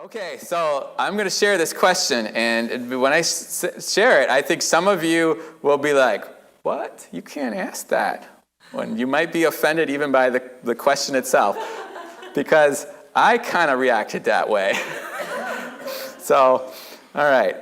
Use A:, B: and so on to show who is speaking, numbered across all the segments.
A: Okay, so I'm going to share this question, and when I share it, I think some of you will be like, what? You can't ask that. When you might be offended even by the question itself, because I kind of reacted that way. So, all right.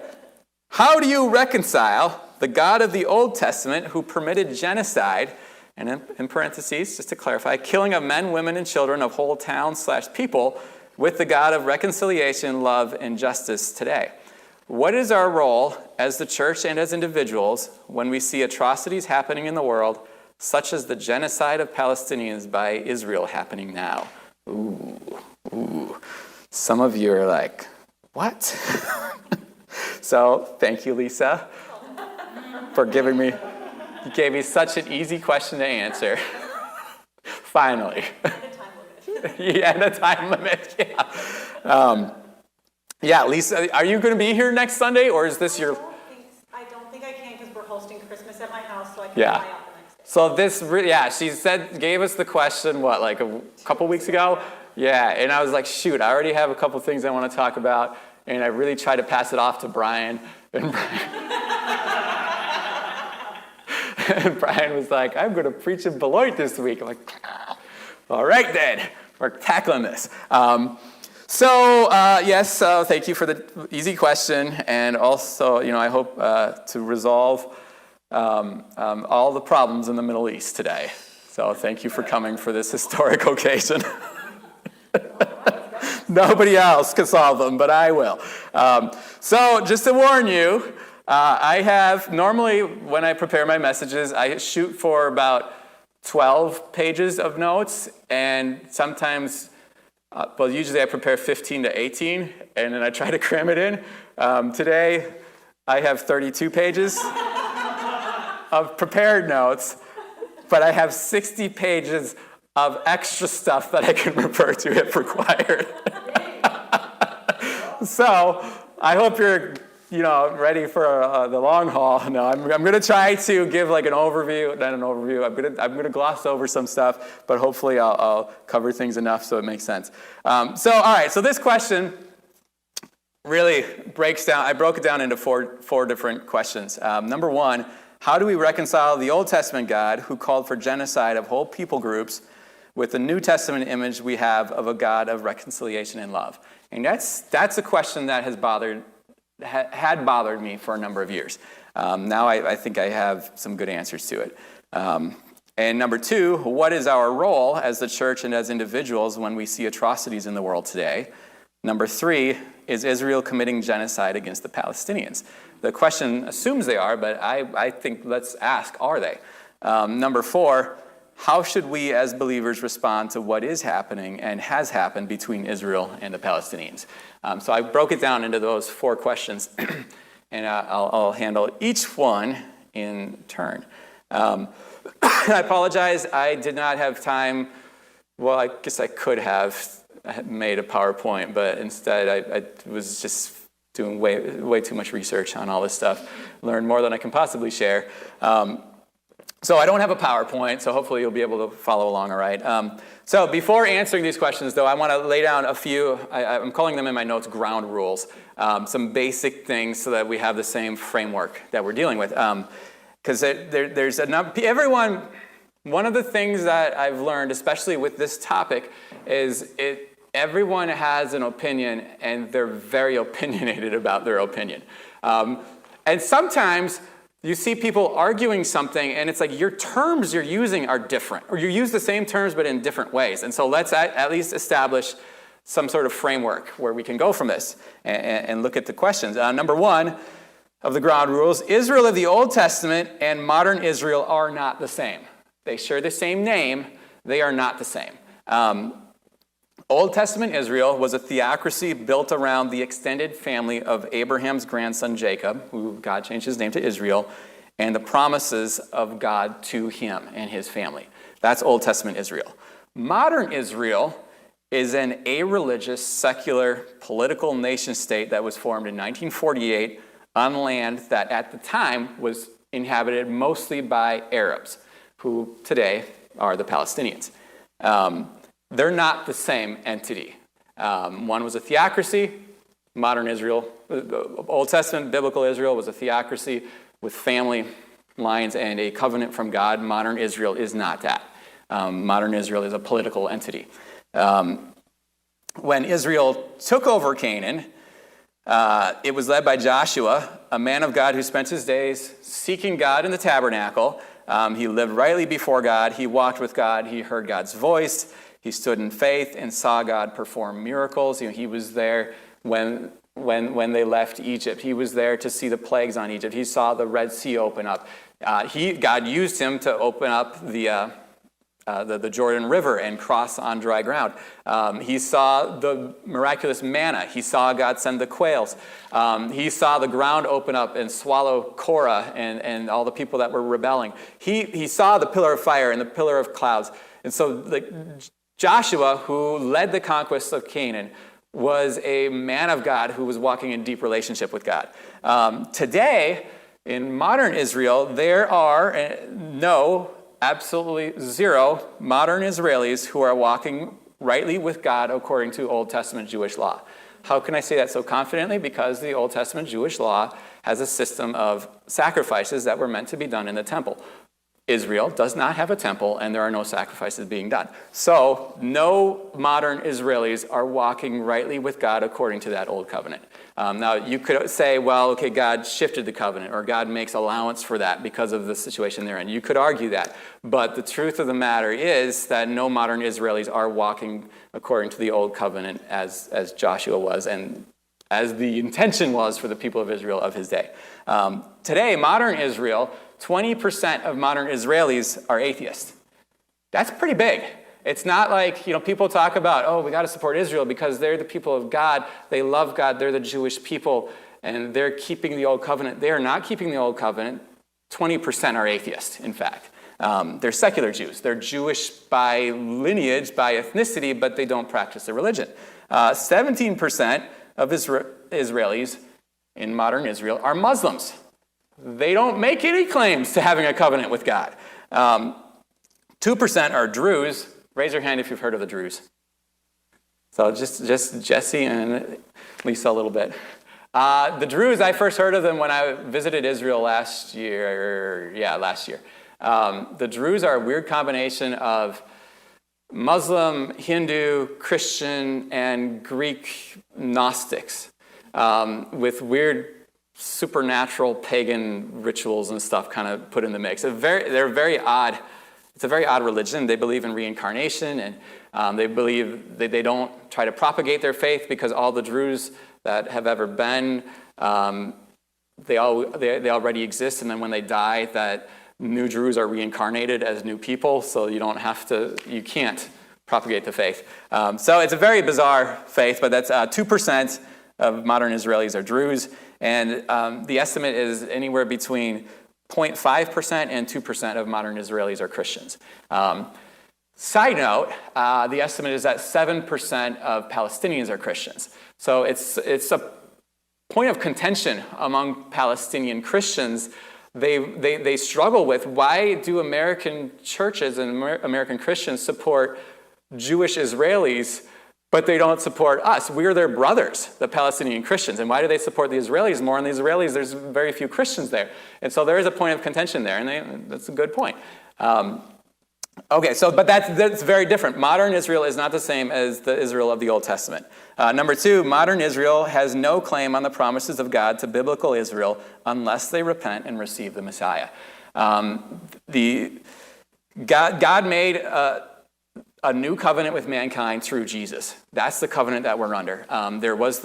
A: How do you reconcile the God of the Old Testament who permitted genocide, and in parentheses, just to clarify, killing of men, women, and children of whole towns/people, with the God of reconciliation, love, and justice today? What is our role as the church and as individuals when we see atrocities happening in the world, such as the genocide of Palestinians by Israel happening now? Ooh. Some of you are like, what? So, thank you, Lisa, for giving me, you gave me such an easy question to answer. Finally. Yeah, the time limit, yeah. Yeah, Lisa, are you going to be here next Sunday, or is this your...
B: I don't think I can because we're hosting Christmas at my house, so I can fly out the next day.
A: So this, she gave us the question, like a couple weeks ago? Yeah, and I was like, shoot, I already have a couple things I want to talk about, and I really tried to pass it off to Brian, and Brian was like, I'm going to preach in Beloit this week. I'm like, all right then. We're tackling this. Yes, thank you for the easy question. And also, I hope to resolve all the problems in the Middle East today. So thank you for coming for this historic occasion. Nobody else can solve them, but I will. So just to warn you, I have, normally when I prepare my messages, I shoot for about 12 pages of notes, and sometimes, usually I prepare 15 to 18, and then I try to cram it in. Today, I have 32 pages of prepared notes, but I have 60 pages of extra stuff that I can refer to if required. So, I hope you're ready for the long haul. No, I'm going to try to give like an overview, not an overview. I'm going to gloss over some stuff, but hopefully I'll cover things enough so it makes sense. All right. So this question really breaks down. I broke it down into four different questions. Number one, how do we reconcile the Old Testament God who called for genocide of whole people groups with the New Testament image we have of a God of reconciliation and love? And that's a question that had bothered me for a number of years. Now I think I have some good answers to it. And number two, what is our role as the church and as individuals when we see atrocities in the world today? Number three, is Israel committing genocide against the Palestinians? The question assumes they are, but I think let's ask, are they? Number four, how should we as believers respond to what is happening and has happened between Israel and the Palestinians? So I broke it down into those four questions, and I'll handle each one in turn. I apologize, I did not have time. Well, I guess I could have made a PowerPoint, but instead I was just doing way too much research on all this stuff. Learned more than I can possibly share. So I don't have a PowerPoint, so hopefully you'll be able to follow along all right. So before answering these questions, though, I want to lay down a few, I'm calling them in my notes ground rules, some basic things so that we have the same framework that we're dealing with. Because there's enough, one of the things that I've learned, especially with this topic, is everyone has an opinion, and they're very opinionated about their opinion. And sometimes you see people arguing something, and it's like your terms you're using are different, or you use the same terms but in different ways. And so let's at least establish some sort of framework where we can go from this and look at the questions. Number one of the ground rules, Israel of the Old Testament and modern Israel are not the same. They share the same name. They are not the same. Old Testament Israel was a theocracy built around the extended family of Abraham's grandson Jacob, who God changed his name to Israel, and the promises of God to him and his family. That's Old Testament Israel. Modern Israel is an a-religious, secular, political nation state that was formed in 1948 on land that at the time was inhabited mostly by Arabs, who today are the Palestinians. They're not the same entity. One was a theocracy, modern Israel. The Old Testament biblical Israel was a theocracy with family lines and a covenant from God. Modern Israel is not that. Modern Israel is a political entity. When Israel took over Canaan, it was led by Joshua, a man of God who spent his days seeking God in the tabernacle. He lived rightly before God. He walked with God. He heard God's voice. He stood in faith and saw God perform miracles. He was there when they left Egypt. He was there to see the plagues on Egypt. He saw the Red Sea open up. God used him to open up the Jordan River and cross on dry ground. He saw the miraculous manna. He saw God send the quails. He saw the ground open up and swallow Korah and all the people that were rebelling. He saw the pillar of fire and the pillar of clouds. And so Joshua, who led the conquest of Canaan, was a man of God who was walking in deep relationship with God. Today, in modern Israel, there are absolutely zero modern Israelis who are walking rightly with God according to Old Testament Jewish law. How can I say that so confidently? Because the Old Testament Jewish law has a system of sacrifices that were meant to be done in the temple. Israel does not have a temple, and there are no sacrifices being done. So no modern Israelis are walking rightly with God according to that old covenant. Now, you could say, well, okay, God shifted the covenant, or God makes allowance for that because of the situation they're in. You could argue that. But the truth of the matter is that no modern Israelis are walking according to the old covenant as Joshua was, and as the intention was for the people of Israel of his day. Today, modern Israel, 20% of modern Israelis are atheists. That's pretty big. It's not like, people talk about, we got to support Israel because they're the people of God. They love God. They're the Jewish people, and they're keeping the old covenant. They are not keeping the old covenant. 20% are atheists, in fact. They're secular Jews. They're Jewish by lineage, by ethnicity, but they don't practice their religion. 17% of Israelis in modern Israel are Muslims. They don't make any claims to having a covenant with God. 2% are Druze. Raise your hand if you've heard of the Druze. So just Jesse and Lisa a little bit. The Druze, I first heard of them when I visited Israel last year. The Druze are a weird combination of Muslim, Hindu, Christian, and Greek Gnostics with weird supernatural pagan rituals and stuff kind of put in the mix. They're very odd. It's a very odd religion. They believe in reincarnation, and they believe they don't try to propagate their faith because all the Druze that have ever been, they already exist, and then when they die, that new Druze are reincarnated as new people, so you can't propagate the faith. So it's a very bizarre faith, but that's 2% of modern Israelis are Druze, and the estimate is anywhere between 0.5% and 2% of modern Israelis are Christians. Side note, the estimate is that 7% of Palestinians are Christians. So it's a point of contention among Palestinian Christians. They struggle with, why do American churches and American Christians support Jewish Israelis, but they don't support us? We're their brothers, the Palestinian Christians. And why do they support the Israelis more? And the Israelis, there's very few Christians there. And so there is a point of contention there, and that's a good point. But that's very different. Modern Israel is not the same as the Israel of the Old Testament. Number 2, modern Israel has no claim on the promises of God to biblical Israel unless they repent and receive the Messiah. God made a new covenant with mankind through Jesus. That's the covenant that we're under. There was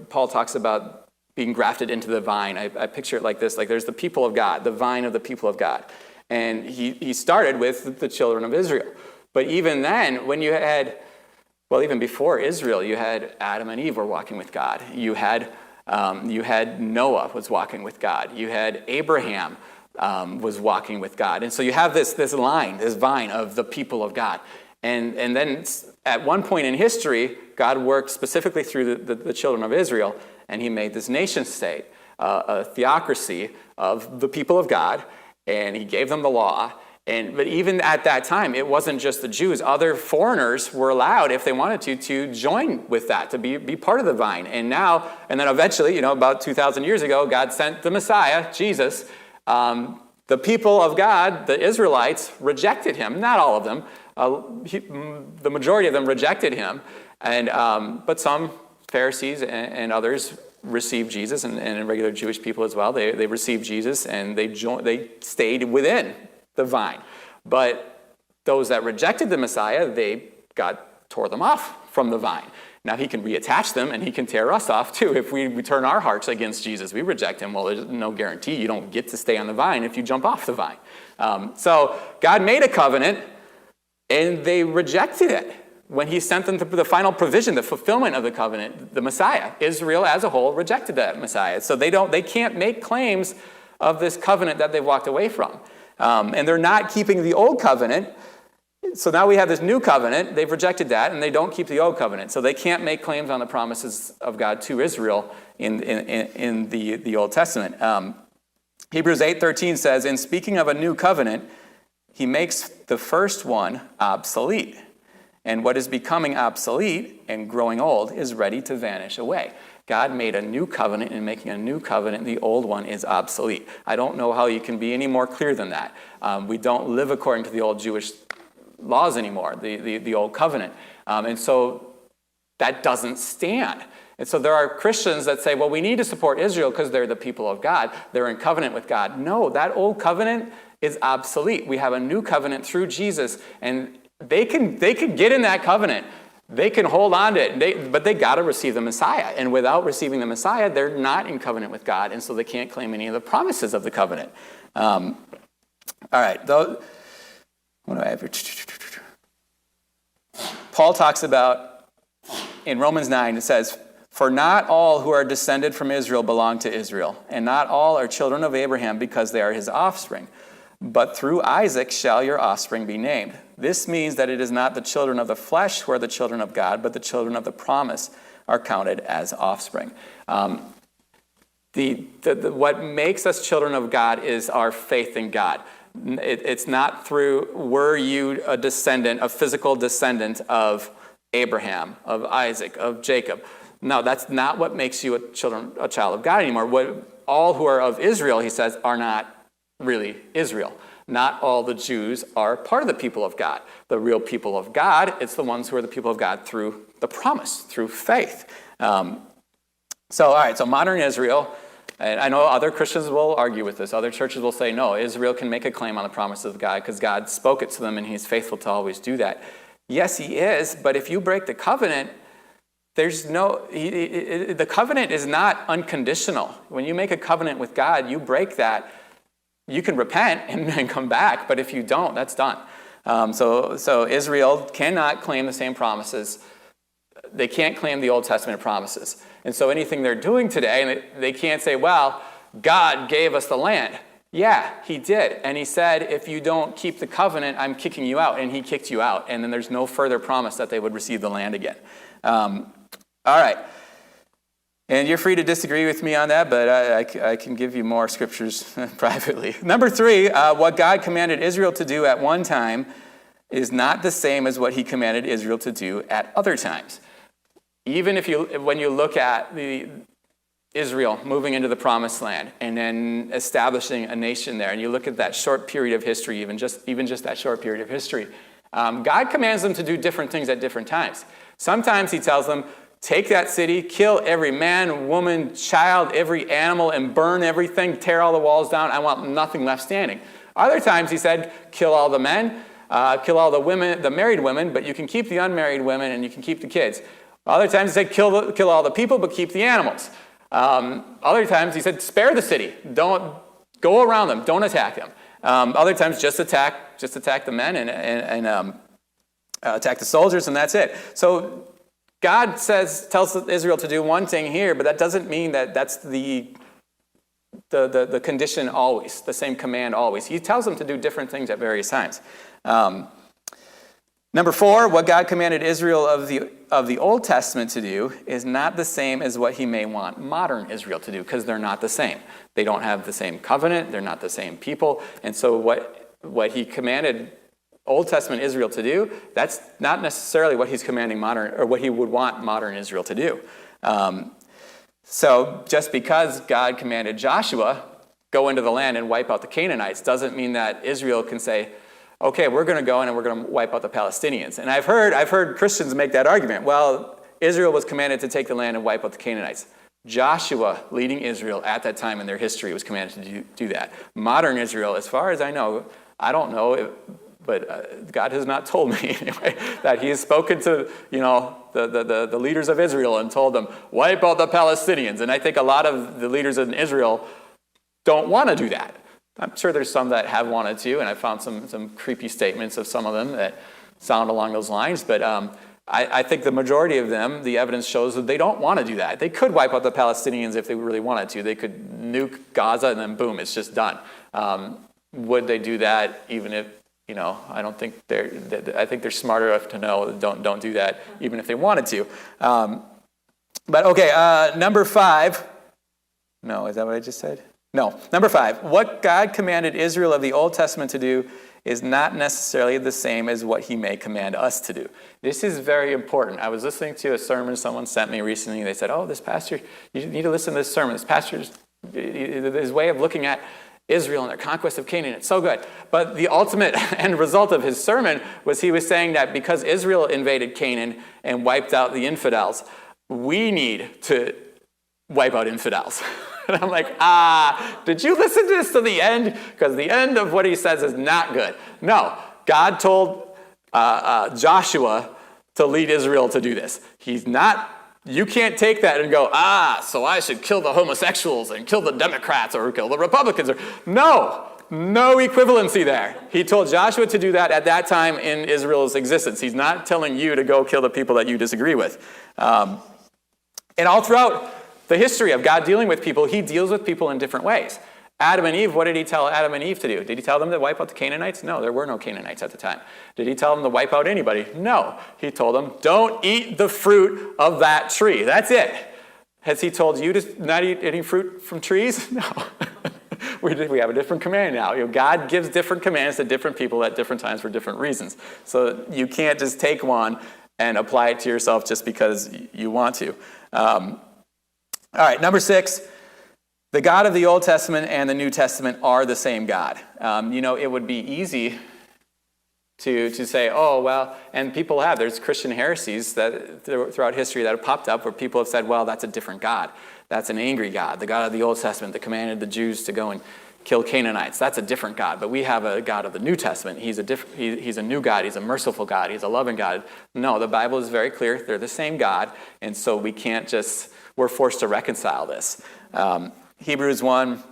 A: Paul talks about being grafted into the vine. I picture it like this, like there's the people of God, the vine of the people of God. And he started with the children of Israel. But even then, when you had, even before Israel, you had Adam and Eve were walking with God. You had Noah was walking with God. You had Abraham was walking with God. And so you have this line, this vine of the people of God. And then at one point in history, God worked specifically through the children of Israel, and he made this nation state, a theocracy of the people of God, and he gave them the law, But even at that time, it wasn't just the Jews. Other foreigners were allowed, if they wanted to join with that, to be part of the vine. And then eventually, about 2,000 years ago, God sent the Messiah, Jesus. The people of God, the Israelites, rejected him. Not all of them. The majority of them rejected him. But some Pharisees and others received Jesus, and regular Jewish people as well. They received Jesus, and they stayed within the vine. But those that rejected the Messiah, God tore them off from the vine. Now he can reattach them, and he can tear us off too if we turn our hearts against Jesus. We reject him. Well, there's no guarantee you don't get to stay on the vine if you jump off the vine. So God made a covenant, and they rejected it when he sent them the final provision, the fulfillment of the covenant, the Messiah. Israel as a whole rejected that Messiah. So they can't make claims of this covenant that they've walked away from. And they're not keeping the old covenant. So now we have this new covenant. They've rejected that, and they don't keep the old covenant. So they can't make claims on the promises of God to Israel in the Old Testament. Hebrews 8:13 says, in speaking of a new covenant, he makes the first one obsolete. And what is becoming obsolete and growing old is ready to vanish away. God made a new covenant, and making a new covenant, the old one is obsolete. I don't know how you can be any more clear than that. We don't live according to the old Jewish laws anymore, the old covenant. And so that doesn't stand. And so there are Christians that say, well, we need to support Israel because they're the people of God. They're in covenant with God. No, that old covenant is obsolete. We have a new covenant through Jesus, and they can get in that covenant. They can hold on to it, but they got to receive the Messiah. And without receiving the Messiah, they're not in covenant with God, and so they can't claim any of the promises of the covenant. All right. What do I have here? Paul talks about, in Romans 9, it says, for not all who are descended from Israel belong to Israel, and not all are children of Abraham because they are his offspring. But through Isaac shall your offspring be named. This means that it is not the children of the flesh who are the children of God, but the children of the promise are counted as offspring. What makes us children of God is our faith in God. It's not through, were you a descendant, a physical descendant of Abraham, of Isaac, of Jacob. No, that's not what makes you a child of God anymore. All who are of Israel, he says, are not really Israel. Not all the Jews are part of the people of God. The real people of God, it's the ones who are the people of God through the promise, through faith. All right, so modern Israel, and I know other Christians will argue with this. Other churches will say, no, Israel can make a claim on the promises of God because God spoke it to them and he's faithful to always do that. Yes, he is, but if you break the covenant, the covenant is not unconditional. When you make a covenant with God, you break that. You can repent and come back, but if you don't, that's done. So Israel cannot claim the same promises. They can't claim the Old Testament promises. And so anything they're doing today, they can't say, well, God gave us the land. Yeah, he did. And he said, if you don't keep the covenant, I'm kicking you out. And he kicked you out. And then there's no further promise that they would receive the land again. All right. And you're free to disagree with me on that, but I can give you more scriptures privately. Number 3, what God commanded Israel to do at one time is not the same as what he commanded Israel to do at other times. Even when you look at Israel moving into the promised land and then establishing a nation there, and you look at that short period of history, even just that short period of history, God commands them to do different things at different times. Sometimes he tells them, take that city, kill every man, woman, child, every animal, and burn everything, tear all the walls down. I want nothing left standing. Other times he said, kill all the men, kill all the women, the married women, but you can keep the unmarried women and you can keep the kids. Other times he said, kill all the people, but keep the animals. Other times he said, spare the city. Don't go around them. Don't attack them. Other times just attack the men and attack the soldiers, and that's it. So God tells Israel to do one thing here, but that doesn't mean that that's the condition always, the same command always. He tells them to do different things at various times. Number 4, what God commanded Israel of the Old Testament to do is not the same as what he may want modern Israel to do, because they're not the same. They don't have the same covenant. They're not the same people. And so what what he commanded Old Testament Israel to do, that's not necessarily what he's commanding modern, or what he would want modern Israel to do. So just because God commanded Joshua, go into the land and wipe out the Canaanites, doesn't mean that Israel can say, okay, we're going to go in and we're going to wipe out the Palestinians. And I've heard Christians make that argument. Well, Israel was commanded to take the land and wipe out the Canaanites. Joshua, leading Israel at that time in their history, was commanded to do that. Modern Israel, as far as I know, I don't know, but God has not told me anyway, that he has spoken to, the leaders of Israel and told them, wipe out the Palestinians. And I think a lot of the leaders in Israel don't want to do that. I'm sure there's some that have wanted to, and I found some creepy statements of some of them that sound along those lines. But I think the majority of them, the evidence shows that they don't want to do that. They could wipe out the Palestinians if they really wanted to. They could nuke Gaza and then boom, it's just done. Would they do that even if, I don't think I think they're smart enough to know don't do that even if they wanted to. But okay, number 5. No, is that what I just said? No. Number 5, what God commanded Israel of the Old Testament to do is not necessarily the same as what he may command us to do. This is very important. I was listening to a sermon someone sent me recently. They said, this pastor, you need to listen to this sermon. This pastor's his way of looking at Israel and their conquest of Canaan, it's so good. But the ultimate end result of his sermon was he was saying that because Israel invaded Canaan and wiped out the infidels, we need to wipe out infidels. And I'm like, did you listen to this to the end? Because the end of what he says is not good. No, God told Joshua to lead Israel to do this. You can't take that and go, so I should kill the homosexuals and kill the Democrats or kill the Republicans. No equivalency there. He told Joshua to do that at that time in Israel's existence. He's not telling you to go kill the people that you disagree with. And all throughout the history of God dealing with people, he deals with people in different ways. Adam and Eve, what did he tell Adam and Eve to do? Did he tell them to wipe out the Canaanites? No, there were no Canaanites at the time. Did he tell them to wipe out anybody? No. He told them, don't eat the fruit of that tree. That's it. Has he told you to not eat any fruit from trees? No. We have a different command now. God gives different commands to different people at different times for different reasons. So you can't just take one and apply it to yourself just because you want to. All right, number 6. The God of the Old Testament and the New Testament are the same God. It would be easy to say, and people have. There's Christian heresies that throughout history that have popped up where people have said, well, that's a different God. That's an angry God. The God of the Old Testament that commanded the Jews to go and kill Canaanites. That's a different God. But we have a God of the New Testament. He's a new God. He's a merciful God. He's a loving God. No, the Bible is very clear. They're the same God. And so we're forced to reconcile this. Hebrews 1,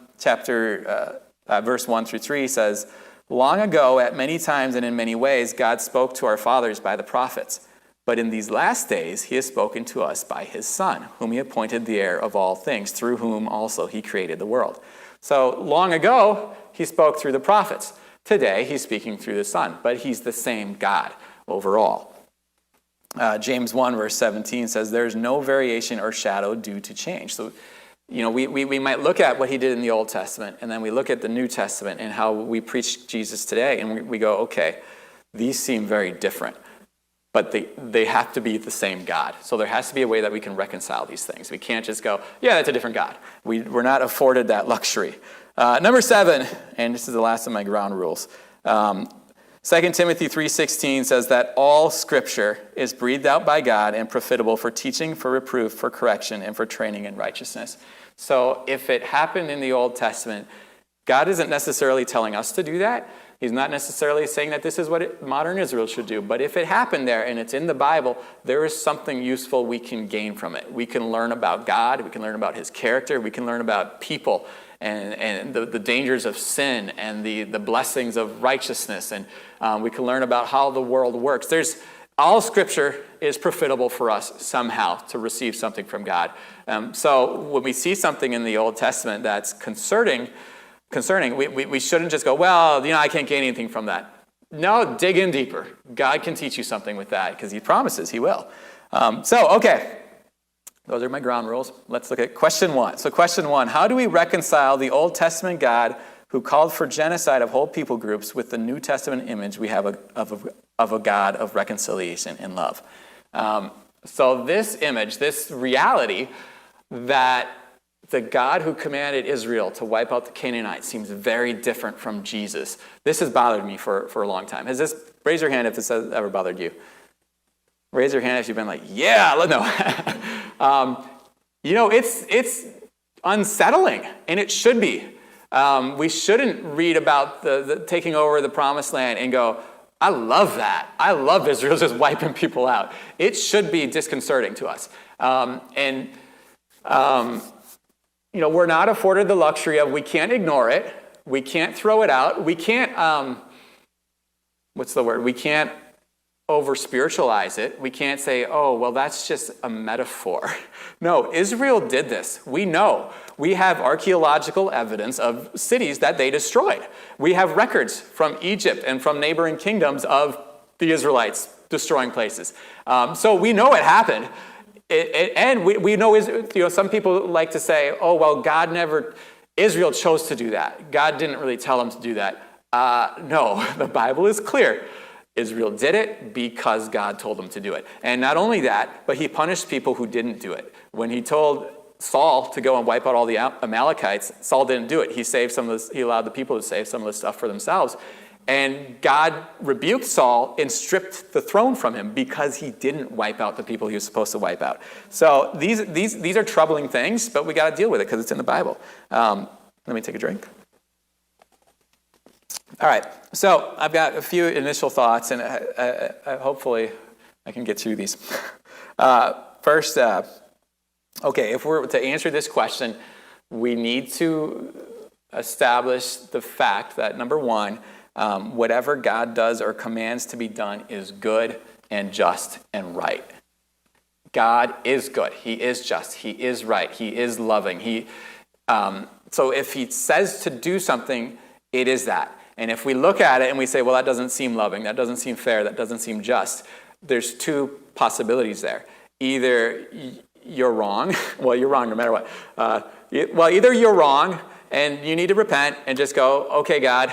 A: verse 1 through 3 says, long ago, at many times and in many ways, God spoke to our fathers by the prophets. But in these last days, he has spoken to us by his Son, whom he appointed the heir of all things, through whom also he created the world. So long ago, he spoke through the prophets. Today, he's speaking through the Son, but he's the same God overall. James 1, verse 17 says, there's no variation or shadow due to change. So we might look at what he did in the Old Testament, and then we look at the New Testament and how we preach Jesus today, and we go, okay, these seem very different, but they have to be the same God. So there has to be a way that we can reconcile these things. We can't just go, yeah, that's a different God. We're not afforded that luxury. Number 7, and this is the last of my ground rules. 2 Timothy 3:16 says that all Scripture is breathed out by God and profitable for teaching, for reproof, for correction, and for training in righteousness. So if it happened in the Old Testament, God isn't necessarily telling us to do that. He's not necessarily saying that this is what modern Israel should do. But if it happened there and it's in the Bible, there is something useful we can gain from it. We can learn about God. We can learn about his character. We can learn about people and the dangers of sin and the blessings of righteousness. And we can learn about how the world works. All Scripture is profitable for us somehow to receive something from God. So when we see something in the Old Testament that's concerning, we shouldn't just go, well, I can't gain anything from that. No, dig in deeper. God can teach you something with that because he promises he will. Okay. Those are my ground rules. Let's look at question 1. So question 1, how do we reconcile the Old Testament God who called for genocide of whole people groups with the New Testament image we have of a God of reconciliation and love. So this image, this reality that the God who commanded Israel to wipe out the Canaanites seems very different from Jesus. This has bothered me for a long time. Raise your hand if this has ever bothered you. Raise your hand if you've been like, yeah, no. It's unsettling, and it should be. We shouldn't read about the taking over the promised land and go, I love that. I love Israel just wiping people out. It should be disconcerting to us. We're not afforded the luxury of, we can't ignore it. We can't throw it out. We can't, we can't over-spiritualize it. We can't say, oh, well, that's just a metaphor. No, Israel did this. We know. We have archaeological evidence of cities that they destroyed. We have records from Egypt and from neighboring kingdoms of the Israelites destroying places. So we know it happened. And we know, some people like to say, oh, well, Israel chose to do that. God didn't really tell them to do that. No, the Bible is clear. Israel did it because God told them to do it. And not only that, but he punished people who didn't do it. When he told Saul to go and wipe out all the Amalekites, Saul didn't do it. He allowed the people to save some of the stuff for themselves. And God rebuked Saul and stripped the throne from him because he didn't wipe out the people he was supposed to wipe out. So these are troubling things, but we got to deal with it because it's in the Bible. Let me take a drink. All right, so I've got a few initial thoughts, and hopefully I can get through these. First, if we're to answer this question, we need to establish the fact that, number one, whatever God does or commands to be done is good and just and right. God is good. He is just. He is right. He is loving. So if he says to do something, it is that. And if we look at it and we say, well, that doesn't seem loving, that doesn't seem fair, that doesn't seem just, there's two possibilities there. Either you're wrong. Well, you're wrong no matter what. Either you're wrong and you need to repent and just go, okay, God,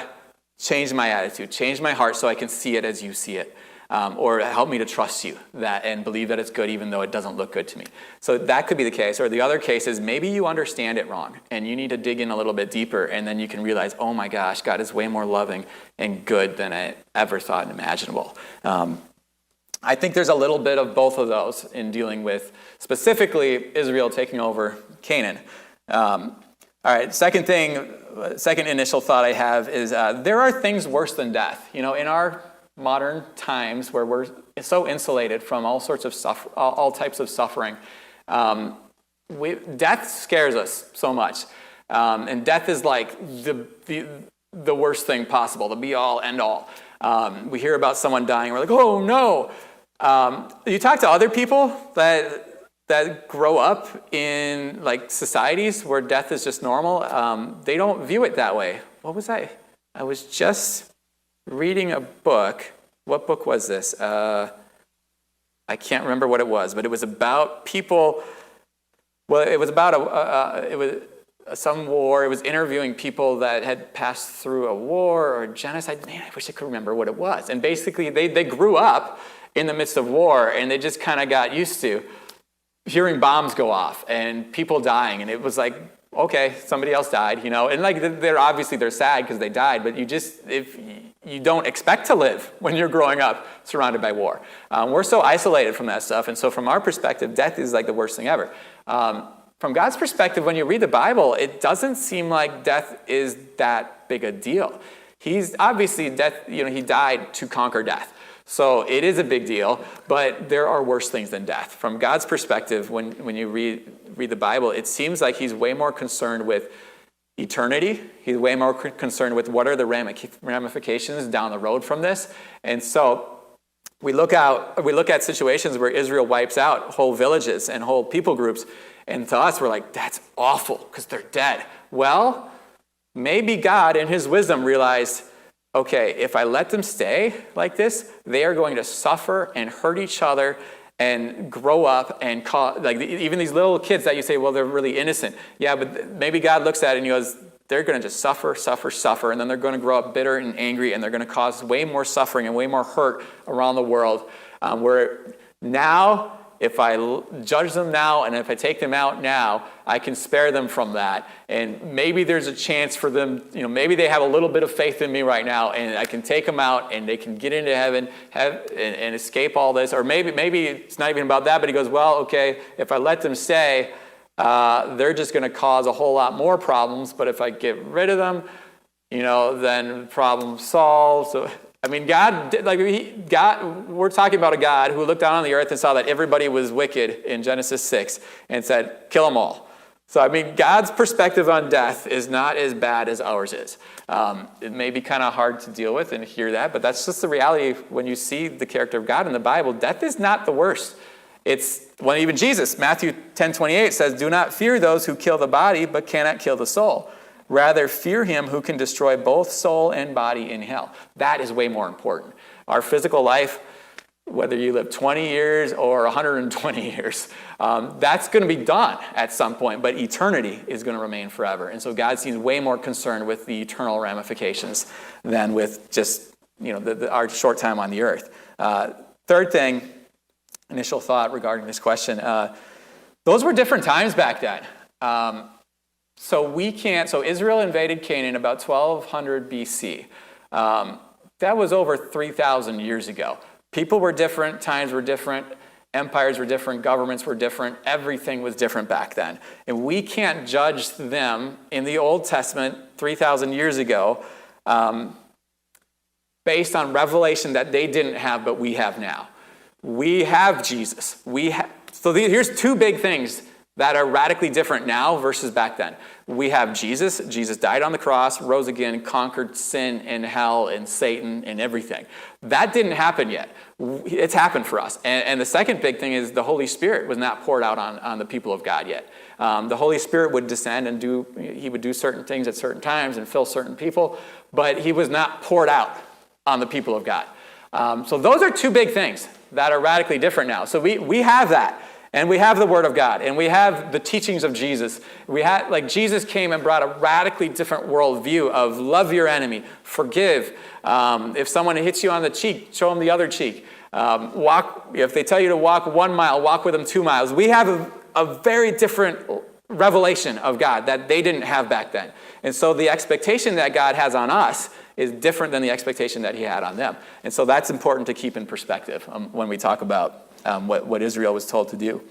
A: change my attitude, change my heart so I can see it as you see it. Or help me to trust you and believe that it's good even though it doesn't look good to me. So that could be the case. Or the other case is maybe you understand it wrong and you need to dig in a little bit deeper, and then you can realize, oh my gosh, God is way more loving and good than I ever thought imaginable. I think there's a little bit of both of those in dealing with specifically Israel taking over Canaan. All right, second initial thought I have is there are things worse than death. In our modern times where we're so insulated from all sorts of all types of suffering, death scares us so much, and death is like the worst thing possible, the be all end all. We hear about someone dying, we're like, oh no. You talk to other people that grow up in like societies where death is just normal, they don't view it that way. What was I was just reading a book. What book was this? I can't remember what it was, but it was about people. Well, it was about some war. It was interviewing people that had passed through a war or genocide. Man, I wish I could remember what it was. And basically, they grew up in the midst of war, and they just kind of got used to hearing bombs go off and people dying, and it was like, okay, somebody else died, and like they're sad because they died, but if you don't expect to live when you're growing up surrounded by war. We're so isolated from that stuff, and so from our perspective, death is like the worst thing ever. From God's perspective, when you read the Bible, it doesn't seem like death is that big a deal. He's obviously death, he died to conquer death. So it is a big deal, but there are worse things than death. From God's perspective, when you read the Bible, it seems like he's way more concerned with eternity. He's way more concerned with what are the ramifications down the road from this. And so we look at situations where Israel wipes out whole villages and whole people groups, and to us we're like, that's awful because they're dead. Well, maybe God in his wisdom realized, okay, if I let them stay like this, they are going to suffer and hurt each other and grow up and cause, like even these little kids that you say, well, they're really innocent. Yeah, but maybe God looks at it and he goes, they're going to just suffer, and then they're going to grow up bitter and angry, and they're going to cause way more suffering and way more hurt around the world. Where now, if I judge them now and if I take them out now, I can spare them from that. And maybe there's a chance for them, maybe they have a little bit of faith in me right now, and I can take them out and they can get into heaven and escape all this. Or maybe it's not even about that, but he goes, well, okay, if I let them stay, they're just going to cause a whole lot more problems. But if I get rid of them, then problem solved. So, I mean, God, we're talking about a God who looked down on the earth and saw that everybody was wicked in Genesis 6 and said, kill them all. So, I mean, God's perspective on death is not as bad as ours is. It may be kind of hard to deal with and hear that, but that's just the reality when you see the character of God in the Bible. Death is not the worst. It's when even Jesus, Matthew 10:28 says, do not fear those who kill the body but cannot kill the soul. Rather, fear him who can destroy both soul and body in hell. That is way more important. Our physical life, whether you live 20 years or 120 years, that's going to be done at some point, but eternity is going to remain forever. And so God seems way more concerned with the eternal ramifications than with just our short time on the earth. Third thing, initial thought regarding this question, those were different times back then. So Israel invaded Canaan about 1200 BC. That was over 3,000 years ago. People were different, times were different, empires were different, governments were different, everything was different back then. And we can't judge them in the Old Testament 3,000 years ago based on revelation that they didn't have but we have now. We have Jesus. Here's two big things that are radically different now versus back then. We have Jesus. Jesus died on the cross, rose again, conquered sin and hell and Satan and everything. That didn't happen yet. It's happened for us. And the second big thing is the Holy Spirit was not poured out on the people of God yet. The Holy Spirit would descend and he would do certain things at certain times and fill certain people, but he was not poured out on the people of God. So those are two big things that are radically different now. So we have that. And we have the Word of God, and we have the teachings of Jesus. Jesus came and brought a radically different worldview of love your enemy, forgive. If someone hits you on the cheek, show them the other cheek. If they tell you to walk 1 mile, walk with them 2 miles. We have a very different revelation of God that they didn't have back then. And so the expectation that God has on us is different than the expectation that he had on them. And so that's important to keep in perspective when we talk about what Israel was told to do.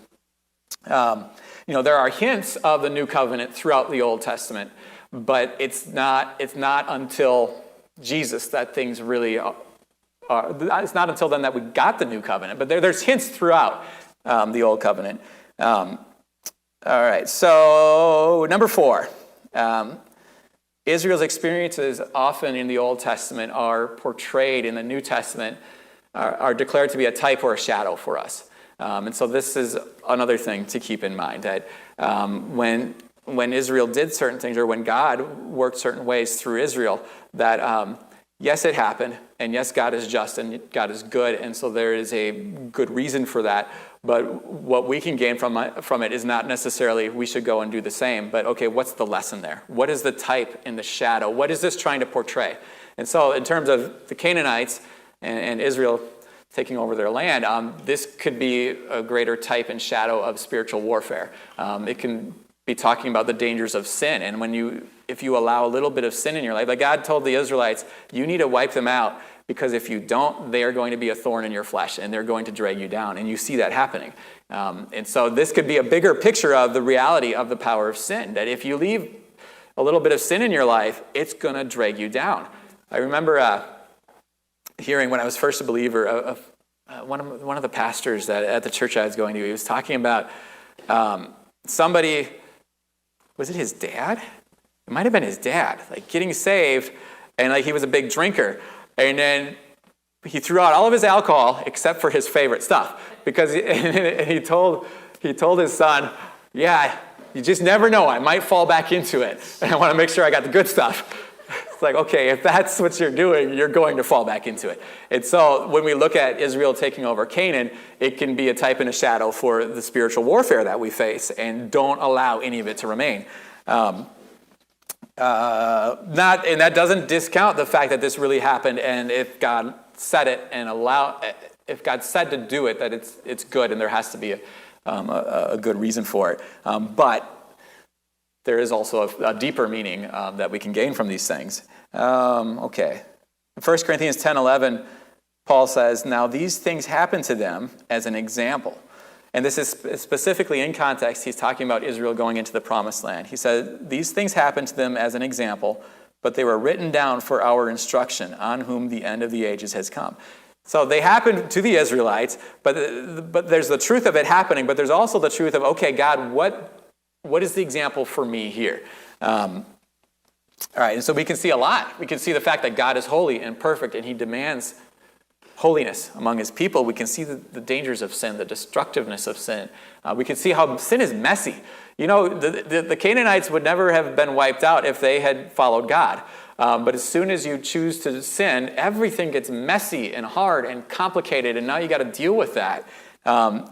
A: There are hints of the new covenant throughout the Old Testament, but it's not until Jesus that things really are. It's not until then that we got the new covenant, but there's hints throughout the Old Covenant. All right, so number 4. Israel's experiences often in the Old Testament are portrayed in the New Testament are declared to be a type or a shadow for us. And so this is another thing to keep in mind, that when Israel did certain things, or when God worked certain ways through Israel, that yes, it happened, and yes, God is just and God is good, and so there is a good reason for that. But what we can gain from it is not necessarily we should go and do the same, but okay, what's the lesson there? What is the type in the shadow? What is this trying to portray? And so in terms of the Canaanites and Israel taking over their land, this could be a greater type and shadow of spiritual warfare. It can be talking about the dangers of sin. And if you allow a little bit of sin in your life, like God told the Israelites, you need to wipe them out, because if you don't, they are going to be a thorn in your flesh and they're going to drag you down. And you see that happening. And so this could be a bigger picture of the reality of the power of sin, that if you leave a little bit of sin in your life, it's going to drag you down. I remember hearing when I was first a believer, one of the pastors at the church I was going to, he was talking about somebody, was it his dad? It might have been his dad, getting saved, and he was a big drinker. And then he threw out all of his alcohol except for his favorite stuff, because he told his son, yeah, you just never know, I might fall back into it, and I want to make sure I got the good stuff. It's okay, if that's what you're doing, you're going to fall back into it. And so when we look at Israel taking over Canaan, it can be a type and a shadow for the spiritual warfare that we face, and don't allow any of it to remain. and that doesn't discount the fact that this really happened, and if God said it and if God said to do it, that it's good, and there has to be a good reason for it. But there is also a deeper meaning that we can gain from these things. Okay. In 1 Corinthians 10:11, Paul says, "Now these things happen to them as an example." And this is specifically in context. He's talking about Israel going into the promised land. He said, "These things happened to them as an example, but they were written down for our instruction, on whom the end of the ages has come." So they happened to the Israelites, but there's the truth of it happening, but there's also the truth of, okay, God, what is the example for me here? All right, and so we can see a lot. We can see the fact that God is holy and perfect, and he demands holiness among his people. We can see the dangers of sin, the destructiveness of sin. We can see how sin is messy. You know, the Canaanites would never have been wiped out if they had followed God. But as soon as you choose to sin, everything gets messy and hard and complicated, and now you got to deal with that.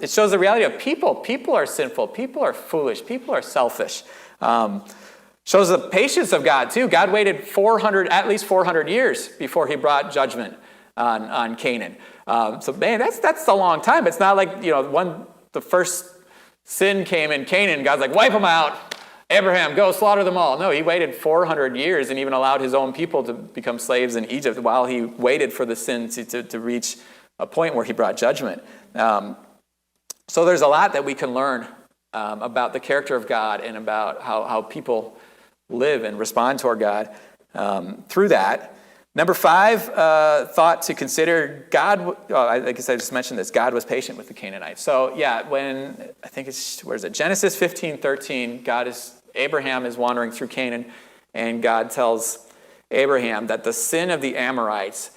A: It shows the reality of people. People are sinful. People are foolish. People are selfish. Shows the patience of God, too. God waited at least 400 years before he brought judgment on Canaan. So, man, that's a long time. It's not like, when the first sin came in Canaan, God's like, wipe them out. Abraham, go slaughter them all. No, he waited 400 years and even allowed his own people to become slaves in Egypt while he waited for the sin to reach a point where he brought judgment. So there's a lot that we can learn about the character of God and about how people live and respond toward God through that. Number 5, thought to consider, God, I guess I just mentioned this, God was patient with the Canaanites. So yeah, when, I think it's, where is it? Genesis 15:13, Abraham is wandering through Canaan, and God tells Abraham that the sin of the Amorites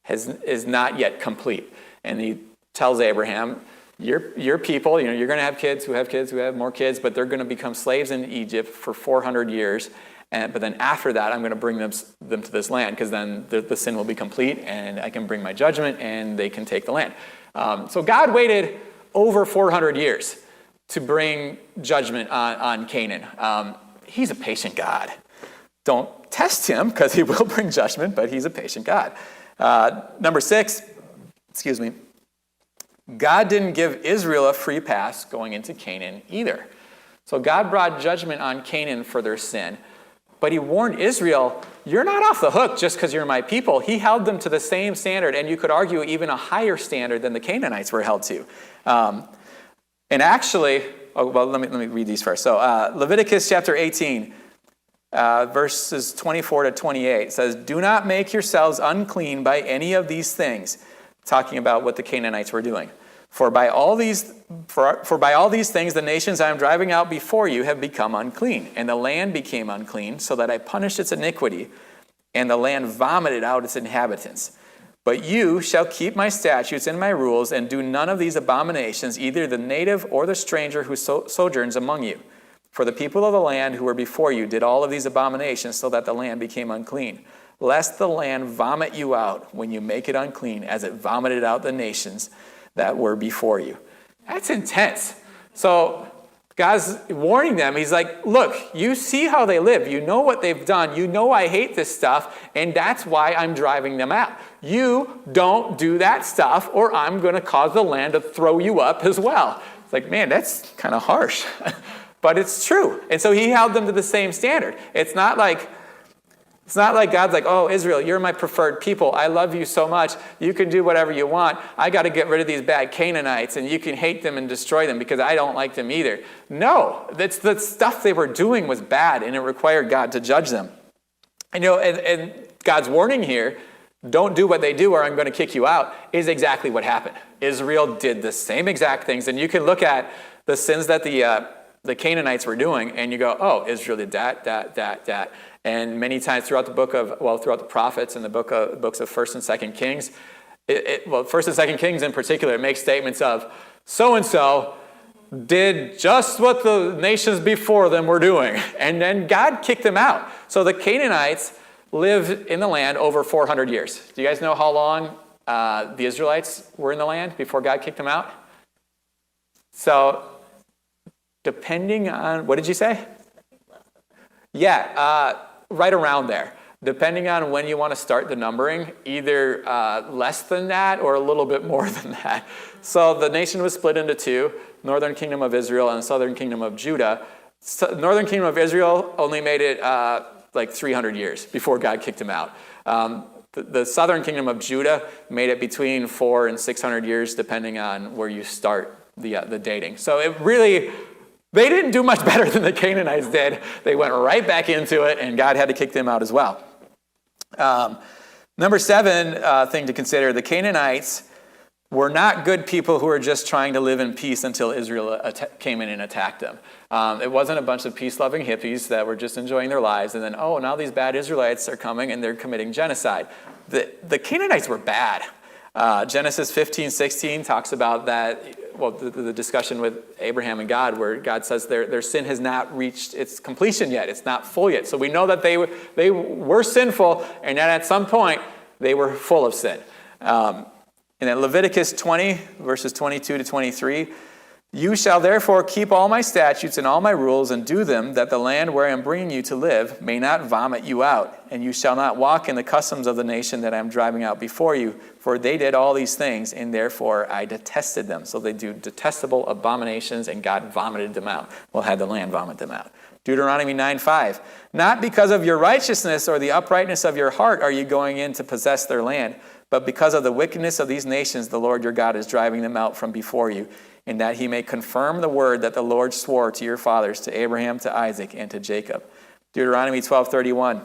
A: is not yet complete. And he tells Abraham, your people, you're going to have kids who have more kids, but they're going to become slaves in Egypt for 400 years. But then after that, I'm going to bring them to this land, because then the sin will be complete, and I can bring my judgment, and they can take the land. So God waited over 400 years to bring judgment on Canaan. He's a patient God. Don't test him, because he will bring judgment, but he's a patient God. Number 6, God didn't give Israel a free pass going into Canaan either. So God brought judgment on Canaan for their sin. But he warned Israel, you're not off the hook just because you're my people. He held them to the same standard, and you could argue even a higher standard than the Canaanites were held to. And actually, let me read these first. So Leviticus chapter 18, verses 24 to 28 says, "Do not make yourselves unclean by any of these things," talking about what the Canaanites were doing. For by all these things the nations I am driving out before you have become unclean, and the land became unclean, so that I punished its iniquity, and the land vomited out its inhabitants. But you shall keep my statutes and my rules, and do none of these abominations, either the native or the stranger who sojourns among you. For the people of the land who were before you did all of these abominations, so that the land became unclean. Lest the land vomit you out when you make it unclean, as it vomited out the nations that were before you. That's intense. So God's warning them. He's like, look, you see how they live. You know what they've done. You know I hate this stuff, and that's why I'm driving them out. You don't do that stuff, or I'm going to cause the land to throw you up as well. It's like, man, that's kind of harsh. But it's true. And so he held them to the same standard. It's not like God's like, oh, Israel, you're my preferred people. I love you so much. You can do whatever you want. I got to get rid of these bad Canaanites, and you can hate them and destroy them because I don't like them either. No, that's the stuff they were doing was bad, and it required God to judge them. And God's warning here, don't do what they do or I'm going to kick you out, is exactly what happened. Israel did the same exact things, and you can look at the sins that the Canaanites were doing, and you go, oh, Israel did that. And many times throughout throughout the prophets and the books of 1st and 2nd Kings, 1st and 2nd Kings in particular, it makes statements of, so-and-so did just what the nations before them were doing. And then God kicked them out. So the Canaanites lived in the land over 400 years. Do you guys know how long the Israelites were in the land before God kicked them out? So depending on, what did you say? Yeah, right around there. Depending on when you want to start the numbering, either less than that or a little bit more than that. So the nation was split into two, northern kingdom of Israel and southern kingdom of Judah. So northern kingdom of Israel only made it like 300 years before God kicked him out. The southern kingdom of Judah made it between 400 and 600 years, depending on where you start the dating. So it really, they didn't do much better than the Canaanites did. They went right back into it, and God had to kick them out as well. Number 7 thing to consider, the Canaanites were not good people who were just trying to live in peace until Israel came in and attacked them. It wasn't a bunch of peace-loving hippies that were just enjoying their lives and then, oh, now these bad Israelites are coming and they're committing genocide. The Canaanites were bad. Genesis 15:16 talks about that, well, the discussion with Abraham and God, where God says their sin has not reached its completion yet. It's not full yet. So we know that they were sinful, and that at some point they were full of sin. And then Leviticus 20, verses 22 to 23, you shall therefore keep all my statutes and all my rules and do them, that the land where I am bringing you to live may not vomit you out. And you shall not walk in the customs of the nation that I am driving out before you, for they did all these things, and therefore I detested them. So they do detestable abominations, and God vomited them out. Well, had the land vomit them out. Deuteronomy 9:5, not because of your righteousness or the uprightness of your heart are you going in to possess their land, but because of the wickedness of these nations, the Lord your God is driving them out from before you, and that he may confirm the word that the Lord swore to your fathers, to Abraham, to Isaac, and to Jacob. Deuteronomy 12:31,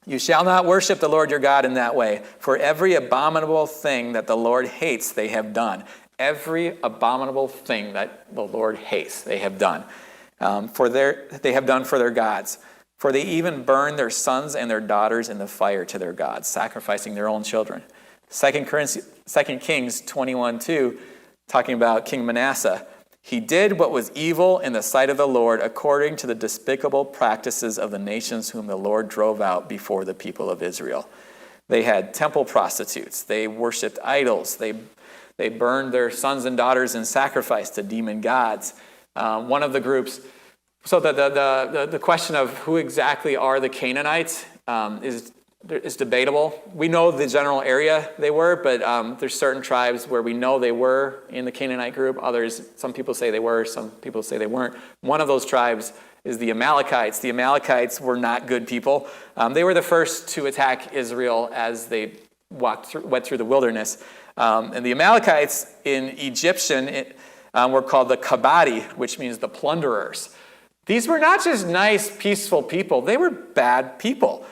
A: you shall not worship the Lord your God in that way, for every abominable thing that the Lord hates they have done. Every abominable thing that the Lord hates they have done. They have done for their gods. For they even burn their sons and their daughters in the fire to their gods, sacrificing their own children. 2 Kings 21:2, talking about King Manasseh. He did what was evil in the sight of the Lord, according to the despicable practices of the nations whom the Lord drove out before the people of Israel. They had temple prostitutes. They worshipped idols. They burned their sons and daughters in sacrifice to demon gods. One of the groups. So the question of who exactly are the Canaanites is debatable. We know the general area they were, but there's certain tribes where we know they were in the Canaanite group. Others, some people say they were, some people say they weren't. One of those tribes is the Amalekites. The Amalekites were not good people. They were the first to attack Israel as they went through the wilderness. And the Amalekites in Egyptian were called the Kabadi, which means the plunderers. These were not just nice, peaceful people. They were bad people.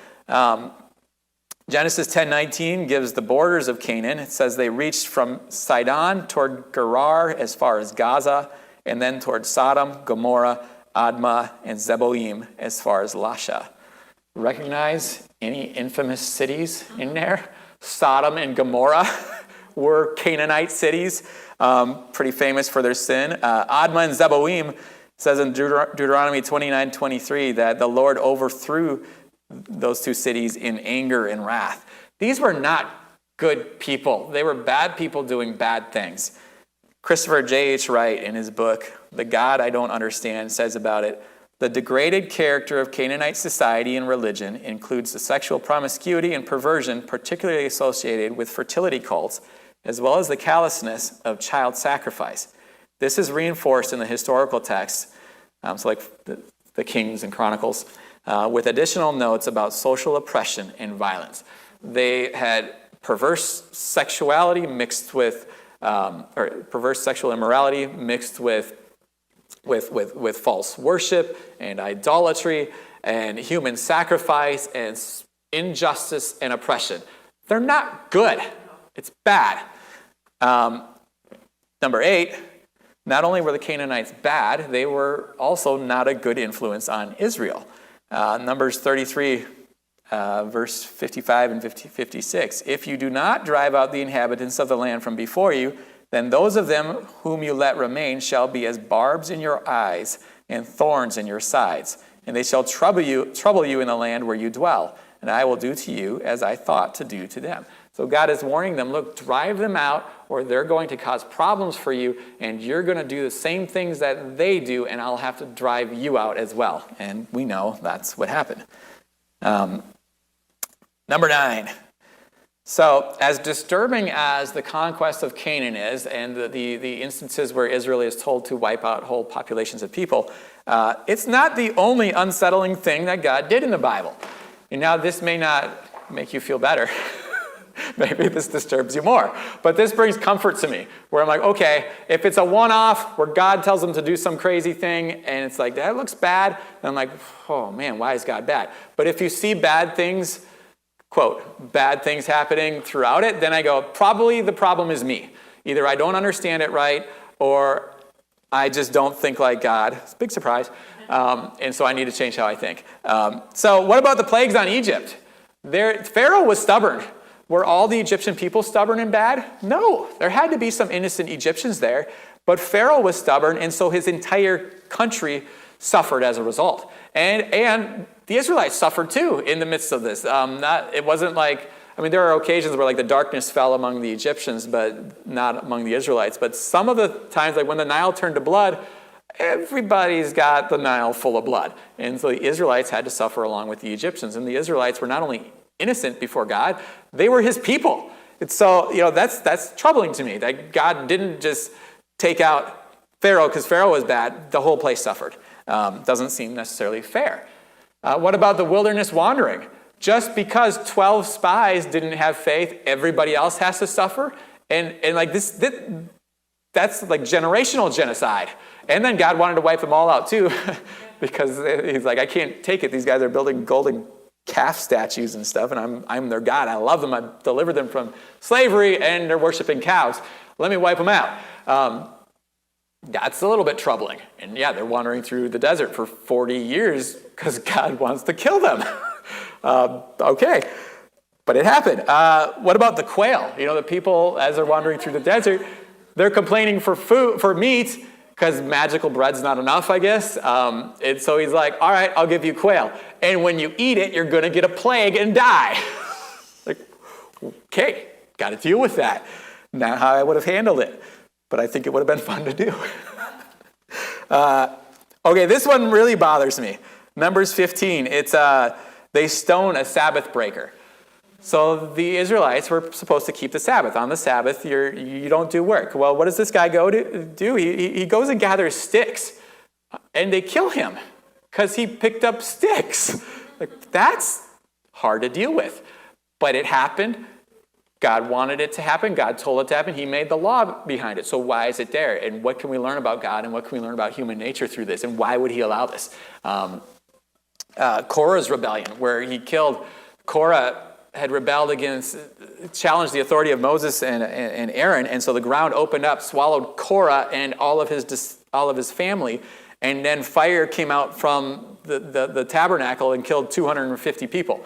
A: Genesis 10:19 gives the borders of Canaan. It says they reached from Sidon toward Gerar as far as Gaza, and then toward Sodom, Gomorrah, Admah, and Zeboim as far as Lasha. Recognize any infamous cities in there? Sodom and Gomorrah were Canaanite cities, pretty famous for their sin. Admah and Zeboim says in Deuteronomy 29:23 that the Lord overthrew those two cities in anger and wrath. These were not good people. They were bad people doing bad things. Christopher J.H. Wright, in his book, The God I Don't Understand, says about it, the degraded character of Canaanite society and religion includes the sexual promiscuity and perversion particularly associated with fertility cults, as well as the callousness of child sacrifice. This is reinforced in the historical texts, so like the Kings and Chronicles, with additional notes about social oppression and violence. They had perverse sexuality mixed with, or perverse sexual immorality mixed with false worship and idolatry and human sacrifice and injustice and oppression. They're not good. It's bad. Number 8, not only were the Canaanites bad, they were also not a good influence on Israel. Numbers 33, verse 55 and 56. If you do not drive out the inhabitants of the land from before you, then those of them whom you let remain shall be as barbs in your eyes and thorns in your sides, and they shall trouble you in the land where you dwell, and I will do to you as I thought to do to them. So God is warning them, look, drive them out, or they're going to cause problems for you, and you're going to do the same things that they do, and I'll have to drive you out as well. And we know that's what happened. Number 9. So as disturbing as the conquest of Canaan is, and the instances where Israel is told to wipe out whole populations of people, it's not the only unsettling thing that God did in the Bible. And now this may not make you feel better. Maybe this disturbs you more. But this brings comfort to me, where I'm like, okay, if it's a one-off where God tells them to do some crazy thing, and it's like, that looks bad, and I'm like, oh man, why is God bad? But if you see bad things, quote, bad things happening throughout it, then I go, probably the problem is me. Either I don't understand it right, or I just don't think like God. It's a big surprise. And so I need to change how I think. So what about the plagues on Egypt? Pharaoh was stubborn. Were all the Egyptian people stubborn and bad? No. There had to be some innocent Egyptians there. But Pharaoh was stubborn, and so his entire country suffered as a result. And the Israelites suffered too in the midst of this. It wasn't like, I mean, there are occasions where like the darkness fell among the Egyptians, but not among the Israelites. But some of the times, like when the Nile turned to blood, everybody's got the Nile full of blood. And so the Israelites had to suffer along with the Egyptians. And the Israelites were not only innocent before God, they were his people. And so, that's troubling to me, that God didn't just take out Pharaoh because Pharaoh was bad. The whole place suffered. Doesn't seem necessarily fair. What about the wilderness wandering? Just because 12 spies didn't have faith, everybody else has to suffer? And like this, that's like generational genocide. And then God wanted to wipe them all out too, because he's like, I can't take it. These guys are building golden calf statues and stuff, and I'm their God. I love them. I delivered them from slavery, and they're worshiping cows. Let me wipe them out. That's a little bit troubling. And yeah, they're wandering through the desert for 40 years because God wants to kill them. Okay, but it happened. What about the quail? The people, as they're wandering through the desert, they're complaining for meat because magical bread's not enough, I guess. And so he's like, all right, I'll give you quail. And when you eat it, you're going to get a plague and die. Like, okay, got to deal with that. Not how I would have handled it, but I think it would have been fun to do. Okay, this one really bothers me. Numbers 15, it's they stone a Sabbath breaker. So the Israelites were supposed to keep the Sabbath. On the Sabbath, you don't do work. Well, what does this guy go to do? He goes and gathers sticks, and they kill him because he picked up sticks. Like, that's hard to deal with. But it happened. God wanted it to happen. God told it to happen. He made the law behind it. So why is it there? And what can we learn about God, and what can we learn about human nature through this? And why would he allow this? Korah's rebellion, where he killed Korah, had rebelled against, challenged the authority of Moses and Aaron, and so the ground opened up, swallowed Korah and all of his family, and then fire came out from the tabernacle and killed 250 people.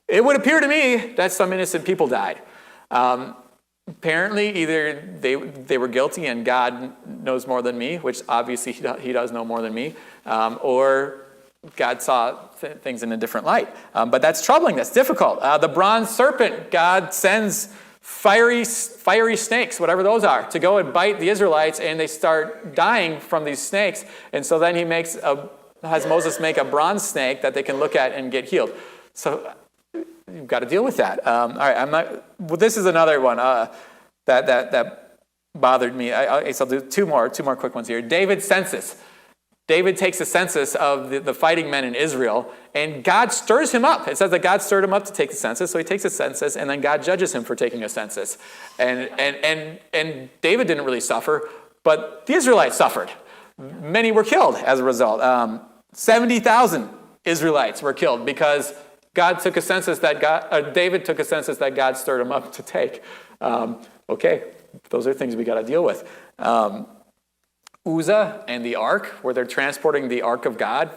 A: It would appear to me that some innocent people died. Apparently, either they were guilty and God knows more than me, which obviously he does know more than me, or God saw things in a different light. But that's troubling. That's difficult. The bronze serpent, God sends fiery snakes, whatever those are, to go and bite the Israelites, and they start dying from these snakes. And so then he has Moses make a bronze snake that they can look at and get healed. So you've got to deal with that. All right, this is another one that bothered me. I'll do two more quick ones here. David's census. David takes a census of the fighting men in Israel, and God stirs him up. It says that God stirred him up to take the census, so he takes a census, and then God judges him for taking a census. And David didn't really suffer, but the Israelites suffered. Many were killed as a result. 70,000 Israelites were killed because God took a census David took a census that God stirred him up to take. Okay, those are things we got to deal with. Uzzah and the ark, where they're transporting the ark of God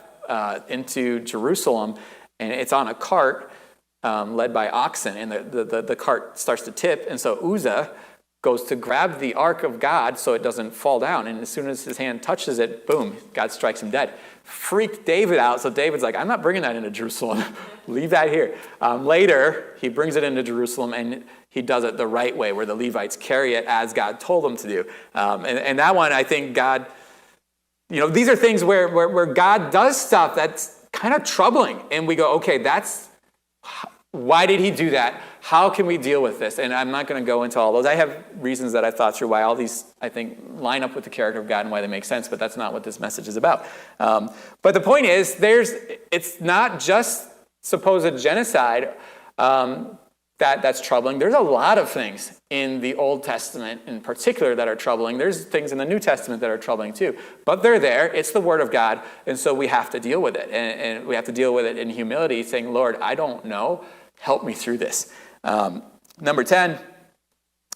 A: into Jerusalem, and it's on a cart led by oxen, and the cart starts to tip, and so Uzzah goes to grab the ark of God so it doesn't fall down, and as soon as his hand touches it, boom, God strikes him dead. Freaked David out, so David's like, I'm not bringing that into Jerusalem. Leave that here. Later, he brings it into Jerusalem, and he does it the right way, where the Levites carry it as God told them to do. And that one, I think God, these are things where God does stuff that's kind of troubling. And we go, okay, why did he do that? How can we deal with this? And I'm not going to go into all those. I have reasons that I thought through why all these, I think, line up with the character of God and why they make sense, but that's not what this message is about. But the point is, it's not just supposed genocide that's troubling. There's a lot of things in the Old Testament in particular that are troubling. There's things in the New Testament that are troubling too. But they're there. It's the Word of God. And so we have to deal with it. And we have to deal with it in humility, saying, Lord, I don't know. Help me through this. Number 10,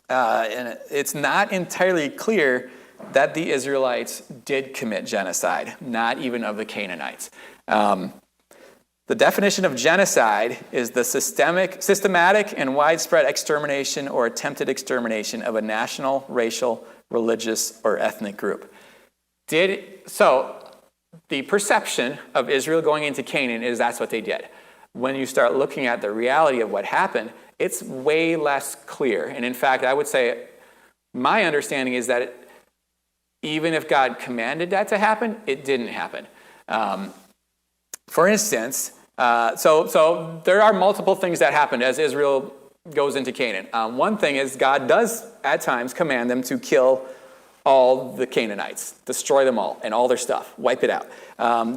A: and it's not entirely clear that the Israelites did commit genocide, not even of the Canaanites. The definition of genocide is the systematic and widespread extermination or attempted extermination of a national, racial, religious, or ethnic group. So the perception of Israel going into Canaan is that's what they did. When you start looking at the reality of what happened, it's way less clear. And in fact, I would say my understanding is that even if God commanded that to happen, it didn't happen. For instance, so there are multiple things that happened as Israel goes into Canaan. One thing is God does at times command them to kill all the Canaanites, destroy them all and all their stuff, wipe it out.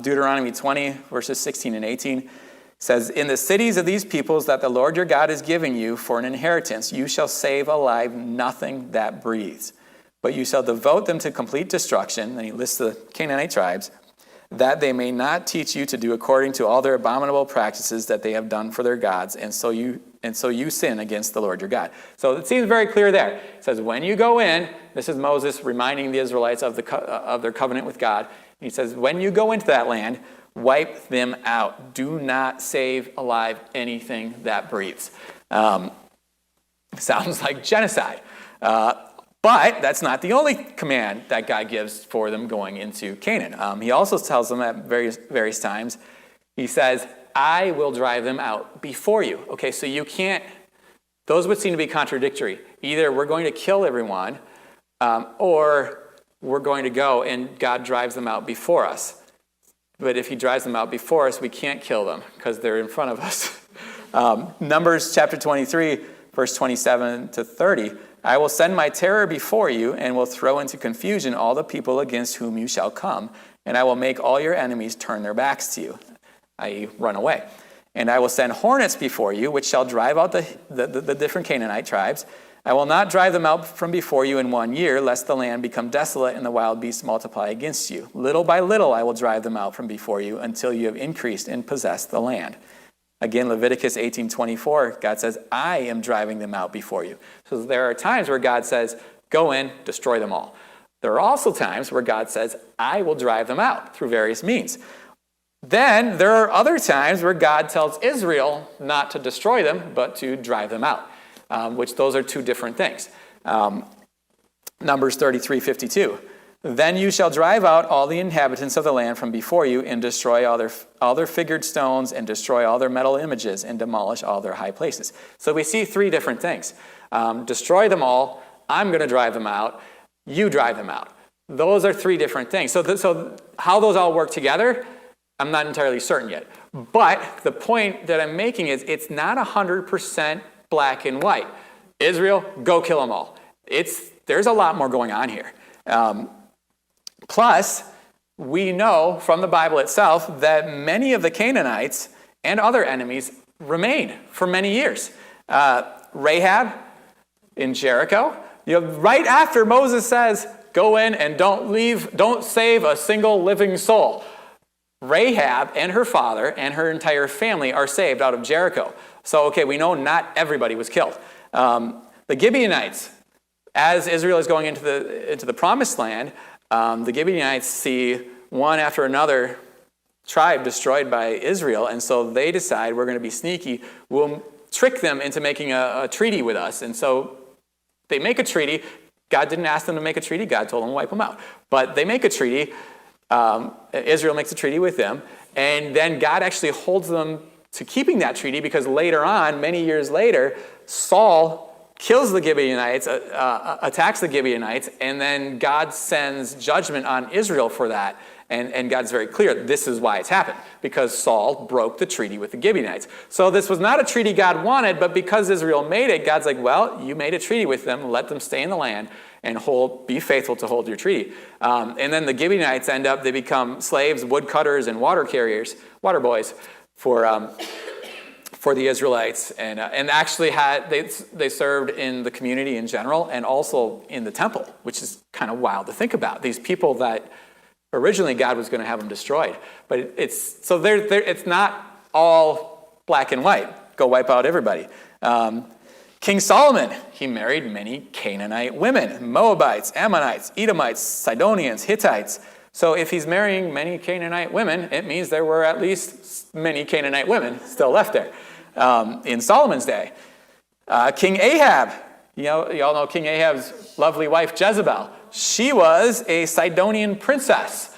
A: Deuteronomy 20, verses 16 and 18 says, in the cities of these peoples that the Lord your God is giving you for an inheritance, you shall save alive nothing that breathes, but you shall devote them to complete destruction. And he lists the Canaanite tribes, that they may not teach you to do according to all their abominable practices that they have done for their gods, and so you sin against the Lord your God. So it seems very clear there. It says, when you go in, this is Moses reminding the Israelites of their covenant with God. He says, when you go into that land, wipe them out. Do not save alive anything that breathes. Sounds like genocide. But that's not the only command that God gives for them going into Canaan. He also tells them at various times, he says, I will drive them out before you. Okay, so you can't, those would seem to be contradictory. Either we're going to kill everyone, or we're going to go and God drives them out before us. But if he drives them out before us, we can't kill them because they're in front of us. Numbers chapter 23, verse 27 to 30. I will send my terror before you and will throw into confusion all the people against whom you shall come. And I will make all your enemies turn their backs to you, i.e. run away. And I will send hornets before you, which shall drive out the different Canaanite tribes. I will not drive them out from before you in 1 year, lest the land become desolate and the wild beasts multiply against you. Little by little I will drive them out from before you until you have increased and possessed the land. Again, Leviticus 18:24, God says, I am driving them out before you. So there are times where God says, go in, destroy them all. There are also times where God says, I will drive them out through various means. Then there are other times where God tells Israel not to destroy them, but to drive them out. Which those are two different things. Numbers 33:52. Then you shall drive out all the inhabitants of the land from before you and destroy all their figured stones and destroy all their metal images and demolish all their high places. So we see three different things. Destroy them all. I'm going to drive them out. You drive them out. Those are three different things. So how those all work together, I'm not entirely certain yet. But the point that I'm making is it's not 100% black and white. Israel, go kill them all. There's a lot more going on here. Plus, we know from the Bible itself that many of the Canaanites and other enemies remained for many years. Rahab in Jericho, right after Moses says, go in and don't save a single living soul. Rahab and her father and her entire family are saved out of Jericho. So, okay, we know not everybody was killed. The Gibeonites, as Israel is going into the promised land, the Gibeonites see one after another tribe destroyed by Israel, and so they decide we're going to be sneaky. We'll trick them into making a treaty with us. And so they make a treaty. God didn't ask them to make a treaty. God told them to wipe them out. But they make a treaty. Israel makes a treaty with them, and then God actually holds them to keeping that treaty because later on, many years later, Saul kills the Gibeonites, attacks the Gibeonites, and then God sends judgment on Israel for that. And God's very clear, this is why it's happened, because Saul broke the treaty with the Gibeonites. So this was not a treaty God wanted, but because Israel made it, God's like, well, you made a treaty with them, let them stay in the land and be faithful to hold your treaty. And then the Gibeonites they become slaves, woodcutters, and water boys for the Israelites, and actually they served in the community in general and also in the temple, which is kind of wild to think about. These people that originally God was going to have them destroyed, but it's not all black and white. Go wipe out everybody. King Solomon, he married many Canaanite women, Moabites, Ammonites, Edomites, Sidonians, Hittites. So if he's marrying many Canaanite women, it means there were at least many Canaanite women still left there in Solomon's day. King Ahab, y'all know King Ahab's lovely wife Jezebel. She was a Sidonian princess.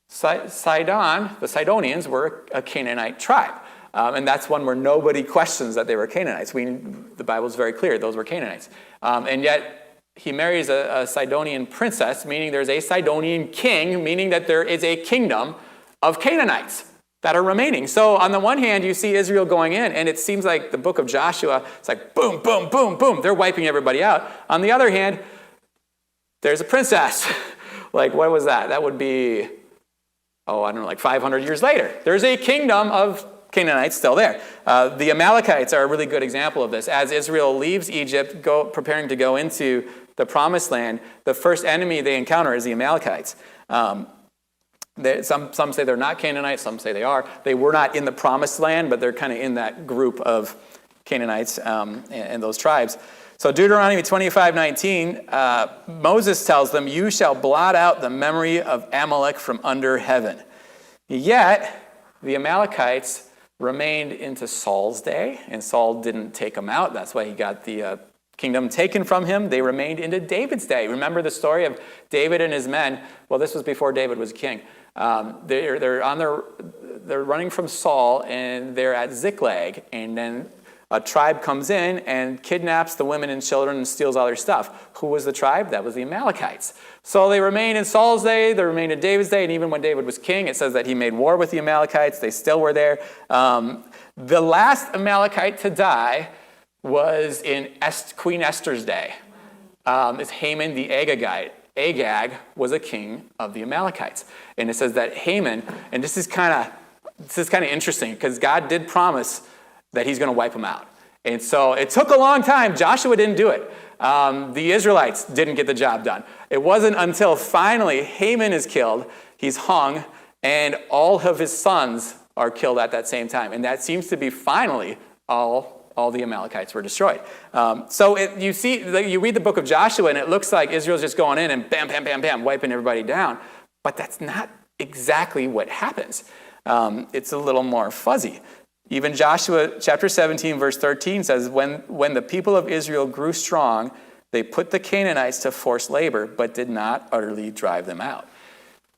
A: Sidon, the Sidonians were a Canaanite tribe. And that's one where nobody questions that they were Canaanites. The Bible's very clear, those were Canaanites. And yet he marries a Sidonian princess, meaning there's a Sidonian king, meaning that there is a kingdom of Canaanites that are remaining. So on the one hand, you see Israel going in, and it seems like the book of Joshua, it's like boom, boom, boom, boom. They're wiping everybody out. On the other hand, there's a princess. Like, what was that? That would be, like 500 years later. There's a kingdom of Canaanites still there. The Amalekites are a really good example of this. As Israel leaves Egypt, preparing to go into the Promised Land, the first enemy they encounter is the Amalekites. Some say they're not Canaanites, some say they are. They were not in the Promised Land, but they're kind of in that group of Canaanites and those tribes. So Deuteronomy 25:19, Moses tells them, "You shall blot out the memory of Amalek from under heaven." Yet the Amalekites remained into Saul's day, and Saul didn't take them out. That's why he got the kingdom taken from him. They remained into David's day. Remember the story of David and his men? Well, this was before David was king. They're running from Saul, and they're at Ziklag, and then a tribe comes in and kidnaps the women and children and steals all their stuff. Who was the tribe? That was the Amalekites. So they remained in Saul's day, they remained in David's day, and even when David was king, it says that he made war with the Amalekites. They still were there. The last Amalekite to die was in Queen Esther's day. It's Haman the Agagite. Agag was a king of the Amalekites. And it says that Haman, and this is kind of interesting, because God did promise that he's going to wipe them out. And so it took a long time. Joshua didn't do it. The Israelites didn't get the job done. It wasn't until finally Haman is killed, he's hung, and all of his sons are killed at that same time. And that seems to be finally all the Amalekites were destroyed. You read the book of Joshua, and it looks like Israel's just going in and bam, bam, bam, bam, wiping everybody down. But that's not exactly what happens. It's a little more fuzzy. Even Joshua chapter 17, verse 13 says, when the people of Israel grew strong, they put the Canaanites to forced labor, but did not utterly drive them out.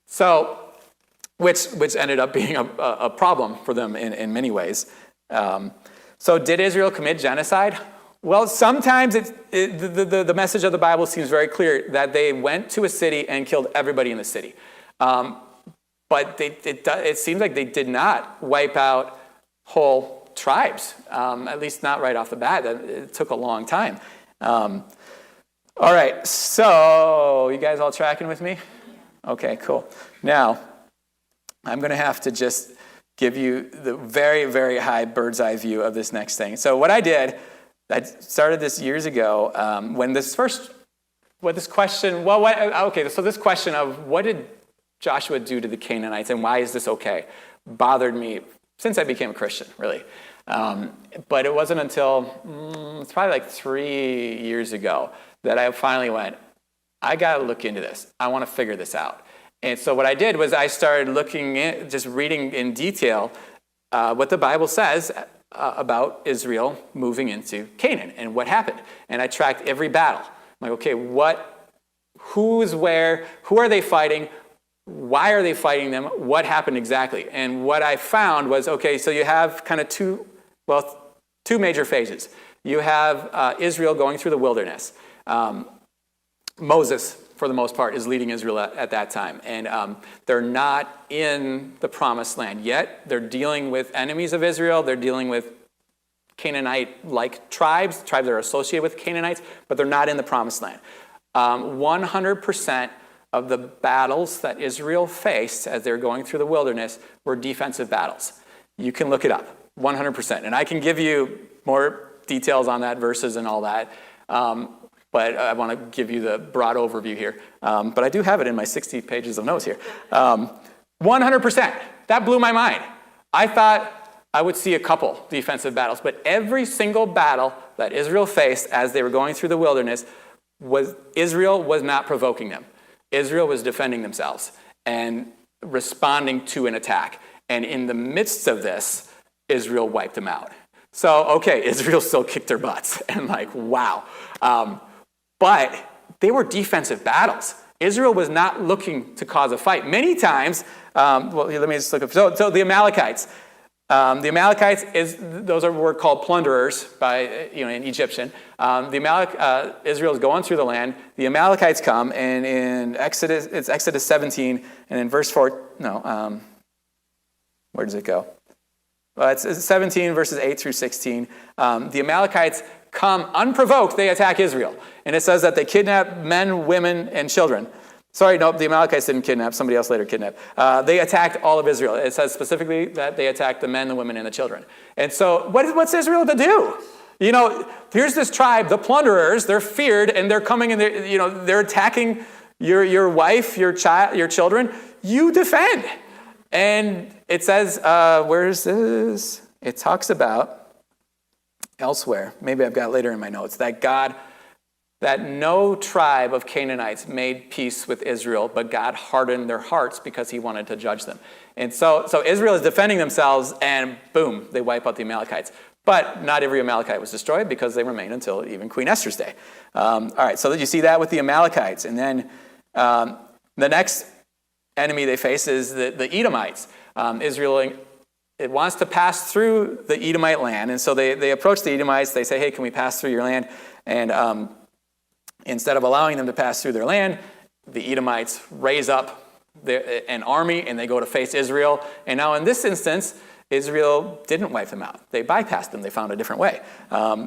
A: So, which ended up being a problem for them in many ways. So did Israel commit genocide? Well, sometimes the message of the Bible seems very clear that they went to a city and killed everybody in the city. But it seems like they did not wipe out whole tribes, at least not right off the bat. It took a long time. All right, so you guys all tracking with me? Okay, cool. Now, I'm going to have to just give you the very, very high bird's eye view of this next thing. So what I did, I started this years ago when this question of what did Joshua do to the Canaanites and why is this okay bothered me since I became a Christian, really. But it wasn't until, it's probably like 3 years ago that I finally went, I got to look into this. I want to figure this out. And so what I did was I started just reading in detail what the Bible says about Israel moving into Canaan and what happened. And I tracked every battle. I'm like, okay, who's where, who are they fighting? Why are they fighting them? What happened exactly? And what I found was, okay, so you have kind of two major phases. You have Israel going through the wilderness. Moses for the most part, is leading Israel at that time. And they're not in the promised land yet. They're dealing with enemies of Israel. They're dealing with Canaanite-like tribes that are associated with Canaanites, but they're not in the promised land. 100% of the battles that Israel faced as they were going through the wilderness were defensive battles. You can look it up, 100%. And I can give you more details on that, verses and all that. But I want to give you the broad overview here. But I do have it in my 60 pages of notes here. 100%. That blew my mind. I thought I would see a couple defensive battles, but every single battle that Israel faced as they were going through the wilderness Israel was not provoking them. Israel was defending themselves and responding to an attack. And in the midst of this, Israel wiped them out. So, okay, Israel still kicked their butts. And wow. But they were defensive battles. Israel was not looking to cause a fight. Many times, let me just look up. So the Amalekites. The Amalekites were called plunderers in Egyptian. Israel is going through the land. The Amalekites come, and in Exodus 17, and in verse 4, where does it go? Well, it's 17 verses 8 through 16. The Amalekites come unprovoked. They attack Israel, and it says that they kidnap men, women, and children. Sorry, nope, the Amalekites didn't kidnap. Somebody else later kidnapped. They attacked all of Israel. It says specifically that they attacked the men, the women, and the children. And so what's Israel to do? Here's this tribe, the plunderers. They're feared, and they're coming, and they're attacking your wife, your child, your children. You defend. And it says, where is this? It talks about elsewhere. Maybe I've got it later in my notes, that no tribe of Canaanites made peace with Israel, but God hardened their hearts because he wanted to judge them. And so Israel is defending themselves, and boom, they wipe out the Amalekites. But not every Amalekite was destroyed because they remained until even Queen Esther's day. All right, so you see that with the Amalekites. And then the next enemy they face is the Edomites. Israel, it wants to pass through the Edomite land. And so they approach the Edomites. They say, hey, can we pass through your land? And instead of allowing them to pass through their land, the Edomites raise up an army, and they go to face Israel. And now in this instance, Israel didn't wipe them out. They bypassed them. They found a different way.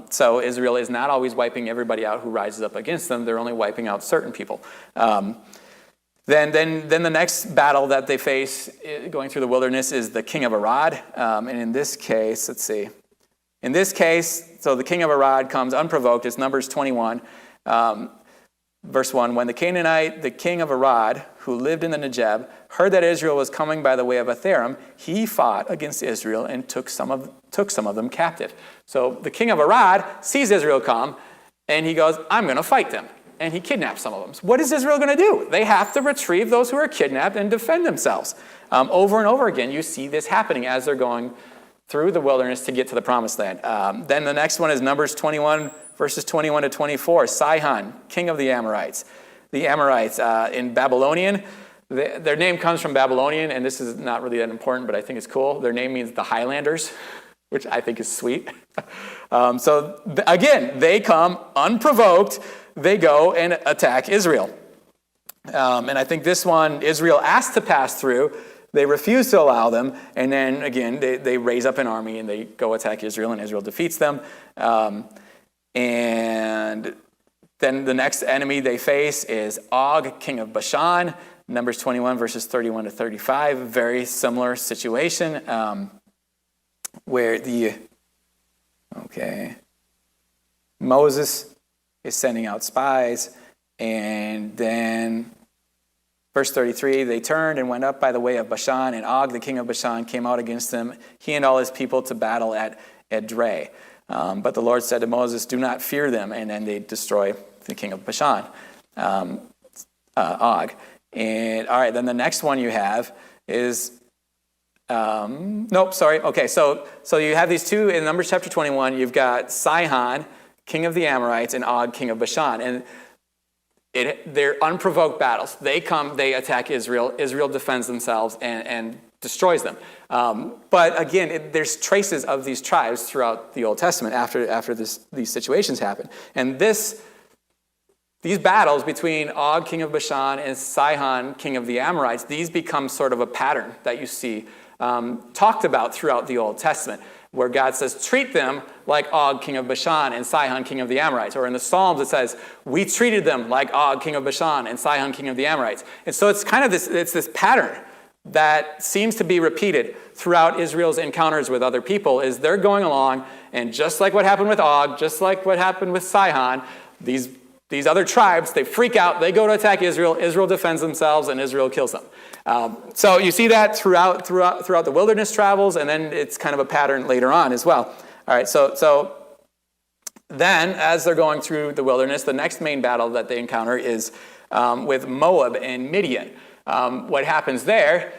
A: So Israel is not always wiping everybody out who rises up against them. They're only wiping out certain people. Then the next battle that they face going through the wilderness is the king of Arad. And in this case, let's see. In this case, so the king of Arad comes unprovoked. It's Numbers 21. Verse 1, when the Canaanite, the king of Arad, who lived in the Negeb, heard that Israel was coming by the way of Atharim, he fought against Israel and took some of them captive. So the king of Arad sees Israel come, and he goes, I'm going to fight them. And he kidnaps some of them. So what is Israel going to do? They have to retrieve those who are kidnapped and defend themselves. Over and over again, you see this happening as they're going through the wilderness to get to the promised land. Then the next one is Numbers 21, verses 21 to 24, Sihon, king of the Amorites. The Amorites in Babylonian, their name comes from Babylonian, and this is not really that important, but I think it's cool. Their name means the Highlanders, which I think is sweet. Again, they come unprovoked. They go and attack Israel. And I think this one, Israel asked to pass through. They refuse to allow them. And then, again, they raise up an army, and they go attack Israel, and Israel defeats them. And then the next enemy they face is Og, king of Bashan. Numbers 21, verses 31 to 35. Very similar situation where Moses is sending out spies. And then verse 33, they turned and went up by the way of Bashan, and Og, the king of Bashan, came out against them, he and all his people, to battle at Edrei. But the Lord said to Moses, do not fear them. And then they destroy the king of Bashan, Og. And all right, then the next one you have is, Okay, so you have these two in Numbers chapter 21. You've got Sihon, king of the Amorites, and Og, king of Bashan. And they're unprovoked battles. They come, they attack Israel. Israel defends themselves and destroys them. But again, there's traces of these tribes throughout the Old Testament after these situations happen. And these these battles between Og, king of Bashan, and Sihon, king of the Amorites, these become sort of a pattern that you see talked about throughout the Old Testament, where God says, treat them like Og, king of Bashan, and Sihon, king of the Amorites. Or in the Psalms, it says, we treated them like Og, king of Bashan, and Sihon, king of the Amorites. And so it's kind of this pattern that seems to be repeated throughout Israel's encounters with other people, is they're going along, and just like what happened with Og, just like what happened with Sihon, these other tribes, they freak out, they go to attack Israel, Israel defends themselves, and Israel kills them. So you see that throughout the wilderness travels, and then it's kind of a pattern later on as well. All right, so then as they're going through the wilderness, the next main battle that they encounter is with Moab and Midian. What happens there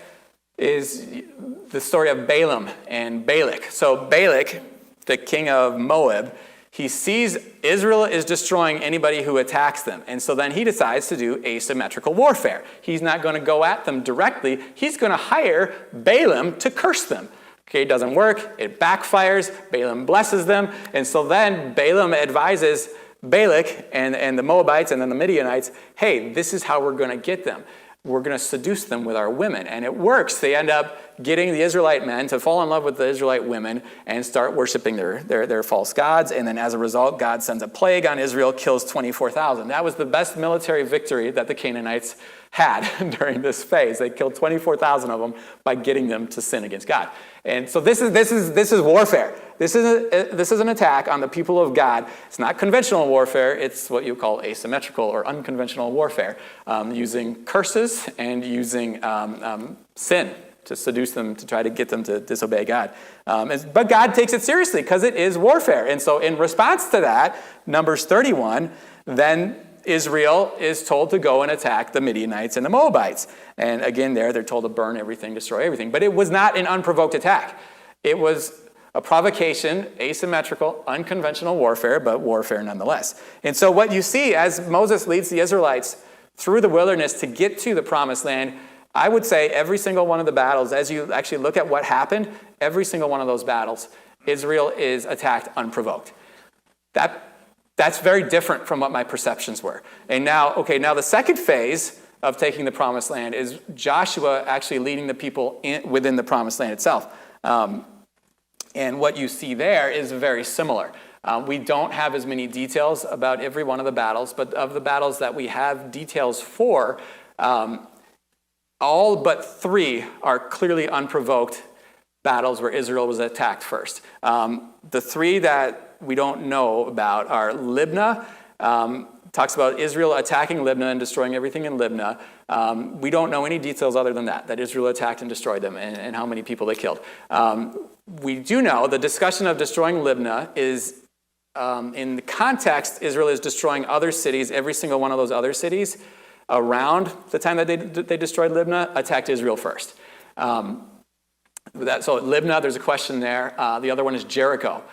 A: is the story of Balaam and Balak. So Balak, the king of Moab, he sees Israel is destroying anybody who attacks them. And so then he decides to do asymmetrical warfare. He's not going to go at them directly. He's going to hire Balaam to curse them. Okay, it doesn't work. It backfires. Balaam blesses them. And so then Balaam advises Balak and the Moabites and then the Midianites, hey, this is how we're going to get them. We're going to seduce them with our women. And it works. They end up getting the Israelite men to fall in love with the Israelite women and start worshiping their false gods. And then as a result, God sends a plague on Israel, kills 24,000. That was the best military victory that the Canaanites had during this phase. They killed 24,000 of them by getting them to sin against God. And so this is warfare. This is an attack on the people of God. It's not conventional warfare. It's what you call asymmetrical or unconventional warfare, using curses and using sin to seduce them, to try to get them to disobey God. But God takes it seriously because it is warfare. And so in response to that, Numbers 31, then Israel is told to go and attack the Midianites and the Moabites. And again, they're told to burn everything, destroy everything. But it was not an unprovoked attack. It was a provocation, asymmetrical, unconventional warfare, but warfare nonetheless. And so what you see as Moses leads the Israelites through the wilderness to get to the promised land, I would say every single one of the battles, as you actually look at what happened, every single one of those battles, Israel is attacked unprovoked. That's very different from what my perceptions were. And now the second phase of taking the promised land is Joshua actually leading the people within the promised land itself. And what you see there is very similar. We don't have as many details about every one of the battles, but of the battles that we have details for, all but 3 are clearly unprovoked battles where Israel was attacked first. The 3 that we don't know about are Libnah. Talks about Israel attacking Libnah and destroying everything in Libnah. We don't know any details other than that Israel attacked and destroyed them and how many people they killed. We do know the discussion of destroying Libnah is, in the context, Israel is destroying other cities. Every single one of those other cities around the time that they destroyed Libnah attacked Israel first. So Libnah, there's a question there. The other one is Jericho.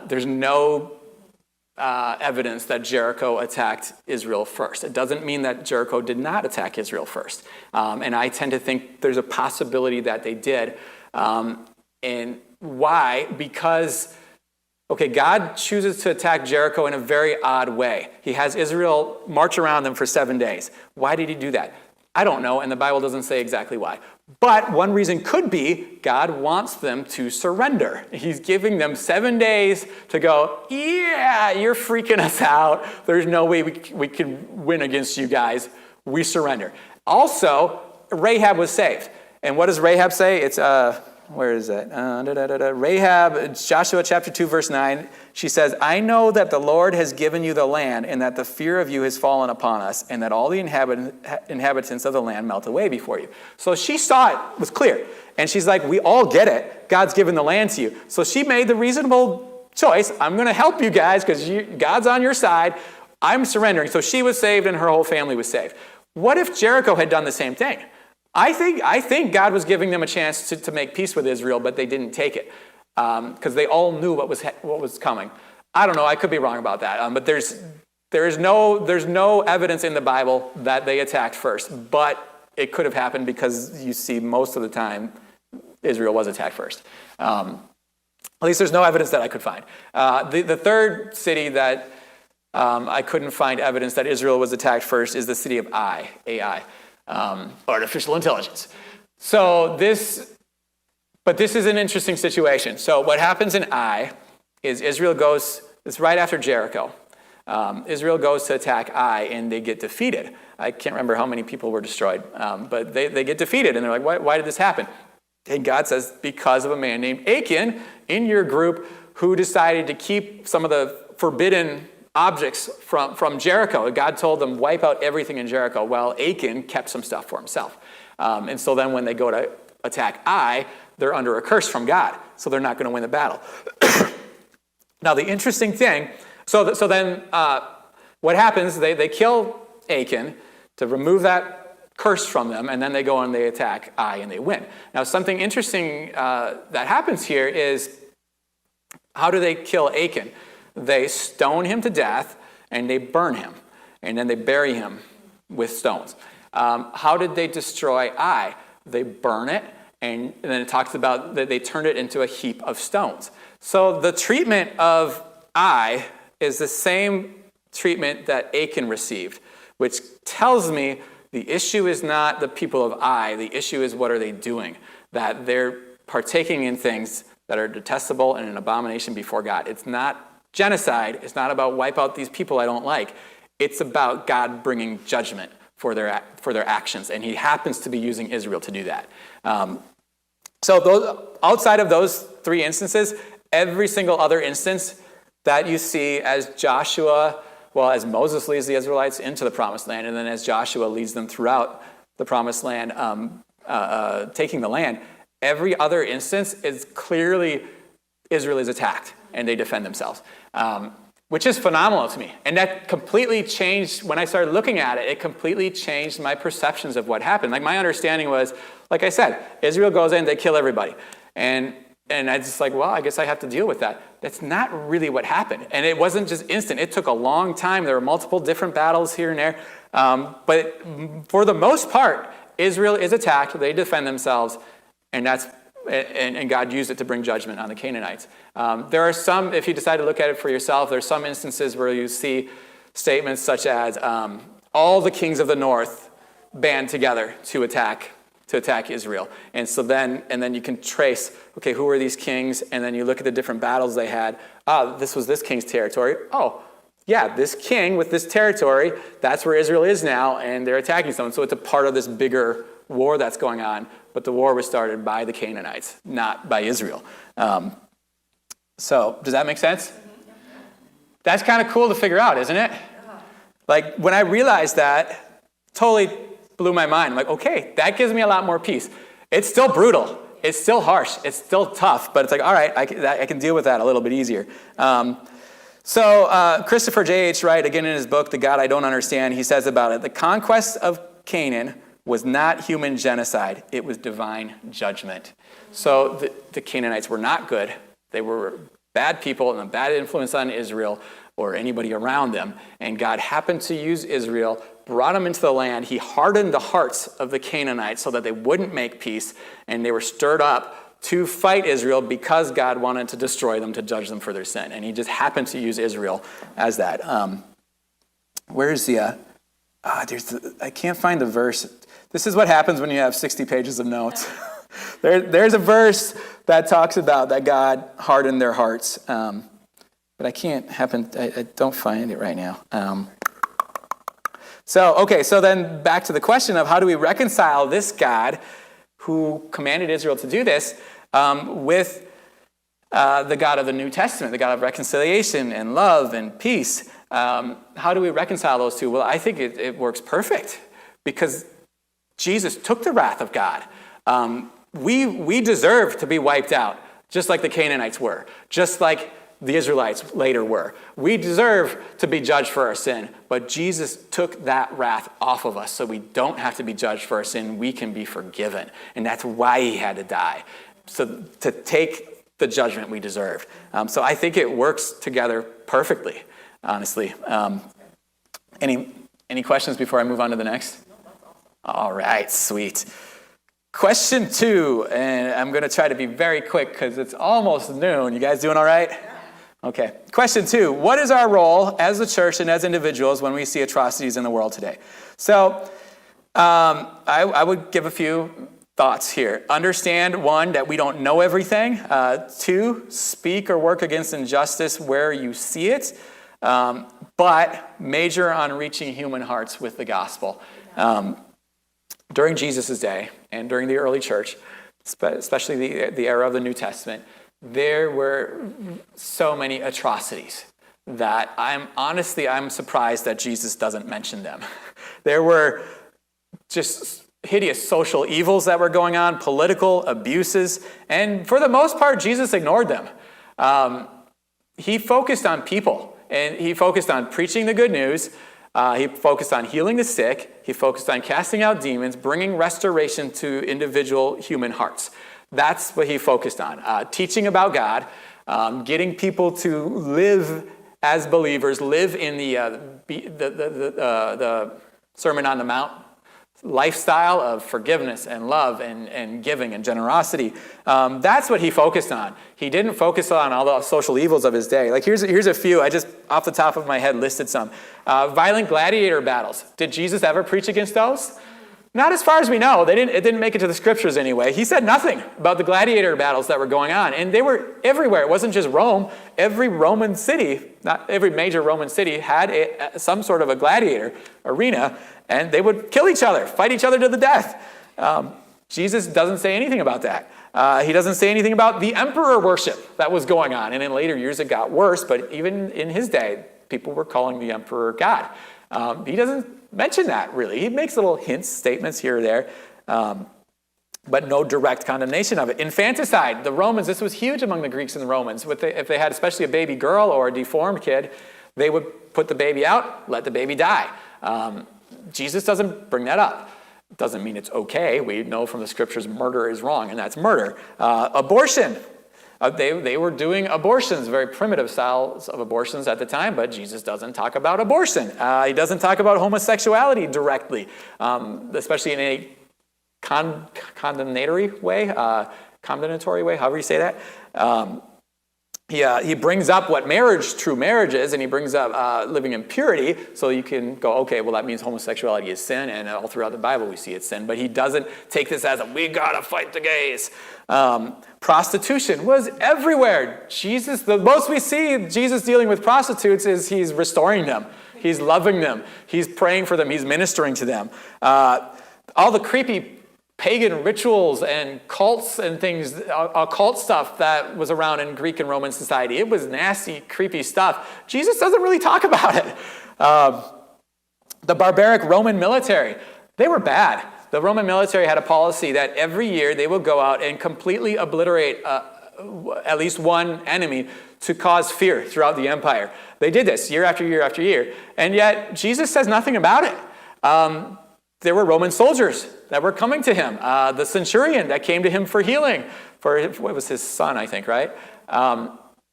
A: There's no evidence that Jericho attacked Israel first. It doesn't mean that Jericho did not attack Israel first. And I tend to think there's a possibility that they did. And why? Because, God chooses to attack Jericho in a very odd way. He has Israel march around them for 7 days. Why did he do that? I don't know, and the Bible doesn't say exactly why. But one reason could be God wants them to surrender. He's giving them 7 days to go, yeah, you're freaking us out. There's no way we can win against you guys. We surrender. Also, Rahab was saved. And what does Rahab say? It's, where is that? Rahab, it's Joshua chapter 2, verse 9. She says, I know that the Lord has given you the land and that the fear of you has fallen upon us and that all the inhabitants of the land melt away before you. So she saw it was clear. And she's like, we all get it. God's given the land to you. So she made the reasonable choice. I'm going to help you guys because God's on your side. I'm surrendering. So she was saved and her whole family was saved. What if Jericho had done the same thing? I think God was giving them a chance to make peace with Israel, but they didn't take it because they all knew what was coming. I don't know. I could be wrong about that. But there's no evidence in the Bible that they attacked first. But it could have happened because you see most of the time Israel was attacked first. At least there's no evidence that I could find. The third city that I couldn't find evidence that Israel was attacked first, is the city of AI, artificial intelligence. But this is an interesting situation. So what happens in Ai is Israel goes, it's right after Jericho. Israel goes to attack Ai, and they get defeated. I can't remember how many people were destroyed, but they get defeated, and they're like, why did this happen? And God says, because of a man named Achan in your group who decided to keep some of the forbidden objects from Jericho. God told them, wipe out everything in Jericho. Well, Achan kept some stuff for himself. And so then when they go to attack Ai, they're under a curse from God, so they're not going to win the battle. Now, the interesting thing, so then what happens, they kill Achan to remove that curse from them, and then they go and they attack Ai, and they win. Now, something interesting that happens here is, how do they kill Achan? They stone him to death, and they burn him, and then they bury him with stones. How did they destroy Ai? They burn it, and then it talks about that they turned it into a heap of stones. So the treatment of Ai is the same treatment that Achan received, which tells me the issue is not the people of Ai. The issue is, what are they doing? That they're partaking in things that are detestable and an abomination before God. It's not genocide. It's not about wipe out these people I don't like. It's about God bringing judgment for their actions, and he happens to be using Israel to do that. Outside of those three instances, every single other instance that you see as as Moses leads the Israelites into the promised land, and then as Joshua leads them throughout the promised land, taking the land, every other instance is clearly Israel is attacked and they defend themselves, which is phenomenal to me. And that completely changed, when I started looking at it, it completely changed my perceptions of what happened. Like, my understanding was, like I said, Israel goes in, they kill everybody. And I just like, well, I guess I have to deal with that. That's not really what happened. And it wasn't just instant. It took a long time. There were multiple different battles here and there. But for the most part, Israel is attacked. They defend themselves. And God used it to bring judgment on the Canaanites. There are some, if you decide to look at it for yourself, there's some instances where you see statements such as all the kings of the north band together to attack Israel. And then you can trace, okay, who are these kings? And then you look at the different battles they had. This was this king's territory. Oh, yeah, this king with this territory, that's where Israel is now, and they're attacking someone. So it's a part of this bigger war that's going on. But the war was started by the Canaanites, not by Israel. So does that make sense? That's kind of cool to figure out, isn't it? Like, when I realized that, totally blew my mind. I'm like, okay, that gives me a lot more peace. It's still brutal. It's still harsh. It's still tough. But it's like, all right, I can deal with that a little bit easier. Christopher J.H. Wright, again in his book, The God I Don't Understand, he says about it, the conquest of Canaan was not human genocide. It was divine judgment. So the Canaanites were not good. They were bad people and a bad influence on Israel or anybody around them. And God happened to use Israel, brought them into the land. He hardened the hearts of the Canaanites so that they wouldn't make peace. And they were stirred up to fight Israel because God wanted to destroy them, to judge them for their sin. And he just happened to use Israel as that. Where's the... I can't find the verse. This is what happens when you have 60 pages of notes. There's a verse that talks about that God hardened their hearts. But I don't find it right now. So then back to the question of how do we reconcile this God who commanded Israel to do this with the God of the New Testament, the God of reconciliation and love and peace. How do we reconcile those two? Well, I think it works perfect because Jesus took the wrath of God. We deserve to be wiped out, just like the Canaanites were, just like the Israelites later were. We deserve to be judged for our sin, but Jesus took that wrath off of us so we don't have to be judged for our sin. We can be forgiven, and that's why he had to die, so to take the judgment we deserved. So I think it works together perfectly, honestly. Any questions before I move on to the next? All right, sweet. Question 2, and I'm going to try to be very quick because it's almost noon. You guys doing all right? Okay. Question 2, what is our role as a church and as individuals when we see atrocities in the world today? So I would give a few thoughts here. Understand, 1, that we don't know everything. 2, speak or work against injustice where you see it. But major on reaching human hearts with the gospel. During Jesus' day and during the early church, especially the era of the New Testament, there were so many atrocities that I'm surprised that Jesus doesn't mention them. There were just hideous social evils that were going on, political abuses, and for the most part, Jesus ignored them. He focused on people, and he focused on preaching the good news. He focused on healing the sick. He focused on casting out demons, bringing restoration to individual human hearts. That's what he focused on. Teaching about God, getting people to live as believers, live in the Sermon on the Mount lifestyle of forgiveness and love and giving and generosity. That's what he focused on. He didn't focus on all the social evils of his day. Like here's a few. I just off the top of my head listed some. Violent gladiator battles. Did Jesus ever preach against those? Not as far as we know. It didn't make it to the scriptures anyway. He said nothing about the gladiator battles that were going on. And they were everywhere. It wasn't just Rome. Every Roman city, not every major Roman city, had some sort of a gladiator arena. And they would kill each other, fight each other to the death. Jesus doesn't say anything about that. He doesn't say anything about the emperor worship that was going on. And in later years it got worse. But even in his day, people were calling the emperor God. He doesn't mention that, really. He makes little hints, statements here or there, but no direct condemnation of it. Infanticide, the Romans, this was huge among the Greeks and the Romans. If they had especially a baby girl or a deformed kid, they would put the baby out, let the baby die. Jesus doesn't bring that up. Doesn't mean it's okay. We know from the scriptures murder is wrong, and that's murder. Abortion. They were doing abortions, very primitive styles of abortions at the time, but Jesus doesn't talk about abortion. He doesn't talk about homosexuality directly, especially in a condemnatory way, however you say that. He brings up what true marriage is, and he brings up living in purity, so you can go, okay, well, that means homosexuality is sin, and all throughout the Bible we see it's sin, but he doesn't take this as we gotta fight the gays. Prostitution was everywhere. The most we see Jesus dealing with prostitutes is he's restoring them. He's loving them. He's praying for them. He's ministering to them. All the creepy pagan rituals and cults and things, occult stuff that was around in Greek and Roman society. It was nasty, creepy stuff. Jesus doesn't really talk about it. The barbaric Roman military, they were bad. The Roman military had a policy that every year they would go out and completely obliterate at least one enemy to cause fear throughout the empire. They did this year after year after year. And yet Jesus says nothing about it. There were Roman soldiers that were coming to him. The centurion that came to him for healing, what was his son, I think, right?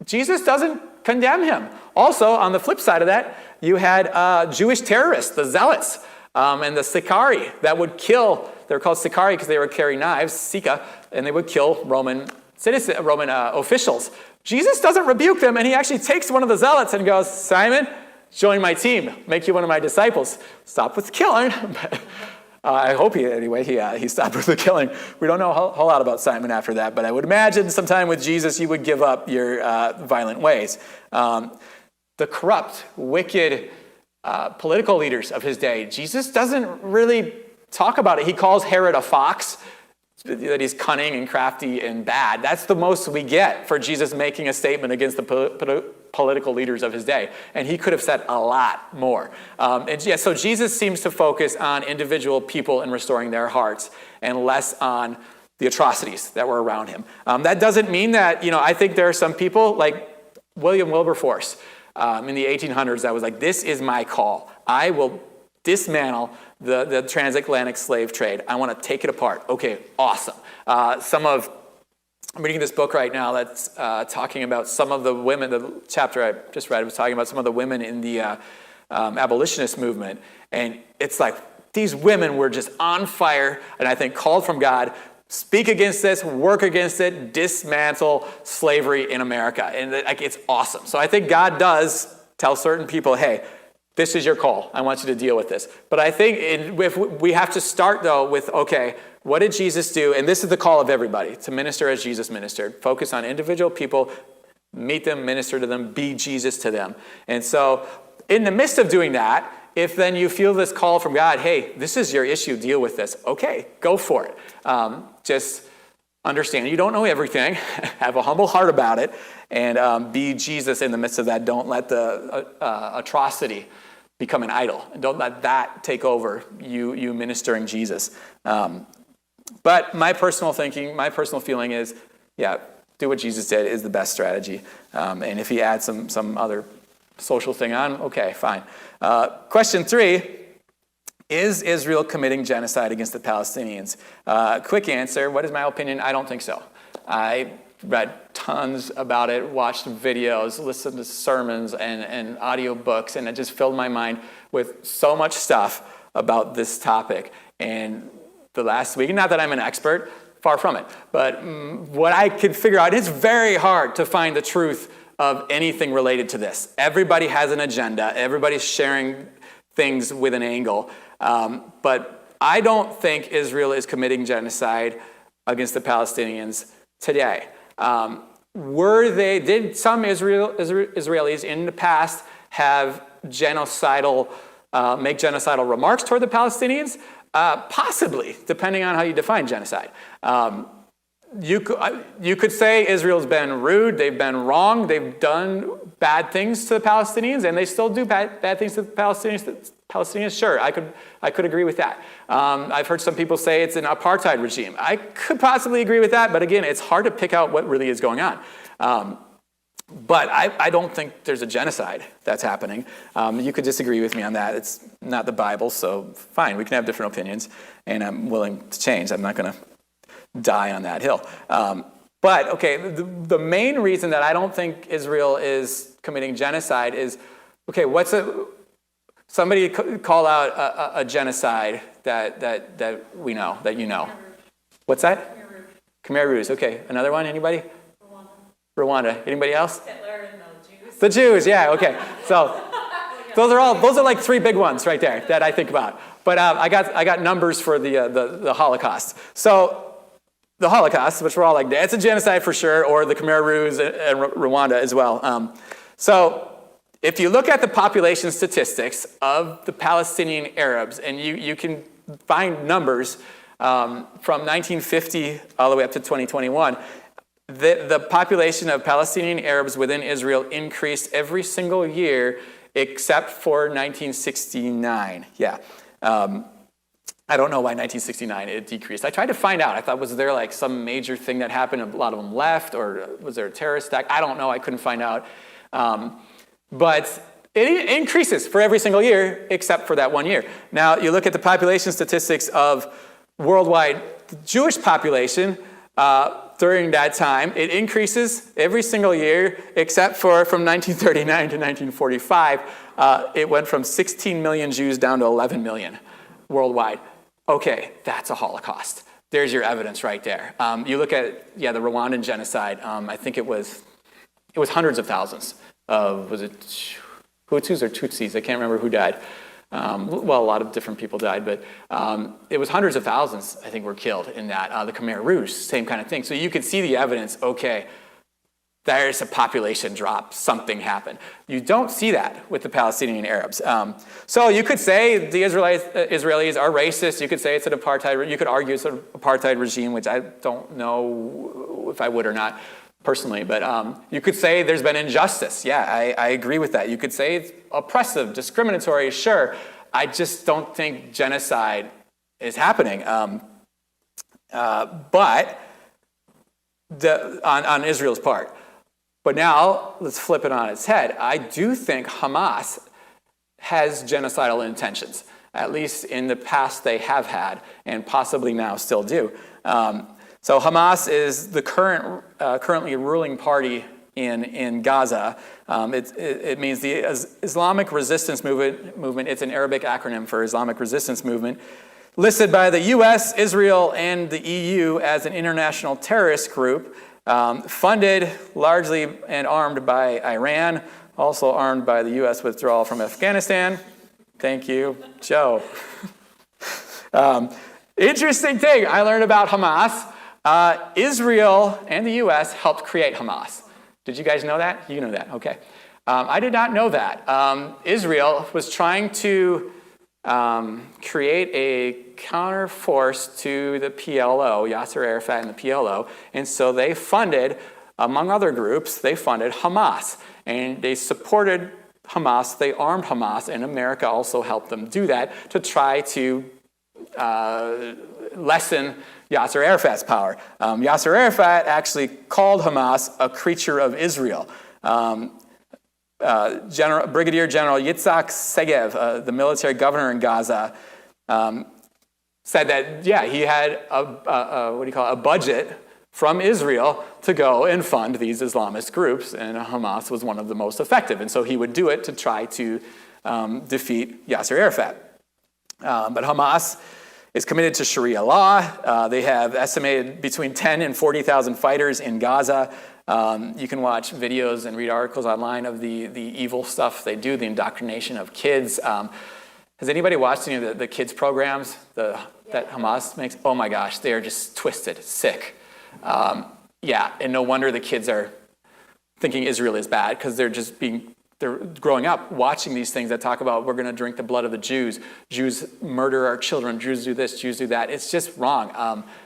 A: Jesus doesn't condemn him. Also, on the flip side of that, you had Jewish terrorists, the zealots, and the Sicarii that would kill. They were called Sicarii because they were carrying knives, Sika, and they would kill Roman officials. Jesus doesn't rebuke them, and he actually takes one of the zealots and goes, Simon, join my team, make you one of my disciples. Stop with killing. I hope he stopped with the killing. We don't know a whole lot about Simon after that, but I would imagine sometime with Jesus you would give up your violent ways. The corrupt, wicked political leaders of his day, Jesus doesn't really talk about it. He calls Herod a fox, that he's cunning and crafty and bad. That's the most we get for Jesus making a statement against the political leaders of his day. And he could have said a lot more. So Jesus seems to focus on individual people and restoring their hearts and less on the atrocities that were around him. That doesn't mean that, I think there are some people like William Wilberforce in the 1800s that was like, this is my call. I will dismantle the transatlantic slave trade. I want to take it apart. Okay, awesome. I'm reading this book right now that's talking about some of the women. The chapter I just read was talking about some of the women in the abolitionist movement. And it's like these women were just on fire and I think called from God speak against this, work against it, dismantle slavery in America. And it's awesome. So I think God does tell certain people, hey, this is your call. I want you to deal with this. But I think if we have to start, though, with, okay, what did Jesus do? And this is the call of everybody, to minister as Jesus ministered. Focus on individual people, meet them, minister to them, be Jesus to them. And so in the midst of doing that, if then you feel this call from God, hey, this is your issue, deal with this. Okay, go for it. Just understand you don't know everything. Have a humble heart about it. And be Jesus in the midst of that. Don't let the atrocity become an idol. And don't let that take over you ministering Jesus. But my personal thinking, my personal feeling is, yeah, do what Jesus did is the best strategy. And if he adds some other social thing on, okay, fine. Question 3, is Israel committing genocide against the Palestinians? Quick answer, what is my opinion? I don't think so. I read tons about it, watched videos, listened to sermons and audiobooks, and it just filled my mind with so much stuff about this topic. And the last week, not that I'm an expert, far from it, but what I could figure out, it's very hard to find the truth of anything related to this. Everybody has an agenda. Everybody's sharing things with an angle. But I don't think Israel is committing genocide against the Palestinians today. Did some Israelis in the past have make genocidal remarks toward the Palestinians? Possibly, depending on how you define genocide. You could say Israel's been rude, they've been wrong, they've done bad things to the Palestinians, and they still do bad things to the Palestinians. Sure, I could agree with that. I've heard some people say it's an apartheid regime. I could possibly agree with that, but again, it's hard to pick out what really is going on. But I don't think there's a genocide that's happening. You could disagree with me on that. It's not the Bible, so fine, we can have different opinions, and I'm willing to change. I'm not going to die on that hill. But, okay, the main reason that I don't think Israel is committing genocide is, okay, somebody call out a genocide that we know, that you know. What's that? Khmer Rouge. Okay, another one, anybody? Rwanda. Anybody else?
B: Hitler and the Jews.
A: The Jews, yeah, okay. So those are like 3 big ones right there that I think about. But I got numbers for the Holocaust. So the Holocaust, which we're all like, it's a genocide for sure, or the Khmer Rouge and Rwanda as well. So if you look at the population statistics of the Palestinian Arabs, and you can find numbers from 1950 all the way up to 2021, the population of Palestinian Arabs within Israel increased every single year except for 1969. Yeah. I don't know why 1969 it decreased. I tried to find out. I thought, was there like some major thing that happened? A lot of them left, or was there a terrorist attack? I don't know. I couldn't find out. But it increases for every single year except for that one year. Now, you look at the population statistics of worldwide Jewish population during that time. It increases every single year except for from 1939 to 1945. It went from 16 million Jews down to 11 million worldwide. Okay, that's a Holocaust. There's your evidence right there. You look at, the Rwandan genocide. I think it was hundreds of thousands of, was it Hutus or Tutsis? I can't remember who died. Well, a lot of different people died, but it was hundreds of thousands, I think, were killed in that. The Khmer Rouge, same kind of thing. So you could see the evidence, okay, there's a population drop, something happened. You don't see that with the Palestinian Arabs. So you could say the Israelis are racist. You could say it's an apartheid. You could argue it's an apartheid regime, which I don't know if I would or not personally. But you could say there's been injustice. Yeah, I agree with that. You could say it's oppressive, discriminatory. Sure, I just don't think genocide is happening. But on Israel's part. But now, let's flip it on its head. I do think Hamas has genocidal intentions. At least in the past they have had, and possibly now still do. So Hamas is the currently ruling party in Gaza. It means the Islamic Resistance Movement. It's an Arabic acronym for Islamic Resistance Movement. listed by the US, Israel, and the EU as an international terrorist group, funded largely and armed by Iran, also armed by the US withdrawal from Afghanistan. Thank you, Joe. Interesting thing I learned about Hamas. Israel and the US helped create Hamas. Did you guys know that? You know that, okay. I did not know that. Israel was trying to create a counter force to the PLO, Yasser Arafat and the PLO, and so they funded, among other groups, they funded Hamas, and they supported Hamas, they armed Hamas, and America also helped them do that to try to lessen Yasser Arafat's power. Yasser Arafat actually called Hamas a creature of Israel. Brigadier General Yitzhak Segev, the military governor in Gaza, said that, yeah, he had a budget from Israel to go and fund these Islamist groups, and Hamas was one of the most effective. And so he would do it to try to defeat Yasser Arafat. But Hamas is committed to Sharia law. They have estimated between 10 and 40,000 fighters in Gaza. You can watch videos and read articles online of the evil stuff they do, the indoctrination of kids. Has anybody watched any of the kids programs that Hamas makes? Oh my gosh, they are just twisted, sick. Yeah, and no wonder the kids are thinking Israel is bad, because they're growing up watching these things that talk about we're going to drink the blood of the Jews. Jews murder our children. Jews do this, Jews do that. It's just wrong.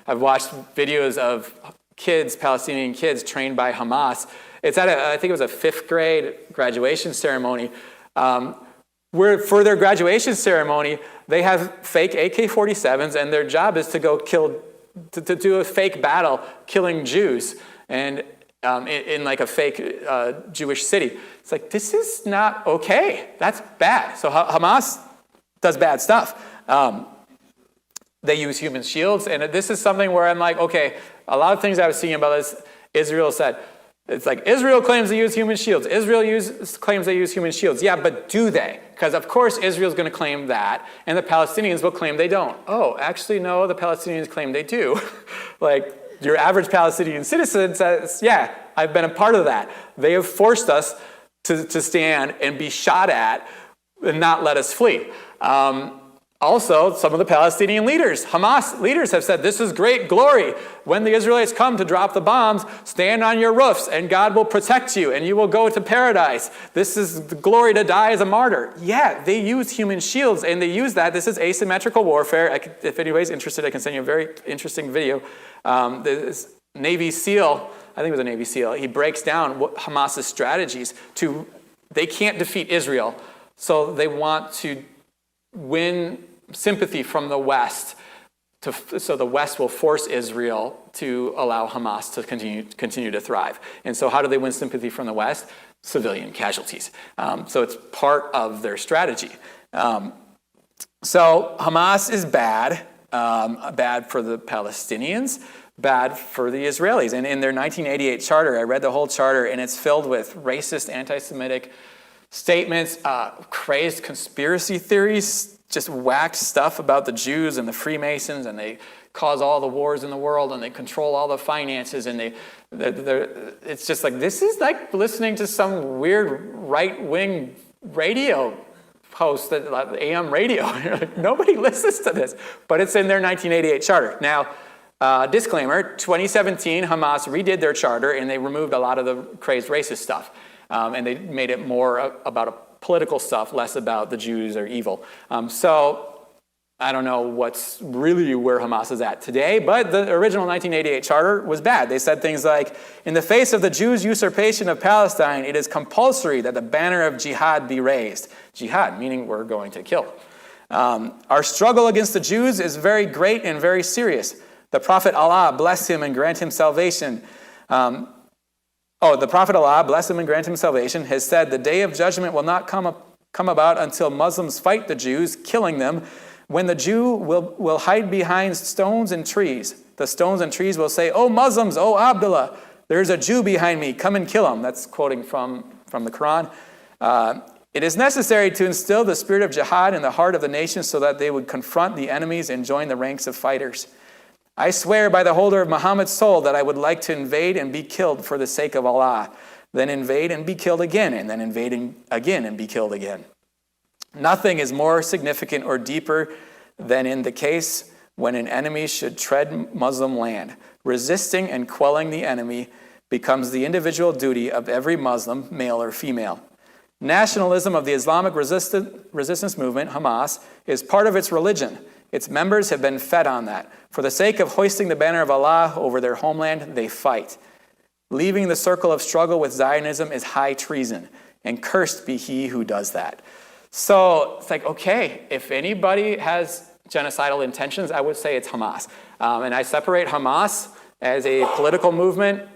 A: I've watched videos of kids, Palestinian kids, trained by Hamas. It's at I think it was a 5th grade graduation ceremony, where for their graduation ceremony, they have fake AK-47s, and their job is to go to do a fake battle killing Jews, and in like a fake Jewish city. It's like, this is not okay. That's bad. So Hamas does bad stuff. They use human shields, and this is something where I'm like, okay, a lot of things I was seeing about this, Israel said, it's like, Israel claims they use human shields. Claims they use human shields. Yeah, but do they? Because of course Israel's going to claim that, and the Palestinians will claim they don't. Oh, actually no, the Palestinians claim they do. Like, your average Palestinian citizen says, yeah, I've been a part of that. They have forced us to stand and be shot at and not let us flee. Also, some of the Palestinian leaders, Hamas leaders, have said, this is great glory. When the Israelites come to drop the bombs, stand on your roofs and God will protect you and you will go to paradise. This is the glory to die as a martyr. Yeah, they use human shields, and they use that. This is asymmetrical warfare. If anybody's interested, I can send you a very interesting video. This Navy SEAL, I think it was a Navy SEAL, he breaks down what Hamas's strategies they can't defeat Israel, so they want to win sympathy from the West, so the West will force Israel to allow Hamas to continue to thrive. And so how do they win sympathy from the West? Civilian casualties. So it's part of their strategy. So Hamas is bad for the Palestinians, bad for the Israelis. And in their 1988 charter, I read the whole charter, and it's filled with racist, anti-Semitic statements, crazed conspiracy theories, just whacked stuff about the Jews and the Freemasons, and they cause all the wars in the world, and they control all the finances, and it's just like, this is like listening to some weird right-wing radio host, like AM radio. Like, nobody listens to this, but it's in their 1988 charter. Now, disclaimer, 2017, Hamas redid their charter, and they removed a lot of the crazed racist stuff. And they made it more about political stuff, less about the Jews are evil. So I don't know what's really where Hamas is at today, but the original 1988 charter was bad. They said things like, in the face of the Jews' usurpation of Palestine, it is compulsory that the banner of jihad be raised. Jihad, meaning we're going to kill. Our struggle against the Jews is very great and very serious. The Prophet Allah, bless him and grant him salvation, the Prophet Allah, bless him and grant him salvation, has said, the day of judgment will not come about until Muslims fight the Jews, killing them, when the Jew will hide behind stones and trees. The stones and trees will say, oh Muslims, oh Abdullah, there's a Jew behind me, come and kill him. That's quoting from the Quran. It is necessary to instill the spirit of jihad in the heart of the nation so that they would confront the enemies and join the ranks of fighters. I swear by the holder of Muhammad's soul that I would like to invade and be killed for the sake of Allah, then invade and be killed again, and then invade again and be killed again. Nothing is more significant or deeper than in the case when an enemy should tread Muslim land. Resisting and quelling the enemy becomes the individual duty of every Muslim, male or female. Nationalism of the Islamic resistance movement, Hamas, is part of its religion. Its members have been fed on that. For the sake of hoisting the banner of Allah over their homeland, they fight. Leaving the circle of struggle with Zionism is high treason, and cursed be he who does that. So it's like, okay, if anybody has genocidal intentions, I would say it's Hamas. And I separate Hamas as a political movement,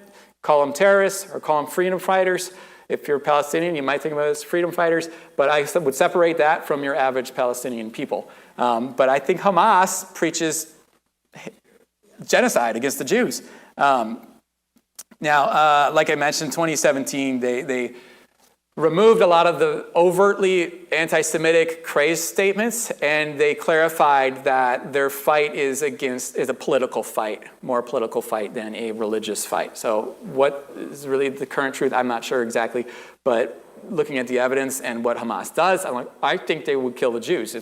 A: call them terrorists or call them freedom fighters. If you're Palestinian, you might think of them as freedom fighters, but I would separate that from your average Palestinian people. But I think Hamas preaches genocide against the Jews. Now, like I mentioned, 2017, they removed a lot of the overtly anti-Semitic crazed statements, and they clarified that their fight is a political fight, more political fight than a religious fight. So what is really the current truth, I'm not sure exactly, but looking at the evidence and what Hamas does, I think they would kill the Jews,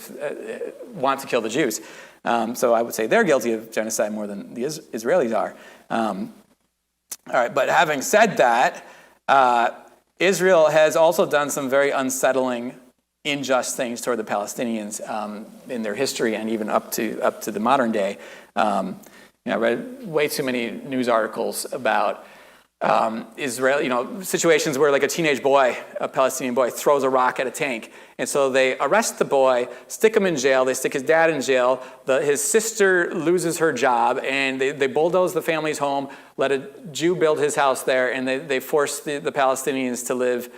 A: want to kill the Jews. So I would say they're guilty of genocide more than the Israelis are. All right, but having said that, Israel has also done some very unsettling, unjust things toward the Palestinians in their history and even up to the modern day. I read way too many news articles about Israel, situations where like a teenage boy, a Palestinian boy, throws a rock at a tank. And so they arrest the boy, stick him in jail, they stick his dad in jail, his sister loses her job, and they bulldoze the family's home, let a Jew build his house there, and they force the Palestinians to live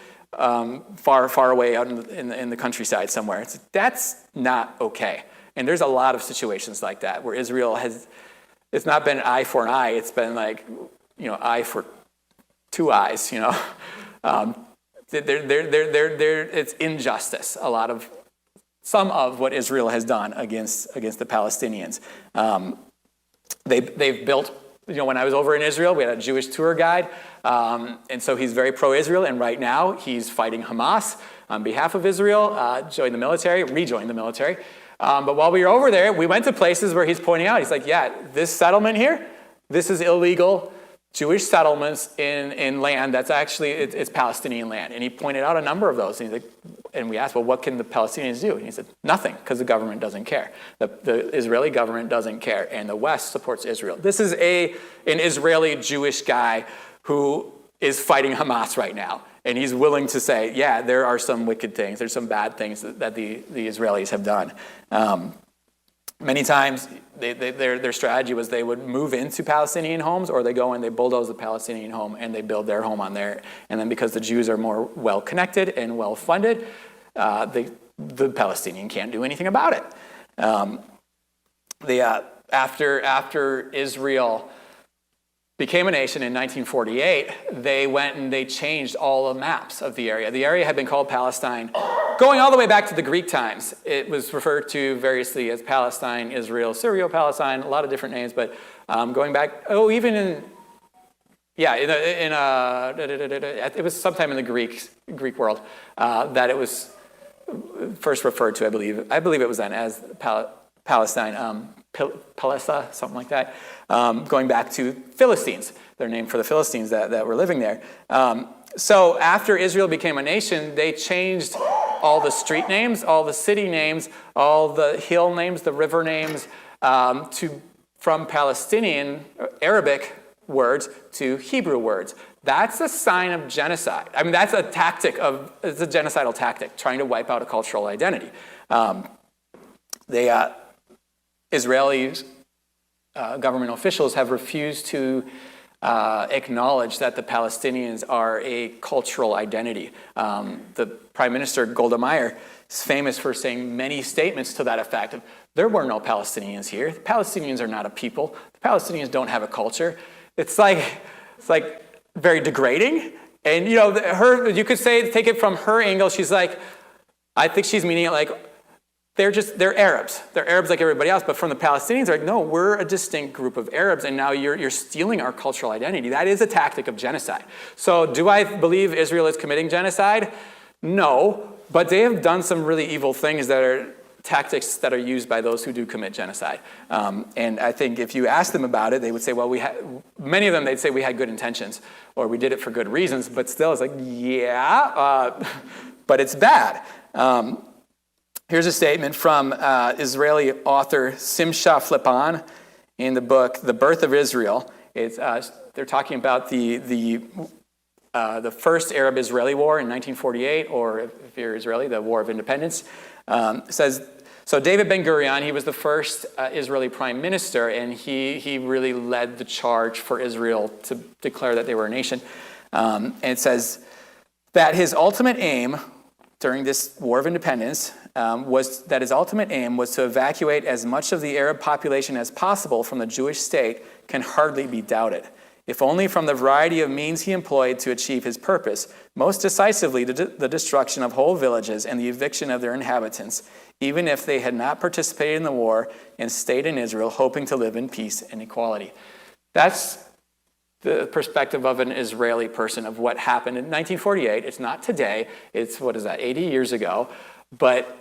A: far, far away out in the countryside somewhere. That's not okay. And there's a lot of situations like that where Israel it's not been eye for an eye, it's been like, eye for two eyes, it's injustice. Some of what Israel has done against the Palestinians. They've built, when I was over in Israel, we had a Jewish tour guide, and so he's very pro-Israel, and right now he's fighting Hamas on behalf of Israel, rejoined the military. But while we were over there, we went to places where he's pointing out, he's like, yeah, this settlement here, this is illegal Jewish settlements in land that's actually, it's Palestinian land. And he pointed out a number of those. And we asked, well, what can the Palestinians do? And he said, nothing, because the government doesn't care. The Israeli government doesn't care, and the West supports Israel. This is an Israeli Jewish guy who is fighting Hamas right now. And he's willing to say, yeah, there are some wicked things, there's some bad things that the Israelis have done. Many times, their strategy was they would move into Palestinian homes, or they go and they bulldoze the Palestinian home and they build their home on there. And then because the Jews are more well-connected and well-funded, the Palestinian can't do anything about it. After Israel became a nation in 1948, they went and they changed all the maps of the area. The area had been called Palestine. Going all the way back to the Greek times, it was referred to variously as Palestine, Israel, Syrio-Palestine, a lot of different names, but going back, it was sometime in the Greek world that it was first referred to, I believe it was then as Palestine, Palessa, something like that, going back to Philistines, their name for the Philistines that were living there. So after Israel became a nation, they changed all the street names, all the city names, all the hill names, the river names, from Palestinian Arabic words to Hebrew words. That's a sign of genocide. I mean, that's it's a genocidal tactic, trying to wipe out a cultural identity. Israeli government officials have refused to acknowledge that the Palestinians are a cultural identity. The Prime Minister, Golda Meir, is famous for saying many statements to that effect of, there were no Palestinians here. The Palestinians are not a people. The Palestinians don't have a culture. It's like very degrading. And you could say, take it from her angle. She's like, I think she's meaning it like they're Arabs. They're Arabs like everybody else. But from the Palestinians, they're like, no, we're a distinct group of Arabs, and now you're stealing our cultural identity. That is a tactic of genocide. So do I believe Israel is committing genocide? No, but they have done some really evil things that are tactics that are used by those who do commit genocide. And I think if you ask them about it, they would say, well, many of them, they'd say we had good intentions, or we did it for good reasons, but still it's like, but it's bad. Here's a statement from Israeli author Simcha Flipan in the book The Birth of Israel. They're talking about the first Arab-Israeli war in 1948, or if you're Israeli, the War of Independence. Says, so David Ben-Gurion, he was the first Israeli prime minister, and he really led the charge for Israel to declare that they were a nation. And it says that his ultimate aim during this War of Independence was to evacuate as much of the Arab population as possible from the Jewish state can hardly be doubted, if only from the variety of means he employed to achieve his purpose, most decisively the destruction of whole villages and the eviction of their inhabitants, even if they had not participated in the war and stayed in Israel, hoping to live in peace and equality. That's the perspective of an Israeli person of what happened in 1948. It's not today. It's, 80 years ago. But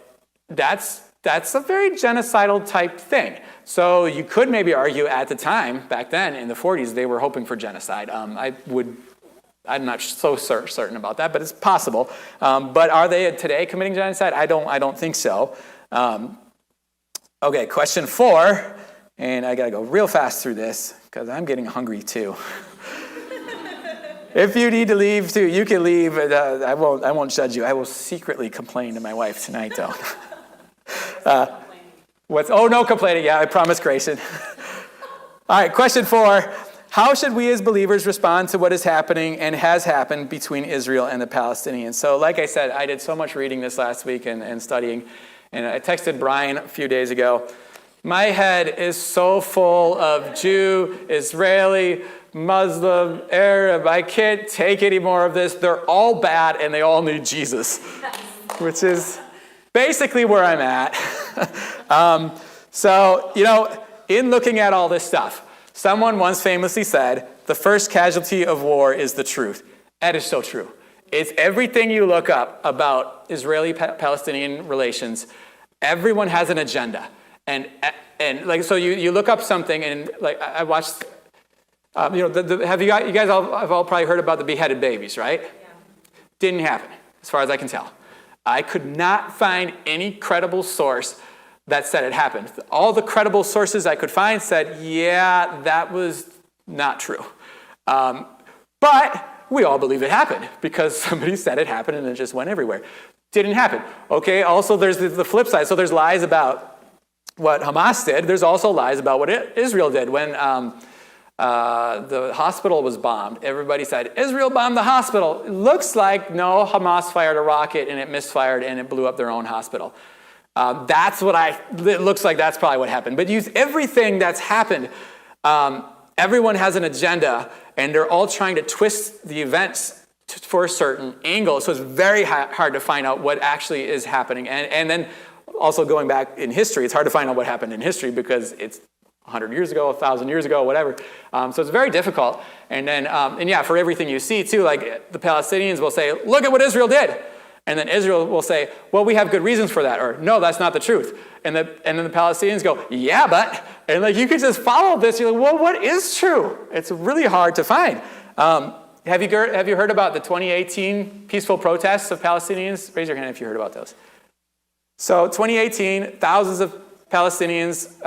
A: that's a very genocidal type thing. So you could maybe argue at the time, back then in the 40s, they were hoping for genocide. I'm not so certain about that, but it's possible. But are they today committing genocide? I don't think so. Okay, question 4, and I gotta go real fast through this because I'm getting hungry too. If you need to leave too, you can leave. I won't judge you. I will secretly complain to my wife tonight, though. No complaining. Yeah, I promise, Grayson. All right, question 4. How should we as believers respond to what is happening and has happened between Israel and the Palestinians? So like I said, I did so much reading this last week and studying, and I texted Brian a few days ago. My head is so full of Jew, Israeli, Muslim, Arab. I can't take any more of this. They're all bad and they all need Jesus, which is basically where I'm at. So, in looking at all this stuff, someone once famously said, the first casualty of war is the truth. That is so true. It's everything you look up about Israeli-Palestinian relations. Everyone has an agenda. And like, so you look up something, and like I watched, you guys have all probably heard about the beheaded babies, right? Yeah. Didn't happen, as far as I can tell. I could not find any credible source that said it happened. All the credible sources I could find said, yeah, that was not true. But we all believe it happened because somebody said it happened and it just went everywhere. Didn't happen. Okay, also there's the flip side. So there's lies about what Hamas did. There's also lies about what Israel did. When the hospital was bombed, everybody said, Israel bombed the hospital. It looks like, no, Hamas fired a rocket and it misfired and it blew up their own hospital. It looks like that's probably what happened. But use everything that's happened. Everyone has an agenda, and they're all trying to twist the events for a certain angle. So it's very hard to find out what actually is happening. And then also going back in history, it's hard to find out what happened in history because it's 100 years ago, 1,000 years ago, whatever. So it's very difficult. And then, for everything you see too, like the Palestinians will say, look at what Israel did. And then Israel will say, well, we have good reasons for that. Or, no, that's not the truth. And then the Palestinians go, yeah, but. And like you can just follow this. You're like, well, what is true? It's really hard to find. Have you heard about the 2018 peaceful protests of Palestinians? Raise your hand if you heard about those. So 2018, thousands of Palestinians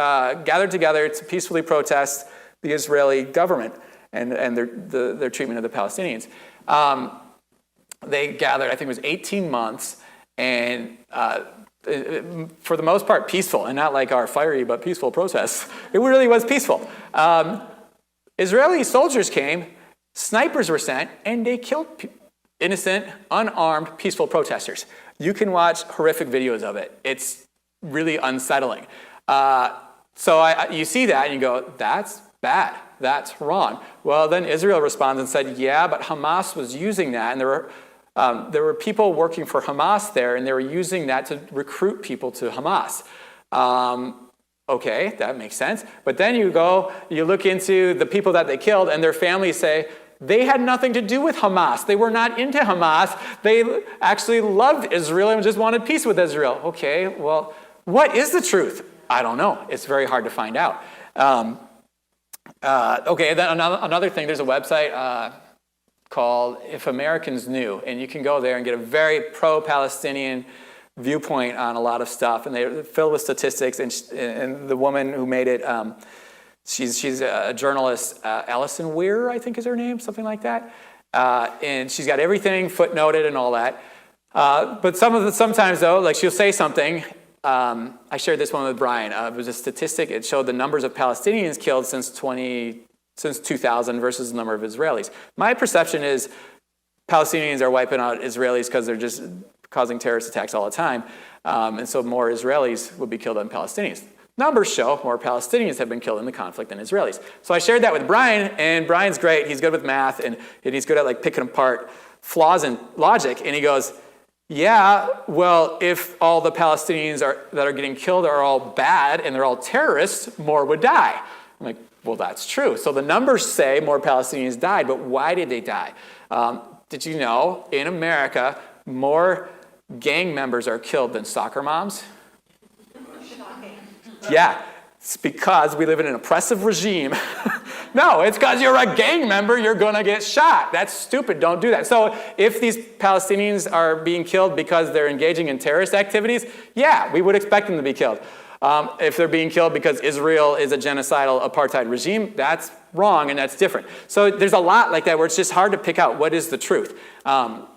A: gathered together to peacefully protest the Israeli government and their treatment of the Palestinians. They gathered, I think it was 18 months, and for the most part peaceful, and not like our fiery but peaceful protests. It really was peaceful. Israeli soldiers came, snipers were sent, and they killed innocent, unarmed, peaceful protesters. You can watch horrific videos of it. It's really unsettling. You see that and you go, that's bad. That's wrong. Well, then Israel responds and said, yeah, but Hamas was using that, and there were there were people working for Hamas there, and they were using that to recruit people to Hamas. Okay, that makes sense. But then you look into the people that they killed, and their families say, they had nothing to do with Hamas. They were not into Hamas. They actually loved Israel and just wanted peace with Israel. Okay, well, what is the truth? I don't know. It's very hard to find out. Okay, then another thing, there's a website called If Americans Knew, and you can go there and get a very pro-Palestinian viewpoint on a lot of stuff, and they're filled with statistics, and the woman who made it, she's a journalist, Alison Weir, I think is her name, something like that, and she's got everything footnoted and all that, but sometimes though, like she'll say something. I shared this one with Brian. It was a statistic. It showed the numbers of Palestinians killed since 2000 versus the number of Israelis. My perception is Palestinians are wiping out Israelis because they're just causing terrorist attacks all the time. And so more Israelis would be killed than Palestinians. Numbers show more Palestinians have been killed in the conflict than Israelis. So I shared that with Brian, and Brian's great. He's good with math, and he's good at like picking apart flaws in logic. And he goes, yeah, well, if all the Palestinians that are getting killed are all bad and they're all terrorists, more would die. I'm like, well, that's true. So the numbers say more Palestinians died, but why did they die? Did you know in America, more gang members are killed than soccer moms?
B: Shocking.
A: Yeah, it's because we live in an oppressive regime. No, it's because you're a gang member, you're going to get shot. That's stupid. Don't do that. So if these Palestinians are being killed because they're engaging in terrorist activities, yeah, we would expect them to be killed. If they're being killed because Israel is a genocidal apartheid regime, that's wrong and that's different. So there's a lot like that where it's just hard to pick out what is the truth. Where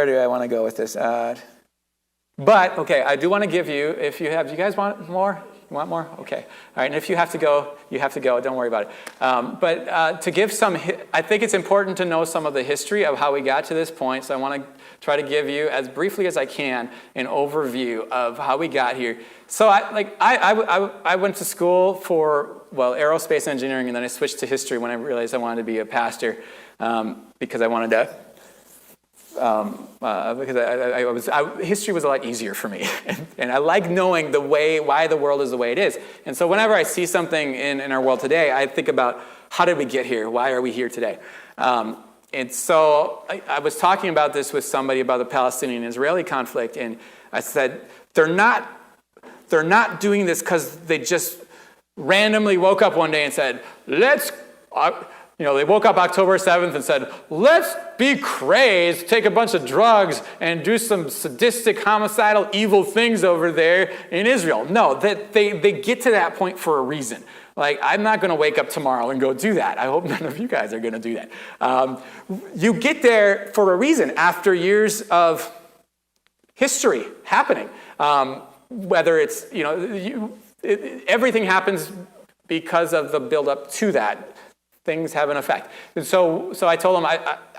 A: do I want to go with this? But, okay, I do want to give you, do you guys want more? You want more? Okay. All right, and if you have to go, you have to go. Don't worry about it. But to give I think it's important to know some of the history of how we got to this point, so I want to try to give you, as briefly as I can, an overview of how we got here. So I went to school for, aerospace engineering, and then I switched to history when I realized I wanted to be a pastor because I wanted to because history was a lot easier for me, and I like knowing why the world is the way it is. And so whenever I see something in our world today, I think about how did we get here? Why are we here today? And so I was talking about this with somebody about the Palestinian-Israeli conflict, and I said they're not doing this because they just randomly woke up one day and said, they woke up October 7th and said, let's be crazed, take a bunch of drugs, and do some sadistic, homicidal, evil things over there in Israel. No, they get to that point for a reason. Like, I'm not going to wake up tomorrow and go do that. I hope none of you guys are going to do that. You get there for a reason after years of history happening. Whether it's, everything happens because of the build-up to that. Things have an effect. And so I told him,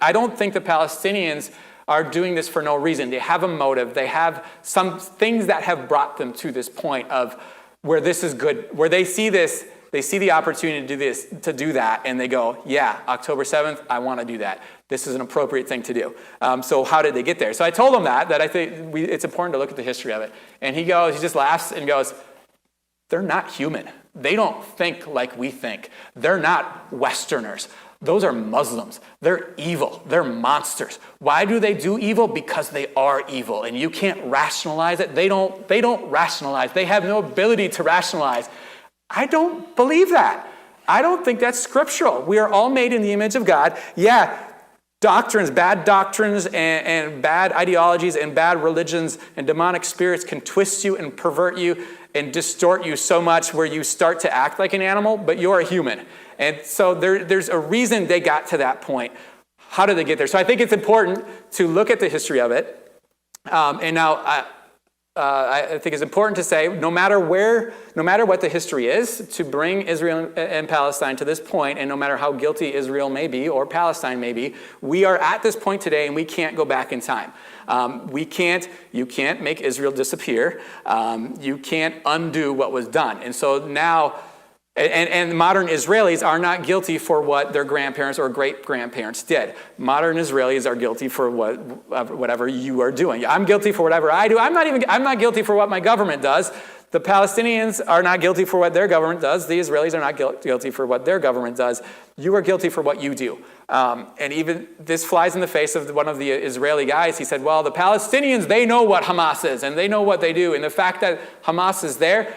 A: I don't think the Palestinians are doing this for no reason. They have a motive. They have some things that have brought them to this point of where this is good, where they see this, they see the opportunity to do that, and they go, yeah, October 7th, I want to do that. This is an appropriate thing to do. So how did they get there? So I told him that I think it's important to look at the history of it. And he just laughs and goes, they're not human. They don't think like we think. They're not Westerners. Those are Muslims. They're evil. They're monsters. Why do they do evil? Because they are evil, and you can't rationalize it. They don't rationalize. They have no ability to rationalize. I don't believe that. I don't think that's scriptural. We are all made in the image of God. Yeah, bad doctrines and bad ideologies and bad religions and demonic spirits can twist you and pervert you and distort you so much where you start to act like an animal, but you're a human. And so there's a reason they got to that point. How did they get there? So I think it's important to look at the history of it. And now I think it's important to say, no matter what the history is, to bring Israel and Palestine to this point, and no matter how guilty Israel may be or Palestine may be, we are at this point today, and we can't go back in time. You can't make Israel disappear. You can't undo what was done. And so now And modern Israelis are not guilty for what their grandparents or great-grandparents did. Modern Israelis are guilty for whatever you are doing. I'm guilty for whatever I do. I'm not guilty for what my government does. The Palestinians are not guilty for what their government does. The Israelis are not guilty for what their government does. You are guilty for what you do. And even this flies in the face of one of the Israeli guys. He said, well, the Palestinians, they know what Hamas is, and they know what they do. And the fact that Hamas is there,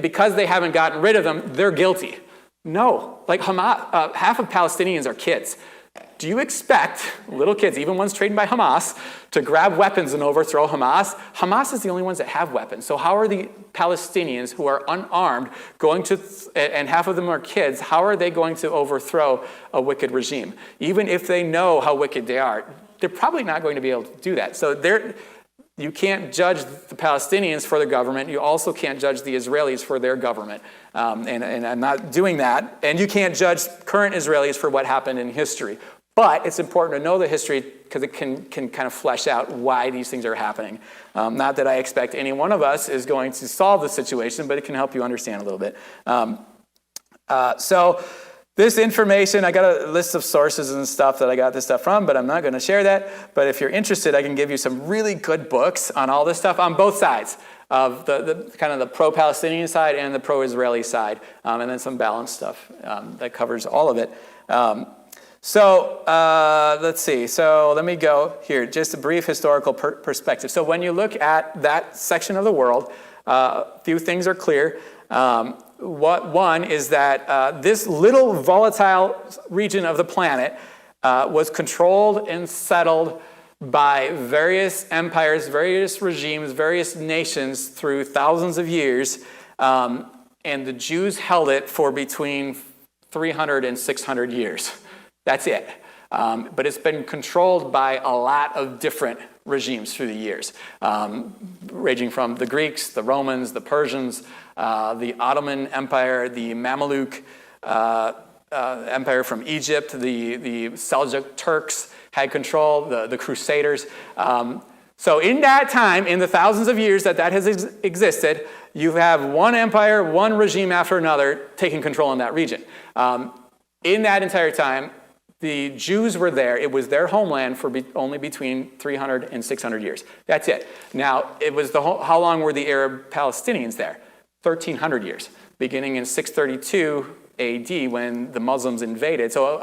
A: because they haven't gotten rid of them, they're guilty. No, like Hamas, half of Palestinians are kids. Do you expect little kids, even ones trained by Hamas, to grab weapons and overthrow Hamas? Hamas is the only ones that have weapons. So how are the Palestinians who are unarmed going to, and half of them are kids, how are they going to overthrow a wicked regime? Even if they know how wicked they are, they're probably not going to be able to do that. So you can't judge the Palestinians for their government. You also can't judge the Israelis for their government. And I'm not doing that. And you can't judge current Israelis for what happened in history. But it's important to know the history because it can kind of flesh out why these things are happening. Not that I expect any one of us is going to solve the situation, but it can help you understand a little bit. So this information, I got a list of sources and stuff that I got this stuff from, but I'm not going to share that. But if you're interested, I can give you some really good books on all this stuff on both sides of the kind of the pro-Palestinian side and the pro-Israeli side, and then some balanced stuff that covers all of it. So let's see. So let me go here. Just a brief historical perspective. So when you look at that section of the world, a few things are clear. One is that this little volatile region of the planet was controlled and settled by various empires, various regimes, various nations through thousands of years. And the Jews held it for between 300 and 600 years. That's it. But it's been controlled by a lot of different regimes through the years, ranging from the Greeks, the Romans, the Persians, the Ottoman Empire, the Mamluk Empire from Egypt, the Seljuk Turks had control, the Crusaders. So in that time, in the thousands of years that has existed, you have one empire, one regime after another taking control in that region. In that entire time, the Jews were there. It was their homeland for only between 300 and 600 years. That's it. Now, it was how long were the Arab Palestinians there? 1,300 years, beginning in 632 AD when the Muslims invaded. So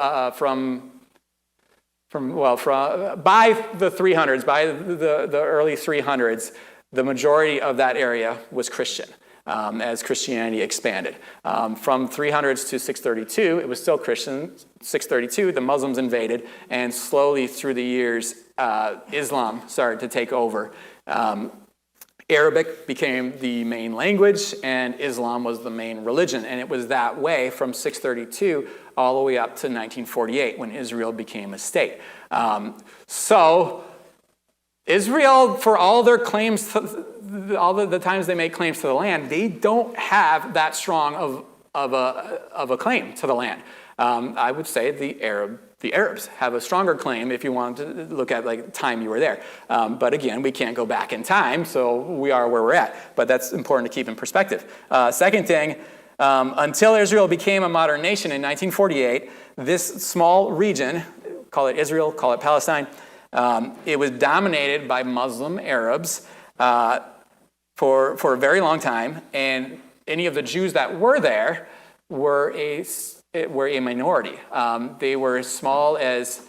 A: by the 300s, by the early 300s, the majority of that area was Christian. As Christianity expanded. From 300s to 632, it was still Christian. 632, the Muslims invaded, and slowly through the years, Islam started to take over. Arabic became the main language, and Islam was the main religion. And it was that way from 632 all the way up to 1948 when Israel became a state. So Israel, for all their claims, all the times they make claims to the land, they don't have that strong of a claim to the land. I would say the Arabs have a stronger claim if you want to look at like time you were there. But again, we can't go back in time, so we are where we're at. But that's important to keep in perspective. Second thing, until Israel became a modern nation in 1948, this small region, call it Israel, call it Palestine, it was dominated by Muslim Arabs for a very long time, and any of the Jews that were there were a minority. They were as small as,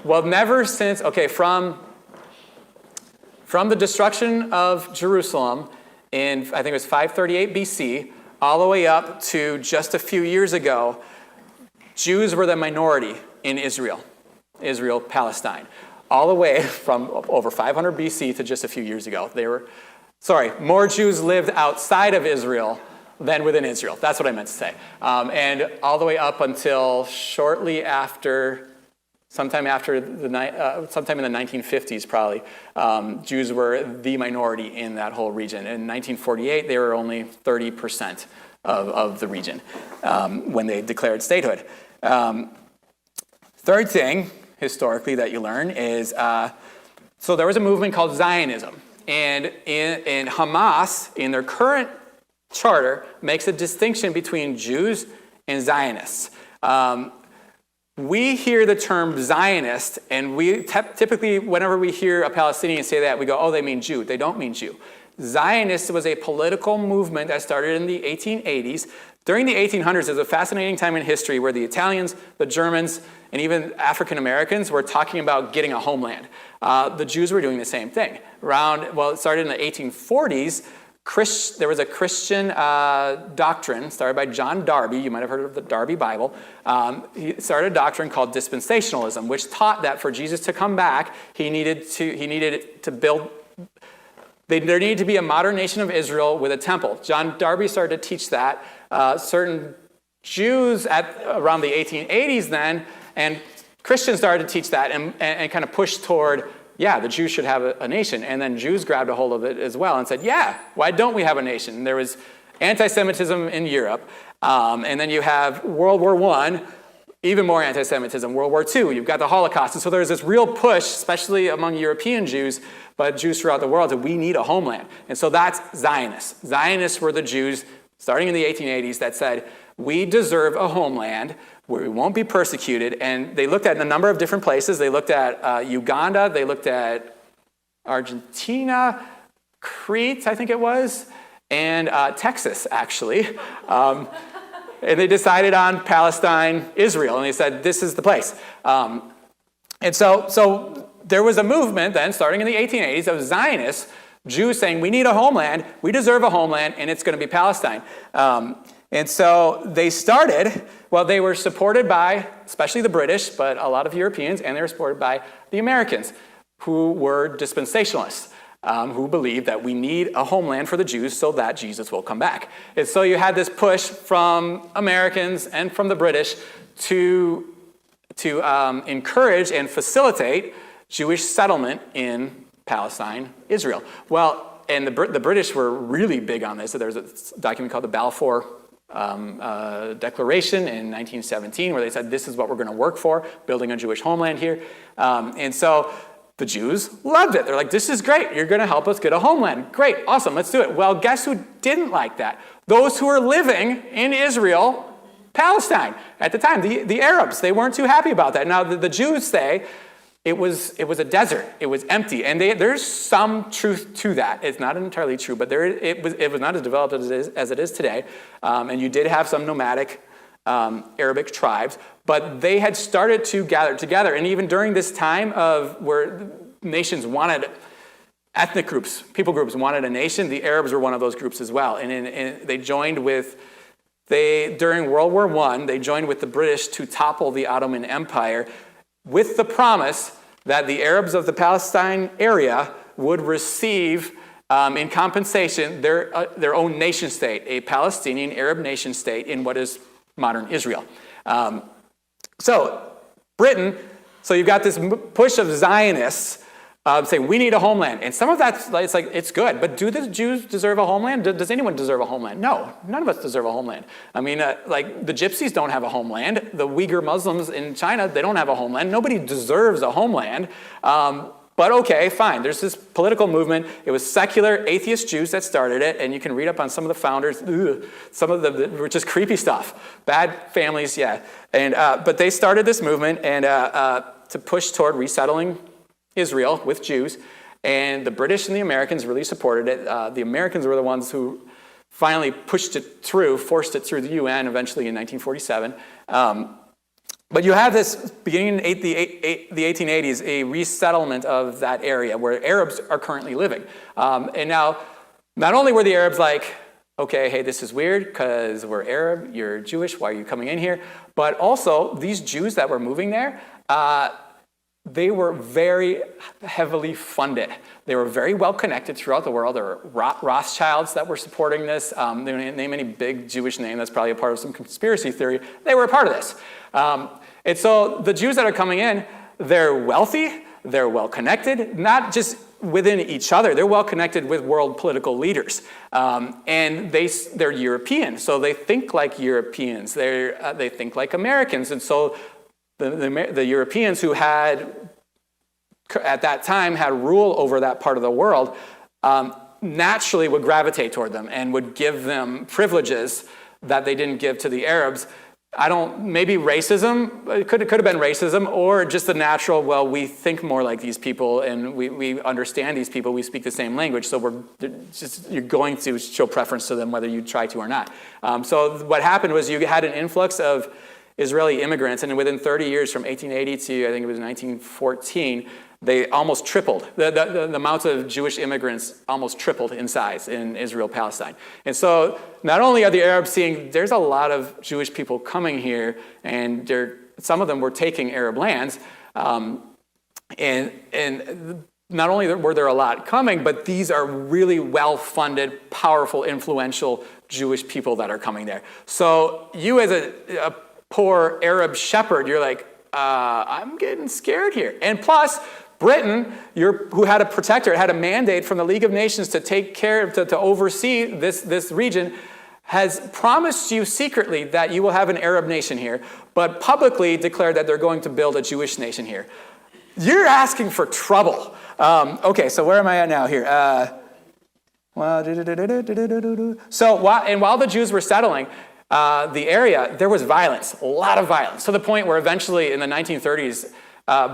A: well, never since, from the destruction of Jerusalem in, I think it was 538 BC, all the way up to just a few years ago, Jews were the minority in Israel, Palestine. All the way from over 500 BC to just a few years ago. More Jews lived outside of Israel than within Israel. That's what I meant to say. And all the way up until shortly after, sometime in the 1950s probably, Jews were the minority in that whole region. In 1948, they were only 30% of the region when they declared statehood. Third thing, historically, that you learn is, so there was a movement called Zionism. And in Hamas, in their current charter makes a distinction between Jews and Zionists. We hear the term Zionist, and we typically, whenever we hear a Palestinian say that, we go, oh, they mean Jew. They don't mean Jew. Zionist was a political movement that started in the 1880s. During the 1800s, there's a fascinating time in history where the Italians, the Germans, and even African Americans were talking about getting a homeland. The Jews were doing the same thing. It started in the 1840s. There was a Christian doctrine started by John Darby. You might have heard of the Darby Bible. He started a doctrine called dispensationalism, which taught that for Jesus to come back, there needed to be a modern nation of Israel with a temple. John Darby started to teach that. Certain Jews around the 1880s then, and Christians started to teach that and kind of push toward, the Jews should have a nation. And then Jews grabbed a hold of it as well and said, why don't we have a nation? And there was anti-Semitism in Europe. And then you have World War I, even more anti-Semitism. World War II, you've got the Holocaust. And so there's this real push, especially among European Jews, but Jews throughout the world, that we need a homeland. And so that's Zionists. Zionists were the Jews, starting in the 1880s, that said, we deserve a homeland where we won't be persecuted. And they looked at a number of different places. They looked at Uganda. They looked at Argentina, Crete, I think it was, and Texas, actually. And they decided on Palestine, Israel. And they said, this is the place. And so there was a movement then, starting in the 1880s, of Zionists, Jews saying, we need a homeland, we deserve a homeland, and it's going to be Palestine. And so they started, they were supported by, especially the British, but a lot of Europeans, and they were supported by the Americans, who were dispensationalists, who believed that we need a homeland for the Jews so that Jesus will come back. And so you had this push from Americans and from the British to encourage and facilitate Jewish settlement in Palestine, Israel. Well, and the British were really big on this. So there's a document called the Balfour Declaration in 1917 where they said, this is what we're going to work for, building a Jewish homeland here. And so the Jews loved it. They're like, this is great. You're going to help us get a homeland. Great. Awesome. Let's do it. Well, guess who didn't like that? Those who were living in Israel, Palestine at the time, the Arabs. They weren't too happy about that. Now, the Jews say, it was a desert. It was empty. And there's some truth to that. It's not entirely true, but it was not as developed as it is today. And you did have some nomadic Arabic tribes, but they had started to gather together. And even during this time of where nations wanted, ethnic groups, people groups wanted a nation, the Arabs were one of those groups as well. And they joined during World War I, they joined with the British to topple the Ottoman Empire, with the promise that the Arabs of the Palestine area would receive, in compensation, their own nation state, a Palestinian Arab nation state in what is modern Israel. So you've got this push of Zionists saying, we need a homeland. And some of that's, it's good, but do the Jews deserve a homeland? Does anyone deserve a homeland? No, none of us deserve a homeland. I mean, the Gypsies don't have a homeland. The Uyghur Muslims in China, they don't have a homeland. Nobody deserves a homeland. But okay, fine. There's this political movement. It was secular atheist Jews that started it, and you can read up on some of the founders. Some of them were just creepy stuff. Bad families, yeah. And but they started this movement and to push toward resettling Israel with Jews, and the British and the Americans really supported it. The Americans were the ones who finally forced it through the UN eventually in 1947. But you have this, beginning in the 1880s, a resettlement of that area where Arabs are currently living. And now, not only were the Arabs like, okay, hey, this is weird because we're Arab, you're Jewish, why are you coming in here? But also, these Jews that were moving there, they were very heavily funded. They were very well connected throughout the world. There were Rothschilds that were supporting this. They didn't name any big Jewish name that's probably a part of some conspiracy theory. They were a part of this. And so the Jews that are coming in, they're wealthy, they're well connected, not just within each other. They're well connected with world political leaders. And they're European, so they think like Europeans. They think like Americans. And so the Europeans who had, at that time, had rule over that part of the world, naturally would gravitate toward them and would give them privileges that they didn't give to the Arabs. Maybe racism, it could have been racism, or just the natural, well, we think more like these people and we understand these people, we speak the same language, so you're going to show preference to them whether you try to or not. So what happened was you had an influx of Israeli immigrants, and within 30 years, from 1880 to I think it was 1914, they almost tripled. The amount of Jewish immigrants almost tripled in size in Israel, Palestine. And so not only are the Arabs seeing there's a lot of Jewish people coming here, and some of them were taking Arab lands, and not only were there a lot coming, but these are really well-funded, powerful, influential Jewish people that are coming there. So you as a poor Arab shepherd, you're like, I'm getting scared here. And plus, Britain, who had a protector, had a mandate from the League of Nations to take care, to oversee this region, has promised you secretly that you will have an Arab nation here, but publicly declared that they're going to build a Jewish nation here. You're asking for trouble. Okay, so where am I at now here? So while the Jews were settling the area, there was violence, a lot of violence, to the point where eventually in the 1930s,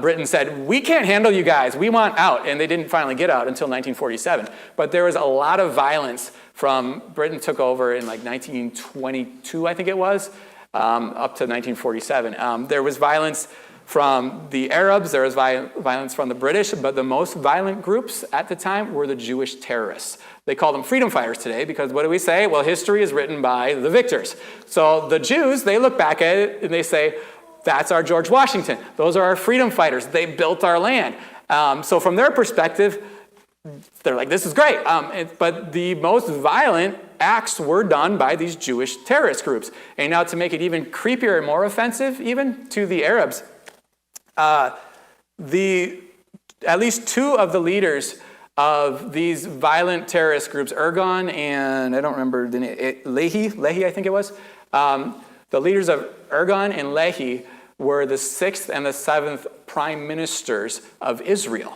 A: Britain said, we can't handle you guys, we want out. And they didn't finally get out until 1947. But there was a lot of violence from Britain took over in like 1922, I think it was, up to 1947. There was violence from the Arabs, there was violence from the British, but the most violent groups at the time were the Jewish terrorists. They call them freedom fighters today because what do we say? Well, history is written by the victors. So the Jews, they look back at it and they say, that's our George Washington. Those are our freedom fighters. They built our land. So from their perspective, they're like, this is great. But the most violent acts were done by these Jewish terrorist groups. And now to make it even creepier and more offensive, even to the Arabs, at least two of the leaders of these violent terrorist groups, Ergon and I don't remember the name, Leahy, I think it was. The leaders of Ergon and Leahy were the 6th and the 7th prime ministers of Israel.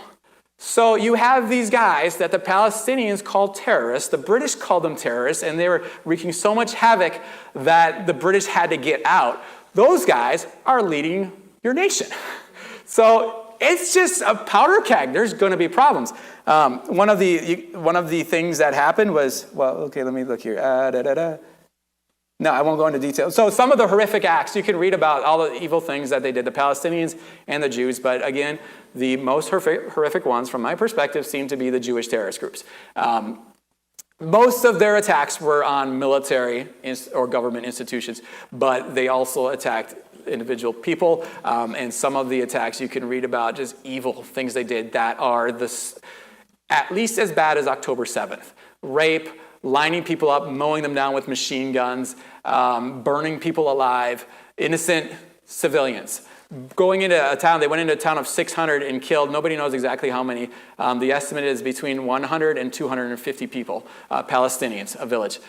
A: So you have these guys that the Palestinians called terrorists, the British called them terrorists, and they were wreaking so much havoc that the British had to get out. Those guys are leading your nation. So it's just a powder keg. There's going to be problems. One of the things that happened was, well, okay, let me look here. No, I won't go into detail. So some of the horrific acts, you can read about all the evil things that they did, the Palestinians and the Jews, but again, the most horrific ones, from my perspective, seem to be the Jewish terrorist groups. Most of their attacks were on military or government institutions, but they also attacked individual people, and some of the attacks you can read about, just evil things they did that are at least as bad as October 7th. Rape, lining people up, mowing them down with machine guns, burning people alive, innocent civilians. Going into a town, they went into a town of 600 and killed, nobody knows exactly how many. The estimate is between 100 and 250 people, Palestinians, a village.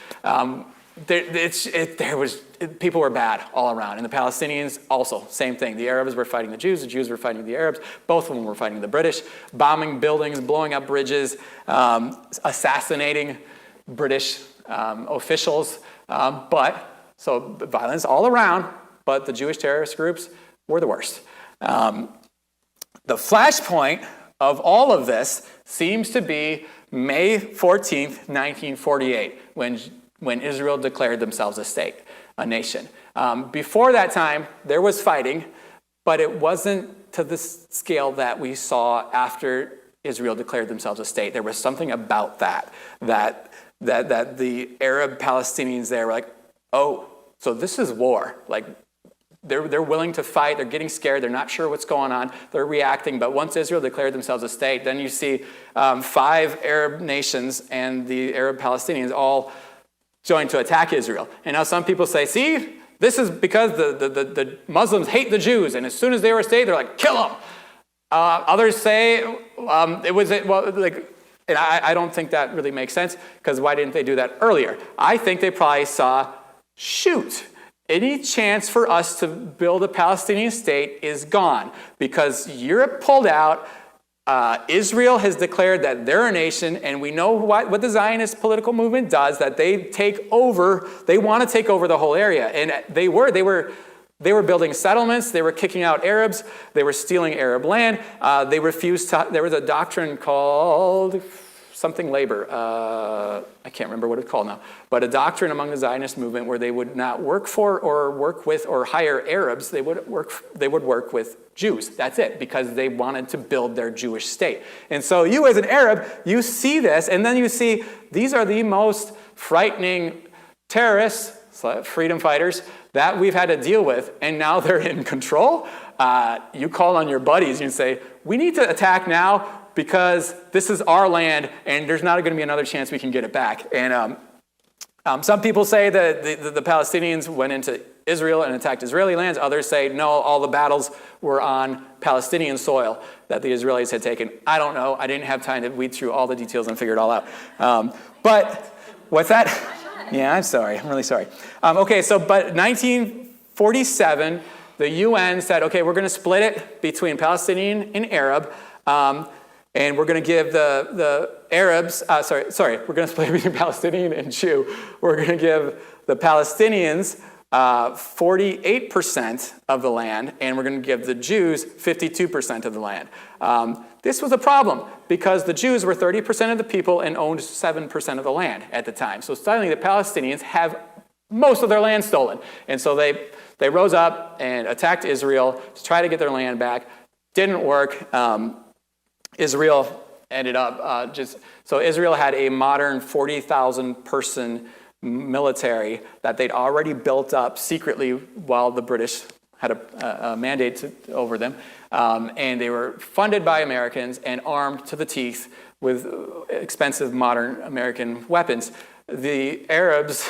A: People were bad all around. And the Palestinians also, same thing. The Arabs were fighting the Jews were fighting the Arabs, both of them were fighting the British, bombing buildings, blowing up bridges, assassinating British officials, so violence all around, but the Jewish terrorist groups were the worst. The flashpoint of all of this seems to be May 14th, 1948, when Israel declared themselves a state, a nation. Before that time, there was fighting, but it wasn't to the scale that we saw after Israel declared themselves a state. There was something about that the Arab Palestinians there were like, oh, so this is war. Like, they're willing to fight, they're getting scared, they're not sure what's going on, they're reacting. But once Israel declared themselves a state, then you see 5 Arab nations and the Arab Palestinians all joined to attack Israel. And now some people say, see, this is because the Muslims hate the Jews, and as soon as they were a state, they're like, kill them. Others say and I don't think that really makes sense, because why didn't they do that earlier? I think they probably saw, shoot, any chance for us to build a Palestinian state is gone, because Europe pulled out, Israel has declared that they're a nation, and we know what the Zionist political movement does, that they want to take over the whole area. And they were building settlements, they were kicking out Arabs, they were stealing Arab land, they refused to, there was a doctrine called something labor, I can't remember what it's called now, but a doctrine among the Zionist movement where they would not work for or work with or hire Arabs, they would work with Jews. That's it, because they wanted to build their Jewish state. And so you as an Arab, you see this, and then you see these are the most frightening terrorists, freedom fighters, that we've had to deal with, and now they're in control. You call on your buddies and you say, we need to attack now because this is our land and there's not going to be another chance we can get it back. And some people say that the Palestinians went into Israel and attacked Israeli lands. Others say, no, all the battles were on Palestinian soil that the Israelis had taken. I don't know. I didn't have time to weed through all the details and figure it all out. But what's that? Yeah, I'm sorry. I'm really sorry. Okay, but 1947, the UN said, okay, we're going to split it between Palestinian and Arab, and we're going to give the Arabs, we're going to split it between Palestinian and Jew. We're going to give the Palestinians 48% of the land, and we're going to give the Jews 52% of the land. This was a problem because the Jews were 30% of the people and owned 7% of the land at the time. So suddenly the Palestinians have most of their land stolen. And so they rose up and attacked Israel to try to get their land back. Didn't work. Israel ended up so Israel had a modern 40,000 person military that they'd already built up secretly while the British had a mandate over them. And they were funded by Americans and armed to the teeth with expensive modern American weapons. The Arabs,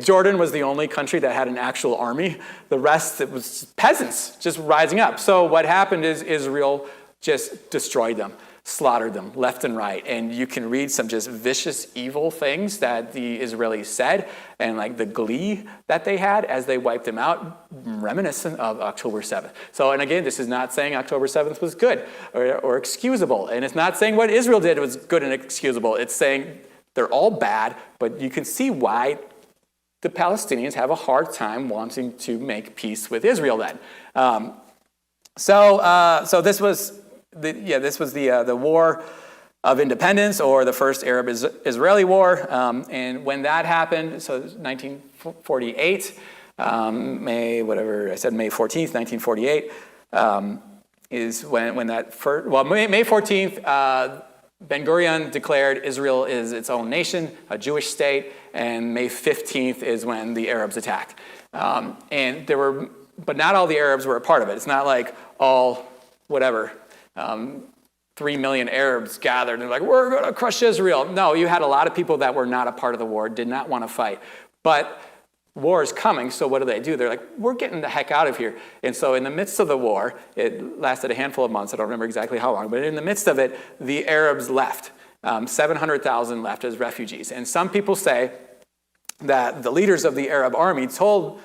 A: Jordan was the only country that had an actual army. The rest, it was peasants just rising up. So what happened is Israel just destroyed them, slaughtered them left and right. And you can read some just vicious, evil things that the Israelis said and like the glee that they had as they wiped them out, reminiscent of October 7th. So, and again, this is not saying October 7th was good or excusable. And it's not saying what Israel did was good and excusable. It's saying they're all bad, but you can see why the Palestinians have a hard time wanting to make peace with Israel then. So this was the War of Independence, or the first Arab-Israeli War. And when that happened, so 1948, May 14th, 1948, is when that first, May 14th, Ben-Gurion declared Israel is its own nation, a Jewish state, and May 15th is when the Arabs attacked. But not all the Arabs were a part of it. It's not like all, 3 million Arabs gathered and they're like, we're going to crush Israel. No, you had a lot of people that were not a part of the war, did not want to fight. But war is coming, so what do? They're like, we're getting the heck out of here. And so in the midst of the war, it lasted a handful of months, I don't remember exactly how long, but in the midst of it, the Arabs left. 700,000 left as refugees. And some people say that the leaders of the Arab army told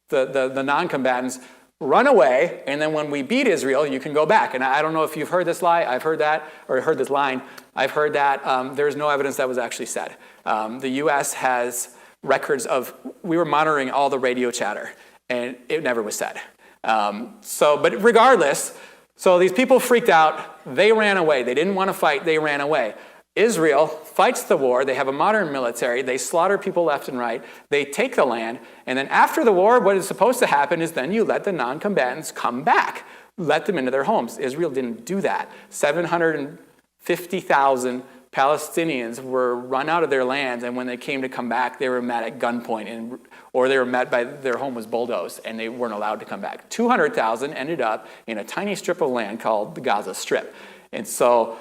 A: the non-combatants, run away, and then when we beat Israel, you can go back. And I don't know if you've heard this lie. I've heard that, or heard this line. I've heard that. There's no evidence that was actually said. The U.S. has records of, we were monitoring all the radio chatter, and it never was said. But regardless, so these people freaked out. They ran away. They didn't want to fight. They ran away. Israel fights the war. They have a modern military. They slaughter people left and right. They take the land. And then after the war, what is supposed to happen is then you let the non-combatants come back. Let them into their homes. Israel didn't do that. 750,000 Palestinians were run out of their lands, and when they came to come back, they were met at gunpoint, or they were met by their home was bulldozed, and they weren't allowed to come back. 200,000 ended up in a tiny strip of land called the Gaza Strip. And so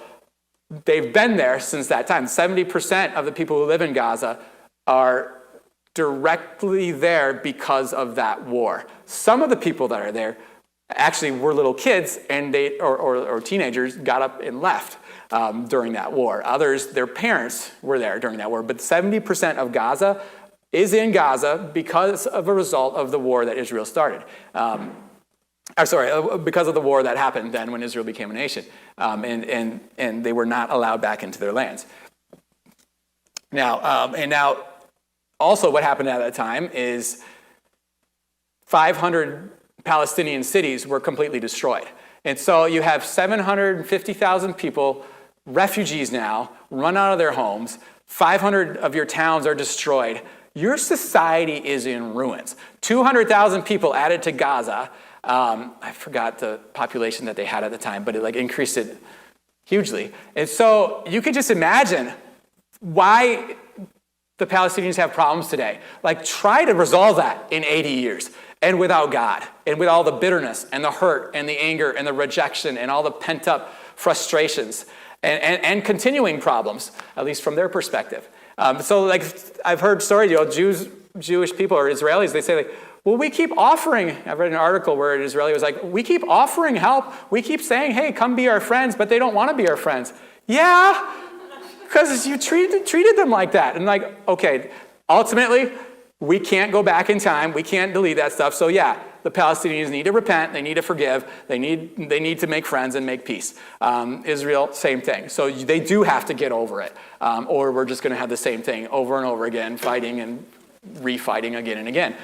A: they've been there since that time. 70% of the people who live in Gaza are directly there because of that war. Some of the people that are there actually were little kids and or teenagers got up and left during that war. Others, their parents were there during that war. But 70% of Gaza is in Gaza because of a result of the war that Israel started. because of the war that happened then when Israel became a nation, and they were not allowed back into their lands. Now, also what happened at that time is 500 Palestinian cities were completely destroyed. And so you have 750,000 people, refugees now, run out of their homes. 500 of your towns are destroyed. Your society is in ruins. 200,000 people added to Gaza. I forgot the population that they had at the time, but it increased it hugely. And so you can just imagine why the Palestinians have problems today. Try to resolve that in 80 years. And without God, and with all the bitterness and the hurt and the anger and the rejection and all the pent-up frustrations and continuing problems, at least from their perspective. I've heard stories, Jewish people or Israelis, they say, well, we keep offering, I've read an article where an Israeli was like, we keep offering help. We keep saying, hey, come be our friends, but they don't want to be our friends. Yeah, because you treated them like that. And okay, ultimately, we can't go back in time. We can't delete that stuff. So yeah, the Palestinians need to repent. They need to forgive. They need to make friends and make peace. Israel, same thing. So they do have to get over it. Or we're just going to have the same thing over and over again, fighting and refighting again and again.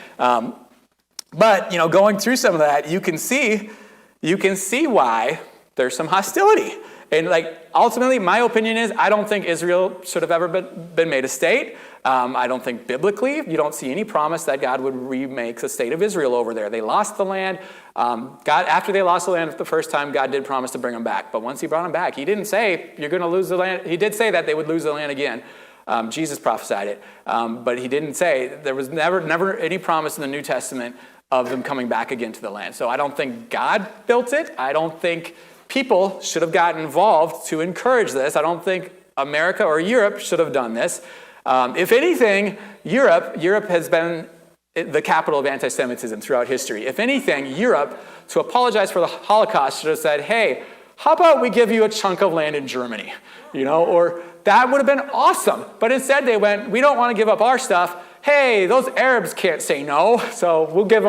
A: But going through some of that, you can see why there's some hostility. And ultimately, my opinion is I don't think Israel should have ever been made a state. I don't think biblically you don't see any promise that God would remake the state of Israel over there. They lost the land. After they lost the land the first time, God did promise to bring them back. But once he brought them back, he didn't say you're going to lose the land. He did say that they would lose the land again. Jesus prophesied it. But he didn't say, there was never any promise in the New Testament of them coming back again to the land. So I don't think God built it. I don't think people should have gotten involved to encourage this. I don't think America or Europe should have done this. If anything, Europe has been the capital of anti-Semitism throughout history. If anything, Europe, to apologize for the Holocaust, should have said, hey, how about we give you a chunk of land in Germany? Or that would have been awesome. But instead they went, we don't want to give up our stuff. Hey, those Arabs can't say no, so we'll give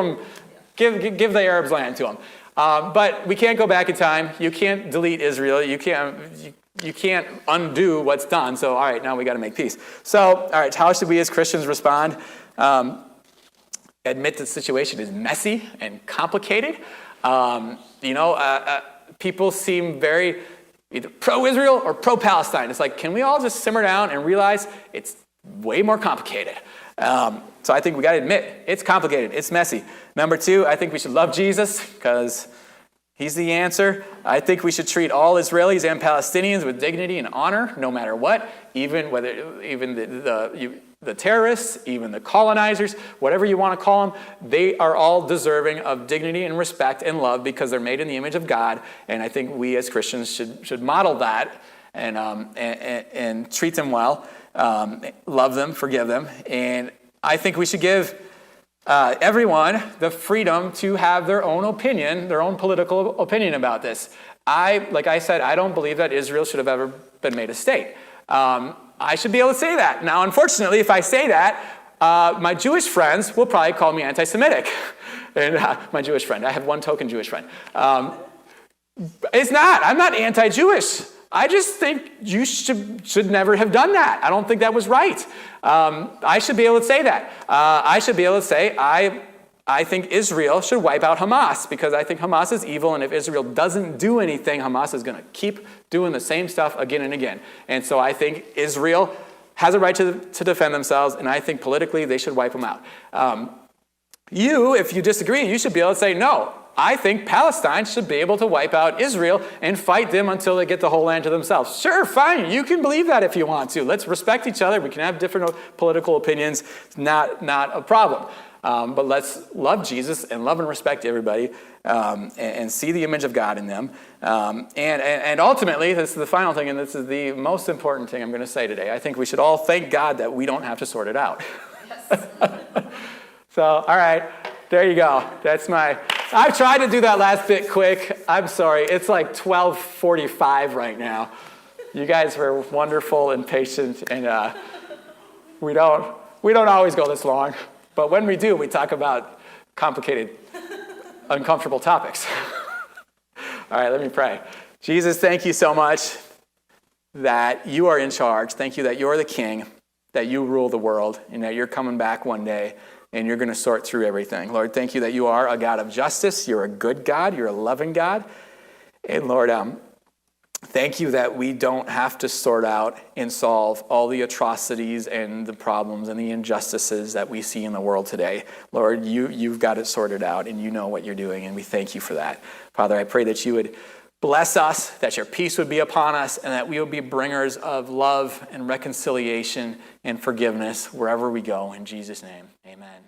A: the Arabs land to them. But we can't go back in time. You can't delete Israel. You can't undo what's done. So, all right, now we got to make peace. So, all right, how should we as Christians respond? Admit the situation is messy and complicated. People seem very either pro-Israel or pro-Palestine. It's can we all just simmer down and realize it's way more complicated? So I think we got to admit it's complicated. It's messy. Number two, I think we should love Jesus because he's the answer. I think we should treat all Israelis and Palestinians with dignity and honor, no matter what, even the terrorists, even the colonizers, whatever you want to call them, they are all deserving of dignity and respect and love because they're made in the image of God. And I think we as Christians should model that and treat them well, love them, forgive them. And I think we should give everyone the freedom to have their own opinion, their own political opinion about this. Like I said, I don't believe that Israel should have ever been made a state. I should be able to say that. Now, unfortunately, if I say that, my Jewish friends will probably call me anti-Semitic. And my Jewish friend, I have one token Jewish friend. It's not. I'm not anti-Jewish. I just think you should never have done that. I don't think that was right. I should be able to say that. I should be able to say I think Israel should wipe out Hamas because I think Hamas is evil, and if Israel doesn't do anything, Hamas is going to keep doing the same stuff again and again. And so I think Israel has a right to defend themselves, and I think politically they should wipe them out. If you disagree, you should be able to say, no, I think Palestine should be able to wipe out Israel and fight them until they get the whole land to themselves. Sure, fine, you can believe that if you want to. Let's respect each other. We can have different political opinions. It's not a problem. But let's love Jesus and love and respect everybody and see the image of God in them. And ultimately, this is the final thing, and this is the most important thing I'm going to say today. I think we should all thank God that we don't have to sort it out. Yes. So, all right, there you go. I tried to do that last bit quick. I'm sorry. It's 12:45 right now. You guys were wonderful and patient, and we don't always go this long. But when we do, we talk about complicated uncomfortable topics. All right, let me pray. Jesus, thank you so much that you are in charge. Thank you that you're the king, that you rule the world, and that you're coming back one day, and you're going to sort through everything. Lord, thank you that you are a God of justice. You're a good God. You're a loving God. And Lord, thank you that we don't have to sort out and solve all the atrocities and the problems and the injustices that we see in the world today. Lord, you've got it sorted out, and you know what you're doing, and we thank you for that. Father, I pray that you would bless us, that your peace would be upon us, and that we would be bringers of love and reconciliation and forgiveness wherever we go. In Jesus' name, amen.